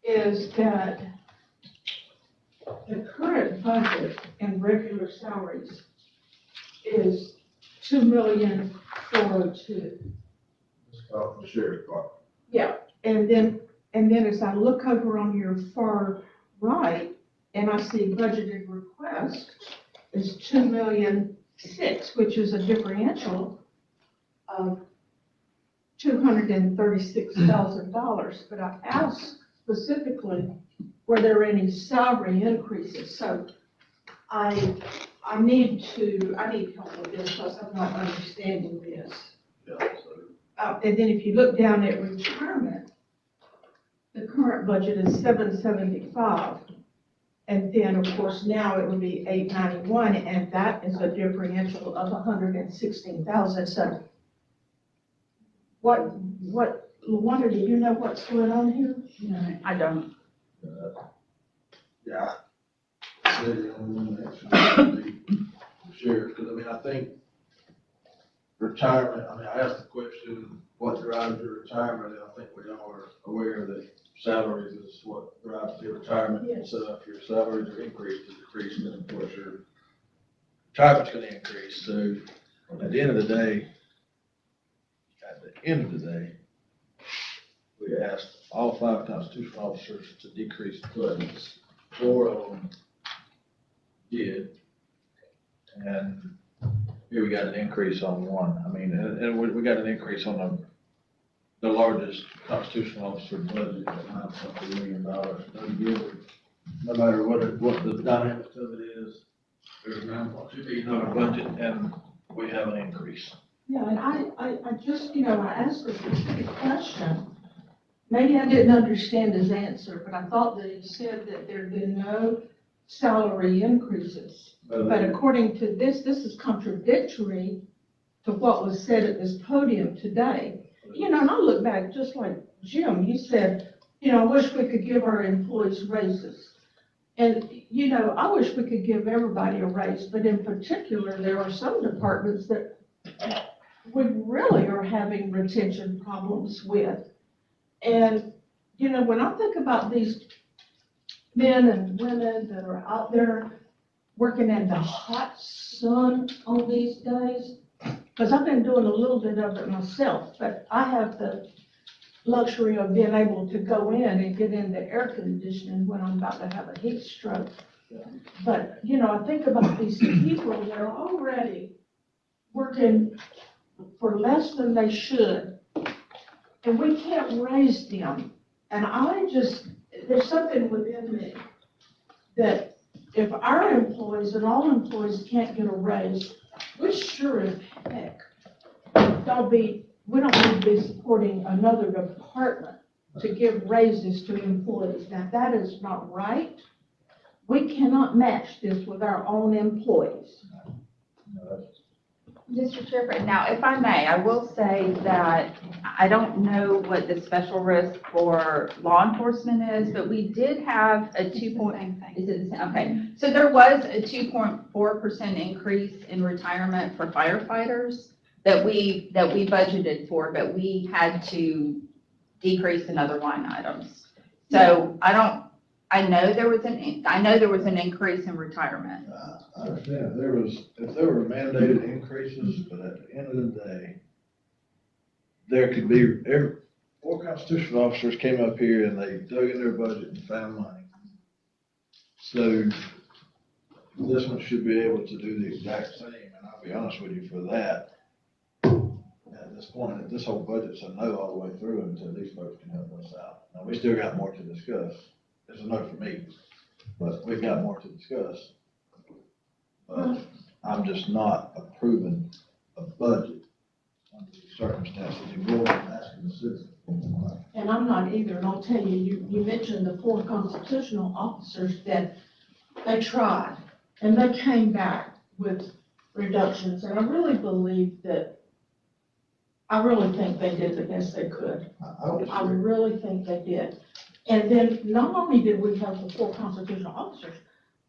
is that the current budget in regular salaries is $2,402,000. It's called the sheriff department. Yeah, and then as I look over on your far right, and I see budgeted request is $2,006,000, which is a differential of $236,000. But I asked specifically, were there any salary increases? So I need help with this because I'm not understanding this. Yeah, so And then if you look down at retirement, the current budget is 775. And then, of course, now it would be 891, and that is a differential of 116,000. So Luana, do you know what's going on here? No, I don't. yeah. Say the only one that should be the sheriff, because I mean, I think retirement, I mean, I asked the question, what drives your retirement, and I think we all are aware that salaries is what drives your retirement. Yes. So if your salaries are increased or decreased, then of course your retirement's gonna increase. So at the end of the day, we asked all 5 constitutional officers to decrease budgets. 4 of them did. And here we got an increase on 1. I mean, and we got an increase on the largest constitutional officer budget at $9.2 million. No matter what the dynamics of it is, there's $9.2 million budget and we have an increase. Yeah, and I just, I asked a specific question. Maybe I didn't understand his answer, but I thought that he said that there'd been no salary increases. But according to this is contradictory to what was said at this podium today. And I look back, just like Jim, you said, I wish we could give our employees raises. And, I wish we could give everybody a raise, but in particular, there are some departments that we really are having retention problems with. And, when I think about these men and women that are out there working in the hot sun on these days, because I've been doing a little bit of it myself, but I have the luxury of being able to go in and get into air conditioning when I'm about to have a heat stroke. But, I think about these people that are already working for less than they should, and we can't raise them. And there's something within me that if our employees and all employees can't get a raise, we sure as heck we don't need to be supporting another department to give raises to employees. Now, that is not right. We cannot match this with our own employees. Mr. Chairman, now, if I may, I will say that I don't know what the special risk for law enforcement is, but we did have a 2 point, is it the same? Okay. So there was a 2.4% increase in retirement for firefighters that we budgeted for, but we had to decrease in other line items. So I know there was an increase in retirement. I understand if there were mandated increases, but at the end of the day, there could be, 4 constitutional officers came up here and they dug in their budget and found money. So this one should be able to do the exact same, and I'll be honest with you for that. At this point, this whole budget's a no all the way through until these folks can help us out. Now, we still got more to discuss. It's a no for me, but we've got more to discuss. But I'm just not approving a budget under these circumstances, you go and asking the citizens. And I'm not either, and I'll tell you, you mentioned the 4 constitutional officers that they tried, and they came back with reductions, and I really believe that, I really think they did the best they could. I really think they did. And then, not only did we have the 4 constitutional officers,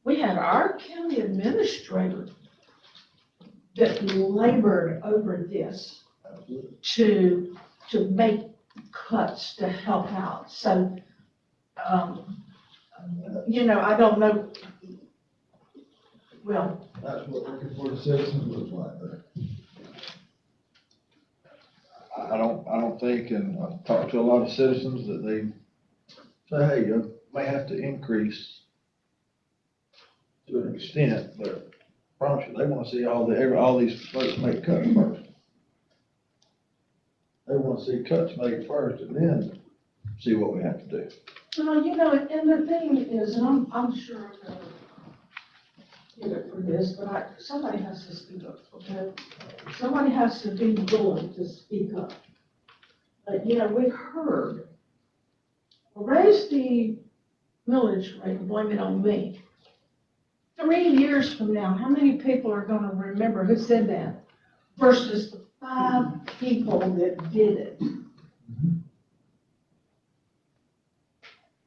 we had our county administrator that labored over this to make cuts to help out. So, you know, I don't know, well. That's what looking for the citizens looks like there. I don't think, and I've talked to a lot of citizens that they say, hey, you may have to increase to an extent, but I promise you, they want to see all these folks make cuts first. They want to see cuts made first and then see what we have to do. Well, you know, and the thing is, and I'm sure I'm gonna get it for this, but somebody has to speak up, okay? Somebody has to be willing to speak up. But, you know, we heard, raise the millage rate, blame it on me. 3 years from now, how many people are gonna remember who said that versus the 5 people that did it?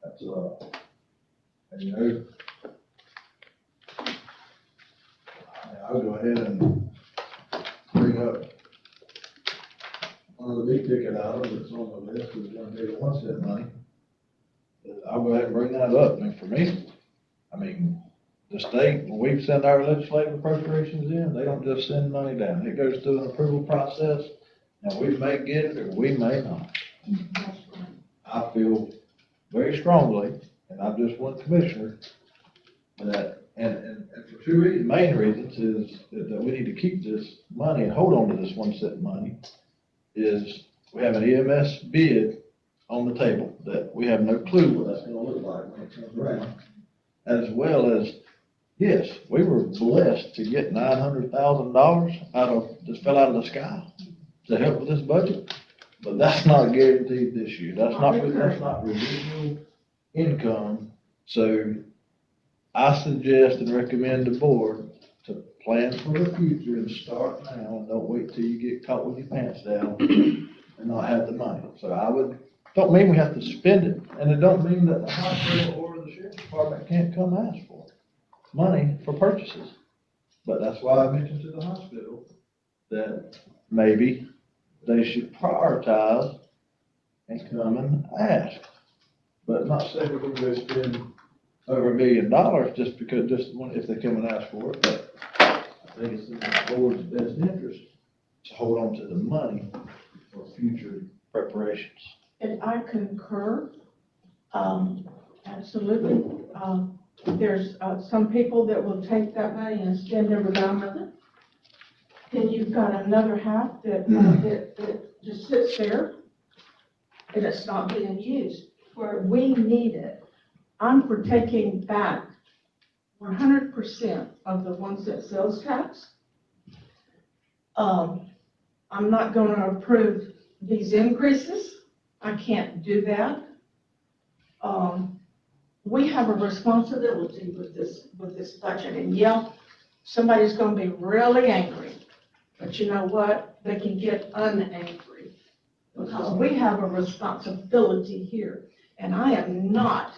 That's, and you know, I'll go ahead and bring up one of the big ticket items that's on the list, is gonna be the 1 cent money. I'll go ahead and bring that up, and for me, I mean, the state, when we send our legislative appropriations in, they don't just send money down, it goes through an approval process, and we may get it or we may not. I feel very strongly, and I'm just one commissioner, that, and for 2 reasons, main reasons is that we need to keep this money and hold on to this 1 cent money, is we have an EMS bid on the table that we have no clue what that's gonna look like when it comes around. As well as, yes, we were blessed to get $900,000 just fell out of the sky to help with this budget, but that's not guaranteed this year. That's not residual income. So I suggest and recommend the board to plan for the future and start now, and don't wait till you get caught with your pants down and not have the money. So don't mean we have to spend it, and it don't mean that the hospital or the sheriff's department can't come ask for money for purchases. But that's why I mentioned to the hospital that maybe they should prioritize and come and ask. But not say we're gonna go spend over $1 million just because, if they come and ask for it, but I think it's in the board's best interest to hold on to the money for future preparations. And I concur, absolutely. There's some people that will take that money and spend every dime of it. Then you've got another half that just sits there and it's not being used where we need it. I'm for taking back 100% of the 1 cent sales tax. I'm not going to approve these increases. I can't do that. We have a responsibility with this budget, and yeah, somebody's gonna be really angry, but you know what? They can get unangry, because we have a responsibility here, and I am not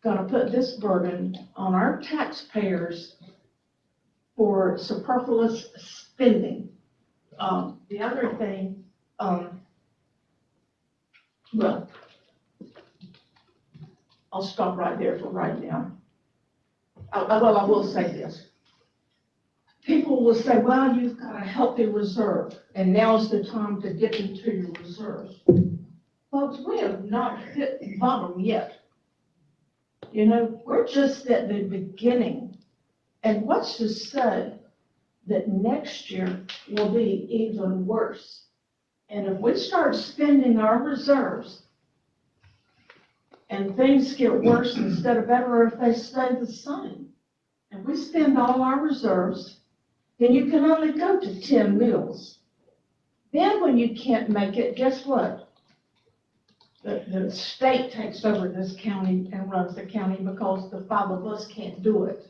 gonna put this burden on our taxpayers for superfluous spending. The other thing, well, I'll stop right there for right now. Well, I will say this. People will say, well, you've got a healthy reserve, and now's the time to dip into your reserves. Folks, we have not hit the bottom yet. You know, we're just at the beginning. And what's to say that next year will be even worse? And if we start spending our reserves and things get worse instead of better, or if they stay the same, and we spend all our reserves, then you can only go to 10 mills. Then when you can't make it, guess what? The state takes over this county and runs the county because the five of us can't do it.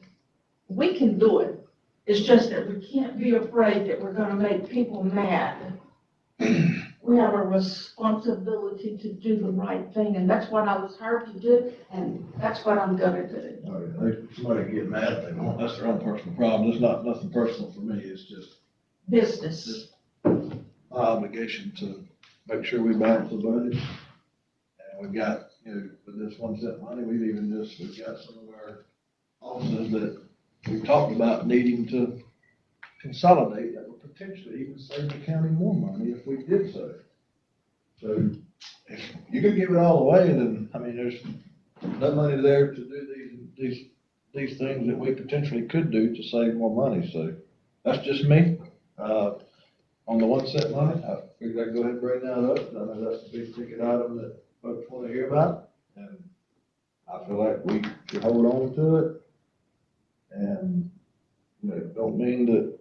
We can do it. It's just that we can't be afraid that we're gonna make people mad. We have a responsibility to do the right thing, and that's what I was hired to do, and that's what I'm gonna do. All right, if somebody get mad if they want, that's their own personal problem. It's not, nothing personal for me. It's just Business. my obligation to make sure we balance the budget. And we've got, you know, with this 1 cent money, we've got some of our offices that we've talked about needing to consolidate that would potentially even save the county more money if we did so. So if you could give it all away, then, I mean, there's no money there to do these things that we potentially could do to save more money. So that's just me. On the 1 cent money, I figured I'd go ahead and bring that up. I know that's a big ticket item that folks want to hear about. And I feel like we should hold on to it. And, you know, don't mean that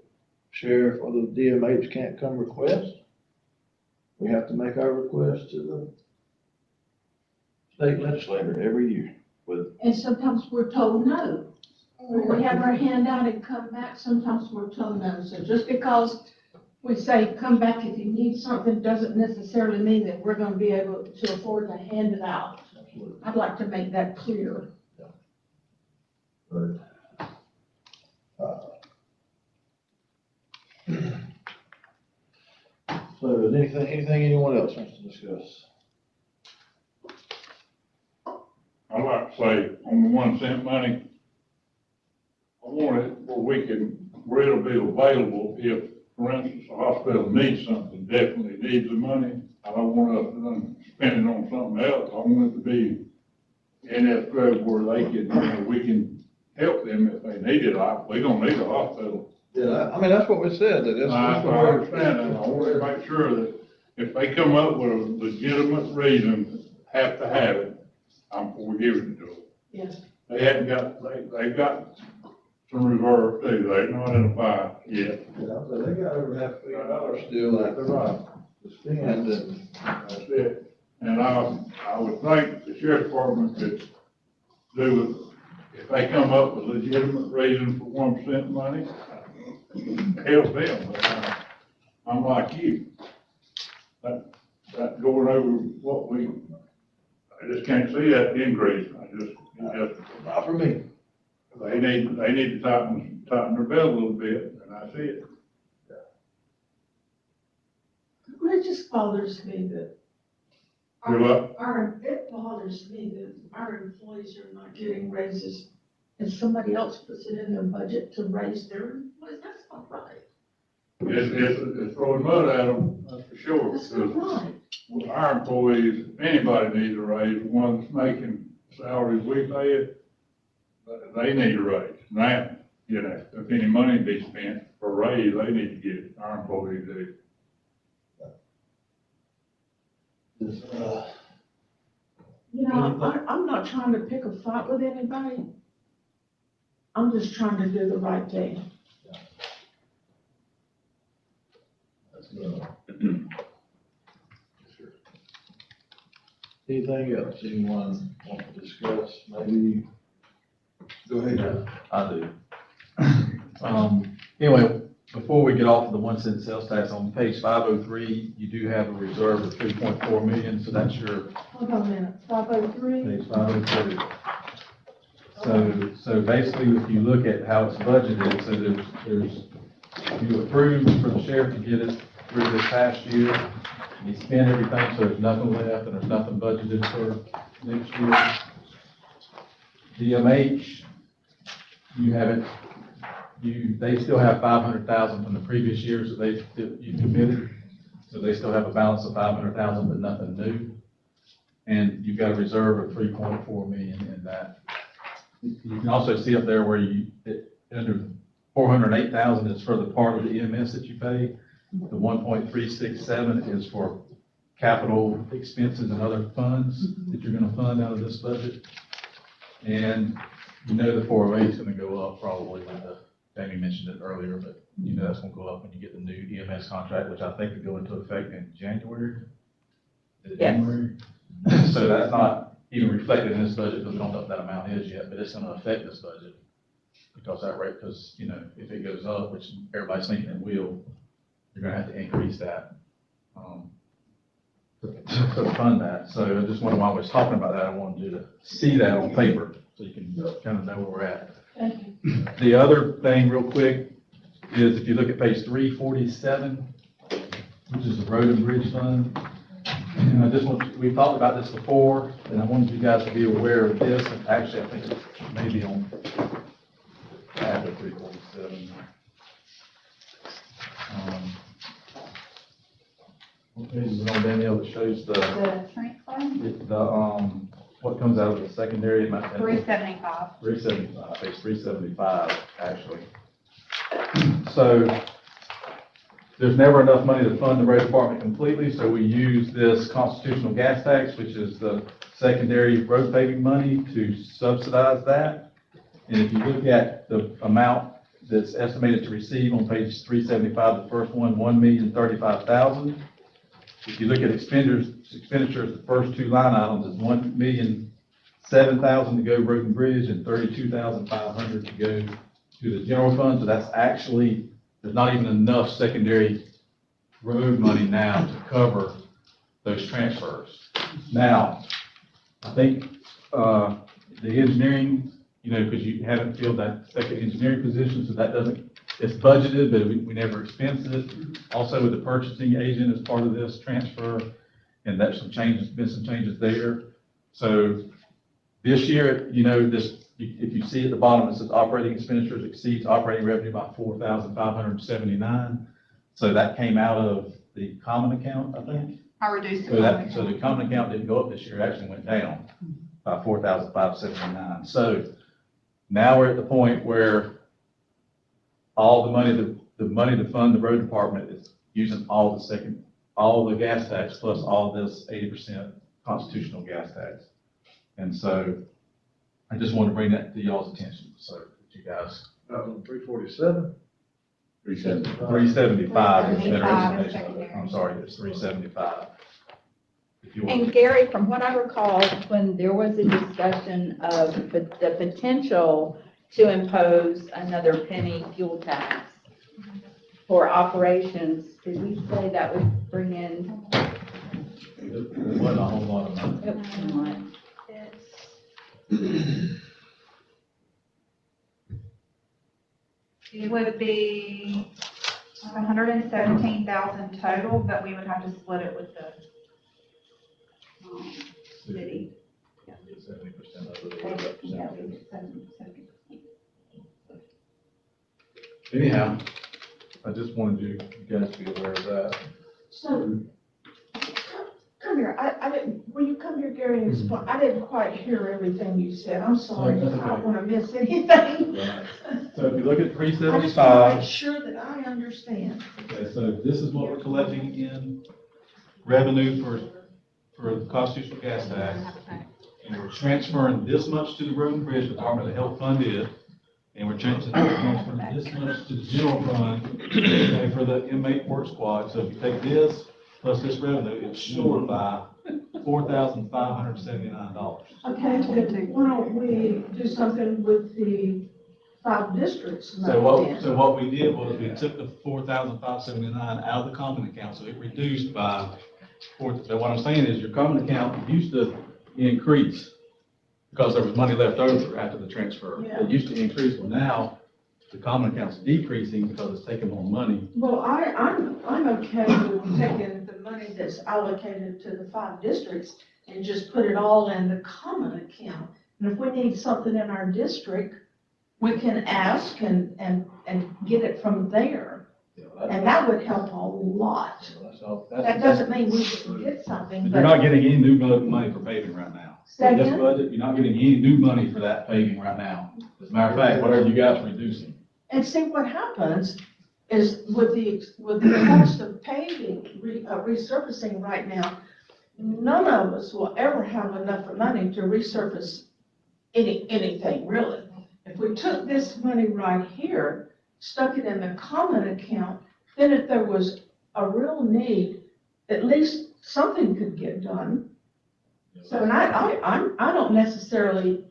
sheriff or the DMH can't come request. We have to make our request to the state legislator every year with. And sometimes we're told no. When we have our hand out and come back, sometimes we're told no. So just because we say, come back if you need something, doesn't necessarily mean that we're gonna be able to afford to hand it out. I'd like to make that clear. But, so is anything anyone else wants to discuss? I'd like to say, on the 1 cent money, I want it where it'll be available if, for instance, a hospital needs something, definitely needs the money. I don't want us to spend it on something else. I want it to be in escrow where they can, you know, we can help them if they need it. We don't need a hospital. Yeah, I mean, that's what we said, that it's. I understand that. I want to make sure that if they come up with a legitimate reason, have to have it, I'm for giving it to them. Yes. They've got some reserve too. They're not in a fight yet. Yeah, but they got over $500 million still that they're right to spend, and That's it. And I would think the sheriff's department could do it, if they come up with legitimate reason for 1 cent money, help them. But I'm like you. That going over what I just can't see that increase. It just. not for me. They need to tighten their belt a little bit, and I see it. Well, it just bothers me that. Do what? It bothers me that our employees are not getting raises, and somebody else puts it in their budget to raise their employees. That's not right. It's throwing mud at them, that's for sure. That's not right. With our employees, if anybody needs a raise, the ones making salaries we pay it, they need a raise. Now, you know, if any money be spent for a raise, they need to get it. Our employees do. You know, I'm not trying to pick a fight with anybody. I'm just trying to do the right thing. Anything else anyone want to discuss? Maybe, go ahead. I do. Anyway, before we get off of the 1 cent sales tax, on page 503, you do have a reserve of 3.4 million, so that's your Hold on a minute, 503? page 503. So basically, if you look at how it's budgeted, so there's, you approved for the sheriff to get it through this past year. He spent everything, so there's nothing left, and there's nothing budgeted for next year. DMH, you haven't, they still have 500,000 from the previous years that you committed. So they still have a balance of 500,000, but nothing new. And you've got a reserve of 3.4 million in that. You can also see up there where under 408,000 is for the part of the EMS that you pay. The 1.367 is for capital expenses and other funds that you're gonna fund out of this budget. And you know the 408 is gonna go up probably, Jamie mentioned it earlier, but you know, that's gonna go up when you get the new EMS contract, which I think will go into effect in January. Is it Yes. January? So that's not even reflected in this budget, because we don't know what that amount is yet, but it's gonna affect this budget. Because that rate, because, you know, if it goes up, which everybody's thinking it will, you're gonna have to increase that, to fund that. So I just wondered while I was talking about that, I wanted you to see that on paper, so you can kind of know where we're at. Thank you. The other thing, real quick, is if you look at page 347, which is the road and bridge fund. And I just want, we've talked about this before, and I wanted you guys to be aware of this, and actually, I think it may be on after 347. What page is it on, Danielle, that shows The transfer, what comes out of the secondary? 375. 375, page 375, actually. So, there's never enough money to fund the road department completely, so we use this constitutional gas tax, which is the secondary road paving money, to subsidize that. And if you look at the amount that's estimated to receive on page 375, the first one, $1,035,000. If you look at expenditures, the first two line items is $1,007,000 to go road and bridge and $32,500 to go to the general fund. So that's actually, there's not even enough secondary road money now to cover those transfers. Now, I think, the engineering, you know, because you haven't filled that second engineering position, so that doesn't, it's budgeted, but we never expense it. Also with the purchasing agent as part of this transfer, and that's some changes, been some changes there. So this year, you know, this, if you see at the bottom, it says operating expenditures exceeds operating revenue by $4,579. So that came out of the common account, I think. I reduced So it. that, so the common account didn't go up this year, it actually went down by $4,579. So now we're at the point where all the money, the money to fund the road department is using all the gas tax plus all this 80% constitutional gas tax. And so I just want to bring that to y'all's attention, so that you guys. 347? 375 is better 375 is estimation. secondary. I'm sorry, it's 375. If you want. And Gary, from what I recall, when there was a discussion of the potential to impose another penny fuel tax for operations, did we say that would bring in? What, a whole lot of money. Oops, hang on. It would be 117,000 total, but we would have to split it with the city. 70% of it. Yeah, 70%. Anyhow, I just wanted you guys to be aware of that. So, come here, I didn't, when you come here, Gary, and explain, I didn't quite hear everything you said, I'm sorry, I don't wanna miss anything. Right. So if you look at I just wanna 375. make sure that I understand. Okay, so this is what we're collecting in revenue for the constitutional gas tax. And we're transferring this much to the road and bridge department to help fund it. And we're transferring this much to the general fund, okay, for the inmate work squad. So if you take this plus this revenue, it's short by $4,579. Okay, why don't we do something with the 5 districts? So what we did was we took the $4,579 out of the common account, so it reduced by so what I'm saying is your common account used to increase because there was money left over after the transfer. Yeah. It used to increase, but now the common account's decreasing because it's taking more money. Well, I'm okay with taking the money that's allocated to the 5 districts and just put it all in the common account. And if we need something in our district, we can ask and get it from there. And that would help a lot. That doesn't mean we shouldn't get something, But you're not getting any new money for paving right now. Say This again? budget, you're not getting any new money for that paving right now. As a matter of fact, whatever you guys are reducing. And see, what happens is with the cost of paving, resurfacing right now, none of us will ever have enough money to resurface anything, really. If we took this money right here, stuck it in the common account, then if there was a real need, at least something could get done. So, and I don't necessarily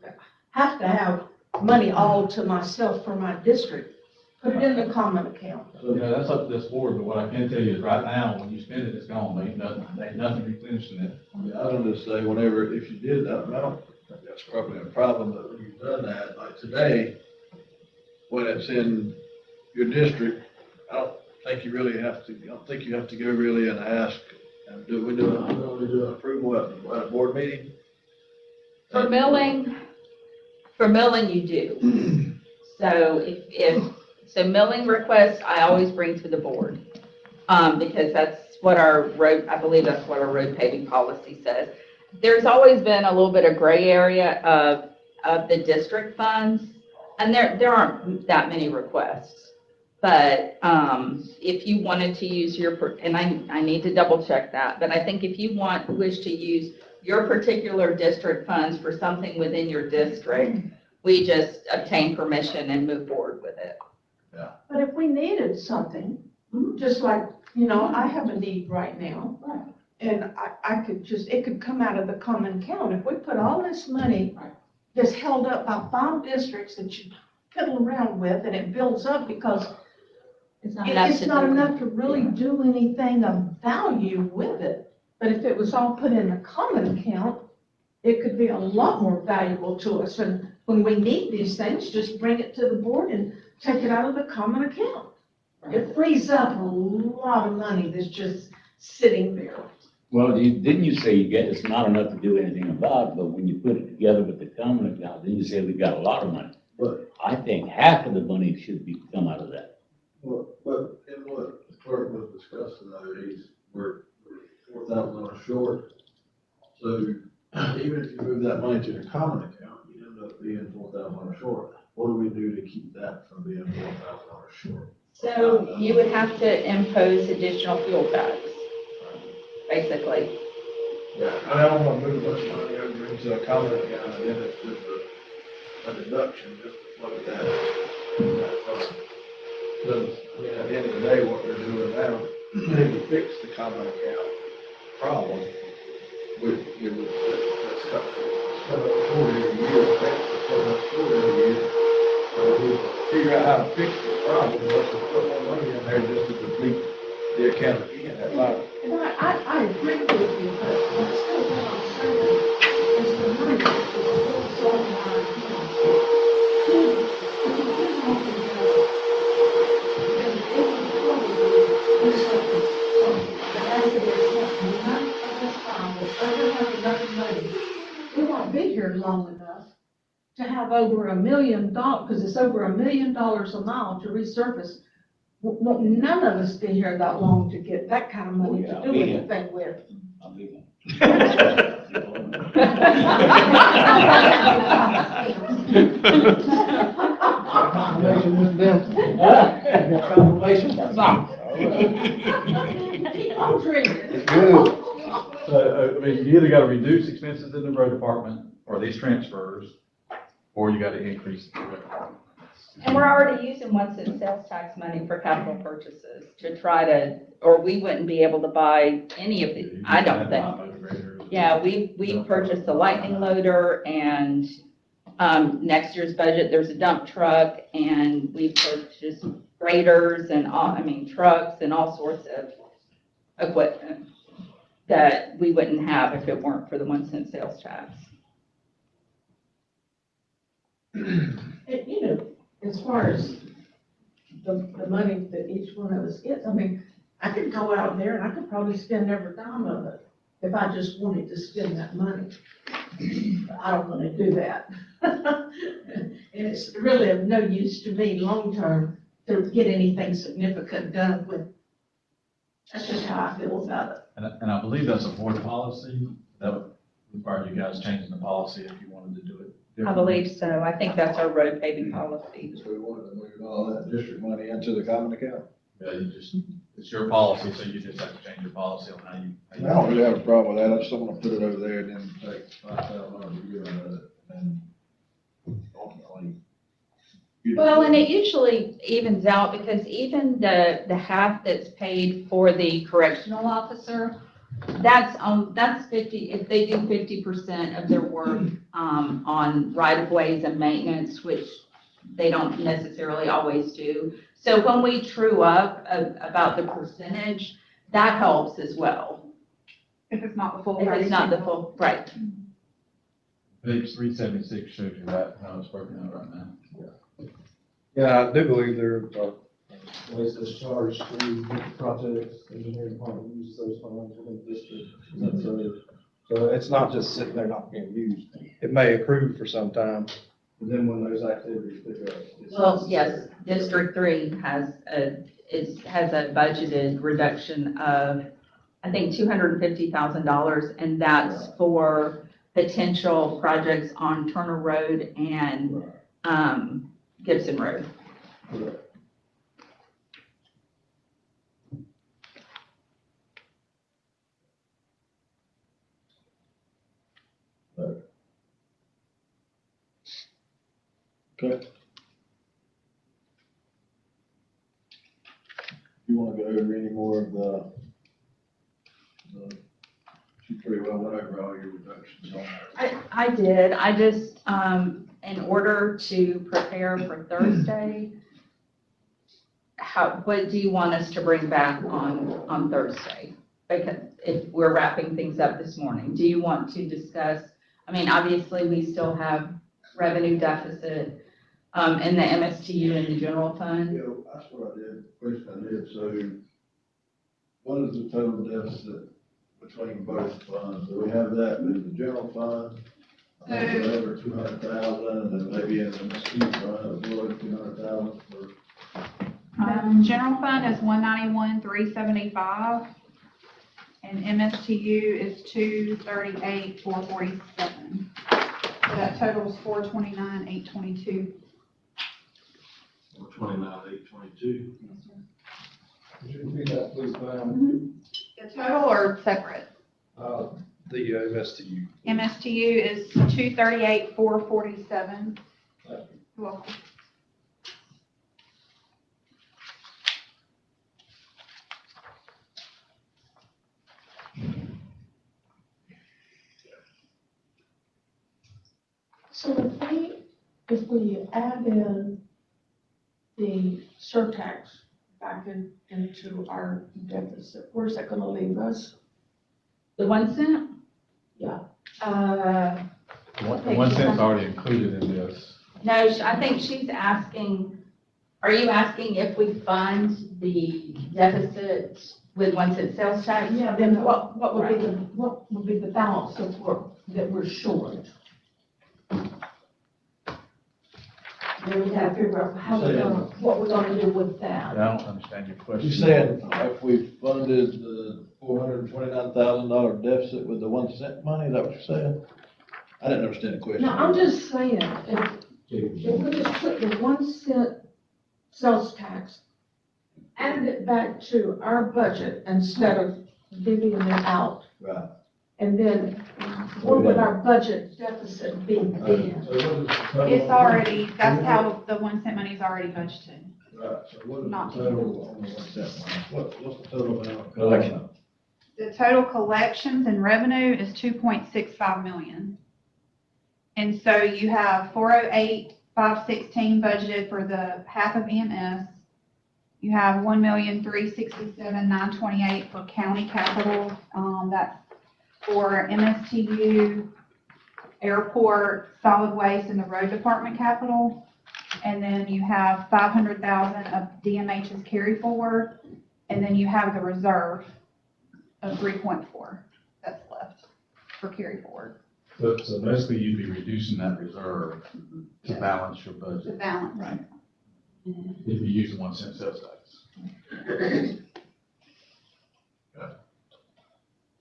have to have money all to myself for my district. Put it in the common account. Yeah, that's up to this board, but what I can tell you is right now, when you spend it, it's gone. Ain't nothing replenished in it. Yeah, I don't just say whenever, if you did that, I don't think that's probably a problem, but when you've done that, like today, when it's in your district, I don't think you really have to, I don't think you have to go really and ask, and we do an approval at a board meeting? For milling, you do. So so milling requests, I always bring to the board, because that's what I believe that's what our road paving policy says. There's always been a little bit of gray area of the district funds, and there aren't that many requests. But if you wanted to use and I need to double check that, but I think if you wish to use your particular district funds for something within your district, we just obtain permission and move forward with it. Yeah. But if we needed something, just like, I have a need right now. Right. And I could it could come out of the common account. If we put all this money that's held up by 5 districts that you fiddle around with and it builds up because it's not enough to really do anything of value with it. But if it was all put in the common account, it could be a lot more valuable to us. And when we need these things, just bring it to the board and take it out of the common account. It frees up a lot of money that's just sitting there. Well, didn't you say it's not enough to do anything about, but when you put it together with the common account, then you say we got a lot of money. But, I think half of the money should come out of that. but in what the clerk was discussing, though, we're $4,000 short. So even if you move that money to the common account, you end up being $4,000 short. What do we do to keep that from being $4,000 short? So you would have to impose additional fuel tax, basically. Yeah, I don't want to move much money over into a common account, and then it's just a deduction, just to float that fund. Because, at the end of the day, what they're doing now, if you fix the common account problem, that's coming up short every year, that's coming up short every year. So we figure out how to fix the problem, let's just put more money in there just to complete the account again, that's all. And I agree with you, but still what I'm saying is the money that is still in our account. If you did want to go, then it would probably do something. But as it is now, none of this time will ever have enough money. We won't be here long enough to have over $1 million, because it's over $1 million a mile to resurface. Won't none of us be here that long to get that kind of money to do anything with. I'll be there. Confirmation, that's all. Keep on drinking. It's good. So, you either gotta reduce expenses in the road department, or these transfers, or you gotta increase the road department. And we're already using one cent sales tax money for capital purchases to try to, or we wouldn't be able to buy any of these, I don't think. Yeah, we purchased a lightning loader, and next year's budget, there's a dump truck, and we purchased graders and trucks and all sorts of equipment that we wouldn't have if it weren't for the 1 cent sales tax. As far as the money that each one of us gets, I could go out there and I could probably spend every dime of it if I just wanted to spend that money. But I don't want to do that. And it's really of no use to me long-term to get anything significant done with. That's just how I feel about it. And I believe that's a board policy, that would require you guys changing the policy if you wanted to do it. I believe so. I think that's our road paving policy. So we wanted to move all that district money into the common account. Yeah, it's your policy, so you just have to change your policy on how you. I don't really have a problem with that, I just don't want to put it over there and then take $5,000 a year out of it, and ultimately Well, and it usually evens out because even the half that's paid for the correctional officer, that's 50, if they do 50% of their work, on right-of-ways and maintenance, which they don't necessarily always do. So when we true up about the percentage, that helps as well. If it's not the full. If it's not the full, right. Page 376 shows you that, how it's broken out right now. Yeah, I do believe there are Waste discharge through projects, engineering department uses those funds within the district. That's So it's not just sitting there not being used. It may accrue for some time. and then when those activities pick up. it's Well, yes, necessary. District 3 has a budgeted reduction of, I think, $250,000, and that's for potential projects on Turner Road and, Gibson Road. Correct. Okay. You wanna go over any more of you pretty well went over all your reductions on there. I did, I just, in order to prepare for Thursday, what do you want us to bring back on Thursday? Because if we're wrapping things up this morning, do you want to discuss, I mean, obviously, we still have revenue deficit, in the MSTU and the general fund. Yeah, that's what I did, question I did, so what is the total deficit between both funds? Do we have that in the general fund? I think we're over 200,000, and maybe in the mosquito fund, it's over 200,000 for. General fund is 191,375, and MSTU is 238,447. So that totals 429,822. 29,822. Could you repeat that, please, ma'am? The total or separate? The MSTU. MSTU is 238,447. You're welcome. So if we add in the surtax back into our deficit, where's that gonna leave us? The 1 cent? Yeah. Uh, The 1 cent's already included in this. no, I think she's asking, are you asking if we fund the deficit with 1 cent sales tax? Yeah, then what would be the balance of work that we're short? Then we gotta figure out what we're gonna do with that. I don't understand your question. You said if we funded the $429,000 deficit with the 1 cent money, is that what you're saying? I didn't understand the question. No, I'm just saying, if we just put the 1 cent sales tax, added it back to our budget instead of divvying it out, Right. and then what would our budget deficit be then? So what is the total It's on- already, that's how the 1 cent money's already budgeted. Right, so what is Not the total on the 1 cent money? What's the total amount? Collection. The total collections and revenue is 2.65 million. And so you have 408,516 budgeted for the half of EMS. You have 1,367,928 for county capital. That's for MSTU, airport, solid waste, and the road department capital. And then you have 500,000 of DMH's carry forward. And then you have the reserve of 3.4 that's left for carry forward. So basically, you'd be reducing that reserve to balance your The budget balance. Right. if you use the 1 cent sales tax.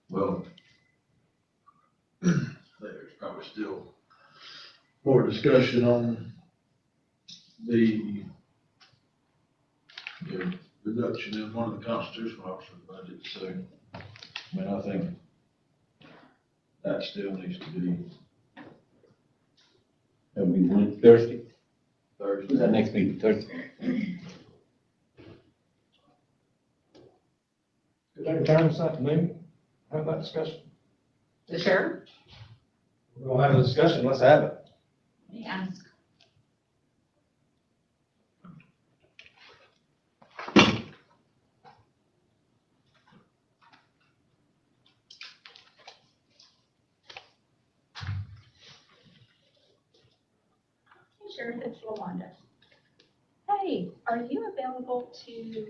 Well, there's probably still more discussion on the reduction in one of the constitutional officers' budgets, so, I mean, I think that still needs to be. And we went Thursday. Thursday. Is that next meeting, Thursday? Could take time this afternoon, have that discussion. The sheriff? We're gonna have a discussion, let's have it. Let me ask. Sheriff, it's LaWanda. Hey, are you available to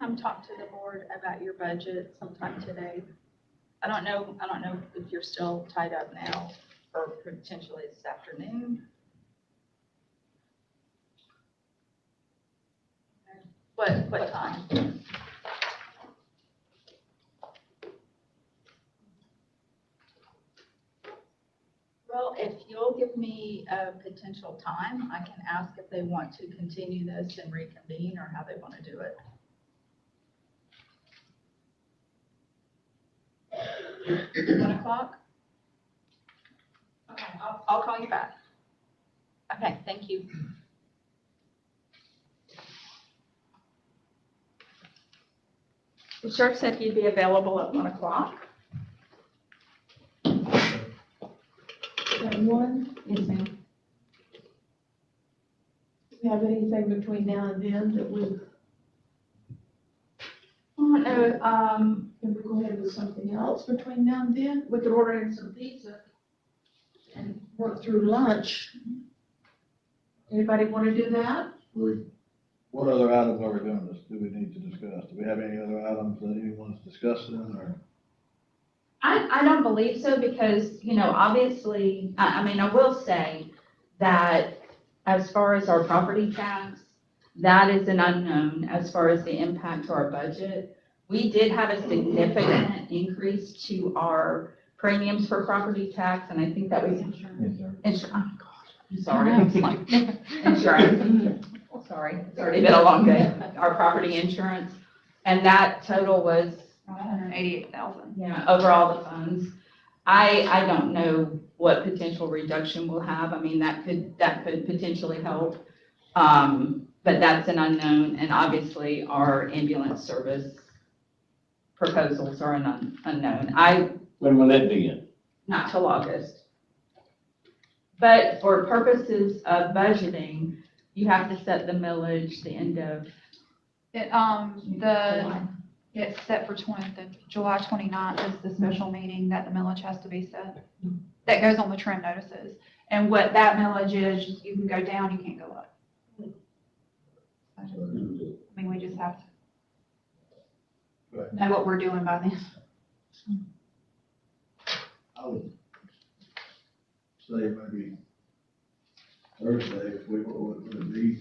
come talk to the board about your budget sometime today? I don't know if you're still tied up now or potentially this afternoon. What time? Well, if you'll give me a potential time, I can ask if they want to continue this and reconvene or how they want to do it. One o'clock? Okay, I'll call you back. Okay, thank you. The sheriff said he'd be available at 1 o'clock. At one, Yes, ma'am. do we have anything between now and then that we, Oh, no, can we go ahead with something else between now and then? We could order in some pizza and work through lunch. Anybody want to do that? What other items are we doing this, do we need to discuss? Do we have any other items that anyone's discussing, or? I don't believe so because, obviously, I will say that as far as our property tax, that is an unknown as far as the impact to our budget. We did have a significant increase to our premiums for property tax, and I think that was insurance. Oh, God, I'm sorry. Insurance. Sorry, it's already been a long day. Our property insurance, and that total was $188,000. yeah, over all the funds. I don't know what potential reduction we'll have. I mean, that could potentially help. But that's an unknown, and obviously our ambulance service proposals are an unknown. When will that be in? Not till August. But for purposes of budgeting, you have to set the millage the end of July. It's set for July 29th is the special meeting that the millage has to be set. That goes on the trim notices. And what that millage is, you can go down, you can't go up. I mean, we just have to know what we're doing by then. I would say maybe Thursday, if we would be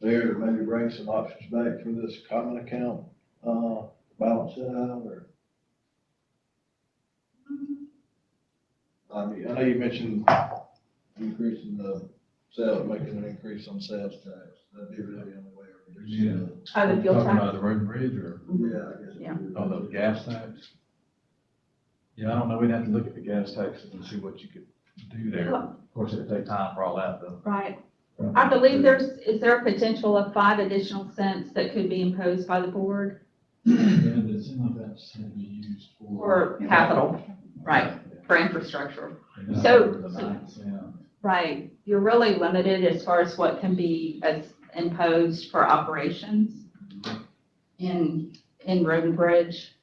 there to maybe bring some options back for this common account, balance it out, or? I mean, I know you mentioned increasing the sales, making an increase on sales tax. That'd be really the only way of reducing it. Oh, the fuel Talking tax? about the road and bridge, or, Yeah, I guess. Yeah. oh, the gas tax? Yeah, I don't know, we'd have to look at the gas taxes and see what you could do there. Of course, it'd take time for all that, though. Right. I believe is there a potential of 5 additional cents that could be imposed by the board And it's some of that's to be used for capital, right, for infrastructure? And So- the 9 cent. Right, you're really limited as far as what can be imposed for operations in road and bridge.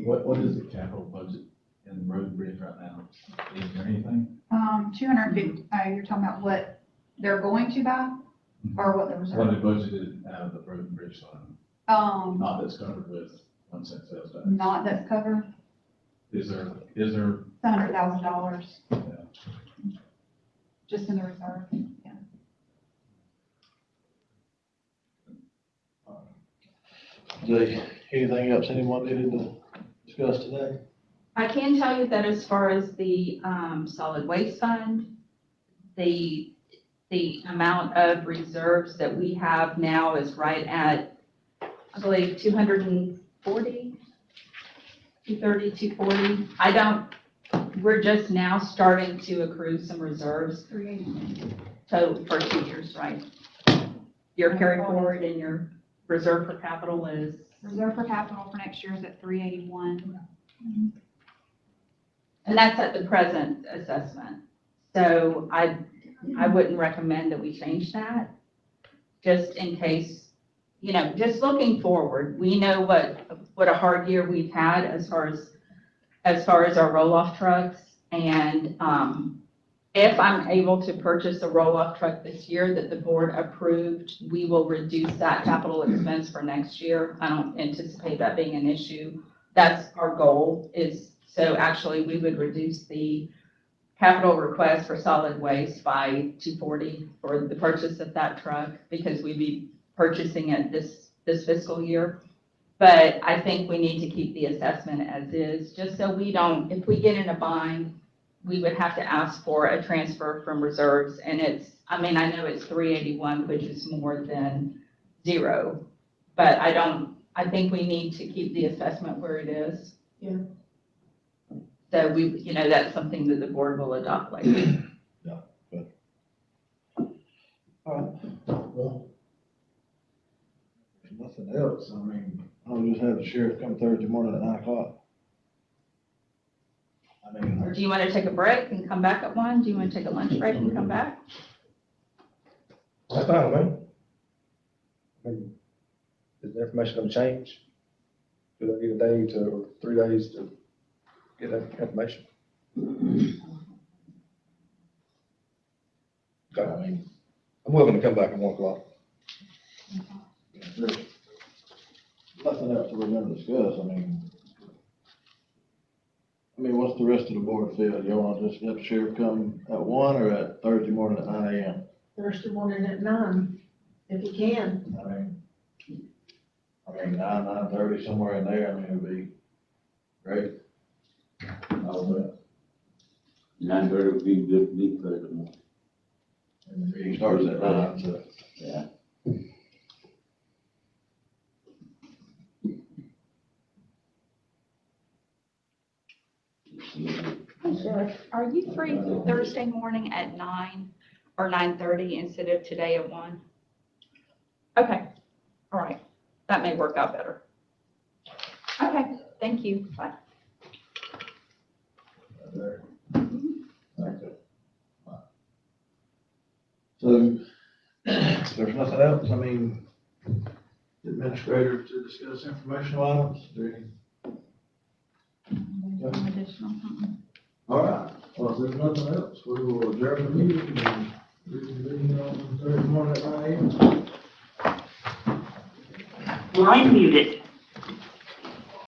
What is the capital budget in road and bridge right now? Is there anything? 250, you're talking about what they're going to buy or what they're What reserving? they budgeted out of the road and bridge fund, not that's covered with 1 cent sales tax. Not that's covered, Is there, $100,000 yeah. just in the reserve. Yeah. Anything else anyone needed to discuss today? I can tell you that as far as the solid waste fund, the amount of reserves that we have now is right at, I believe, 240, 230, 240. I don't we're just now starting to accrue some reserves. 381. Total for 2 years, right? Your carry forward and your reserve for capital is, Reserve for capital for next year is at 381. and that's at the present assessment. So I wouldn't recommend that we change that, just in case, just looking forward. We know what a hard year we've had as far as our roll-off trucks. And if I'm able to purchase a roll-off truck this year that the board approved, we will reduce that capital expense for next year. I don't anticipate that being an issue. That's our goal so actually we would reduce the capital request for solid waste by $240 for the purchase of that truck because we'd be purchasing it this fiscal year. But I think we need to keep the assessment as is, just so if we get in a bind, we would have to ask for a transfer from reserves. And I know it's 381, which is more than 0. But I think we need to keep the assessment where it is. Yeah. So that's something that the board will adopt later. Yeah, good. Well, if nothing else, I'll just have the sheriff come Thursday morning at 9 o'clock. Or do you want to take a break and come back at 1? Do you want to take a lunch break and come back? That's fine with me. Is the information gonna change? Do I need a day or 3 days to get that information? Okay. I'm willing to come back at 1 o'clock. There's nothing else that we're gonna discuss. What's the rest of the board feel? You wanna just have the sheriff come at 1 or at Thursday morning at 9 a.m.? Thursday morning at 9, if you can. 9:30, somewhere in there, it'd be great. All that. 9:30 would be good for me Thursday morning. And the meeting starts at 9, so. Yeah. Hey, Sheriff, are you free Thursday morning at 9 or 9:30 instead of today at 1? Okay, all right. That may work out better. Okay, thank you. Bye. There. Okay. So, if there's nothing else, the administrator to discuss informational items, Additional. All right, well, if there's nothing else, we will adjourn the meeting and reconvene on Thursday morning at 9 a.m. Line muted.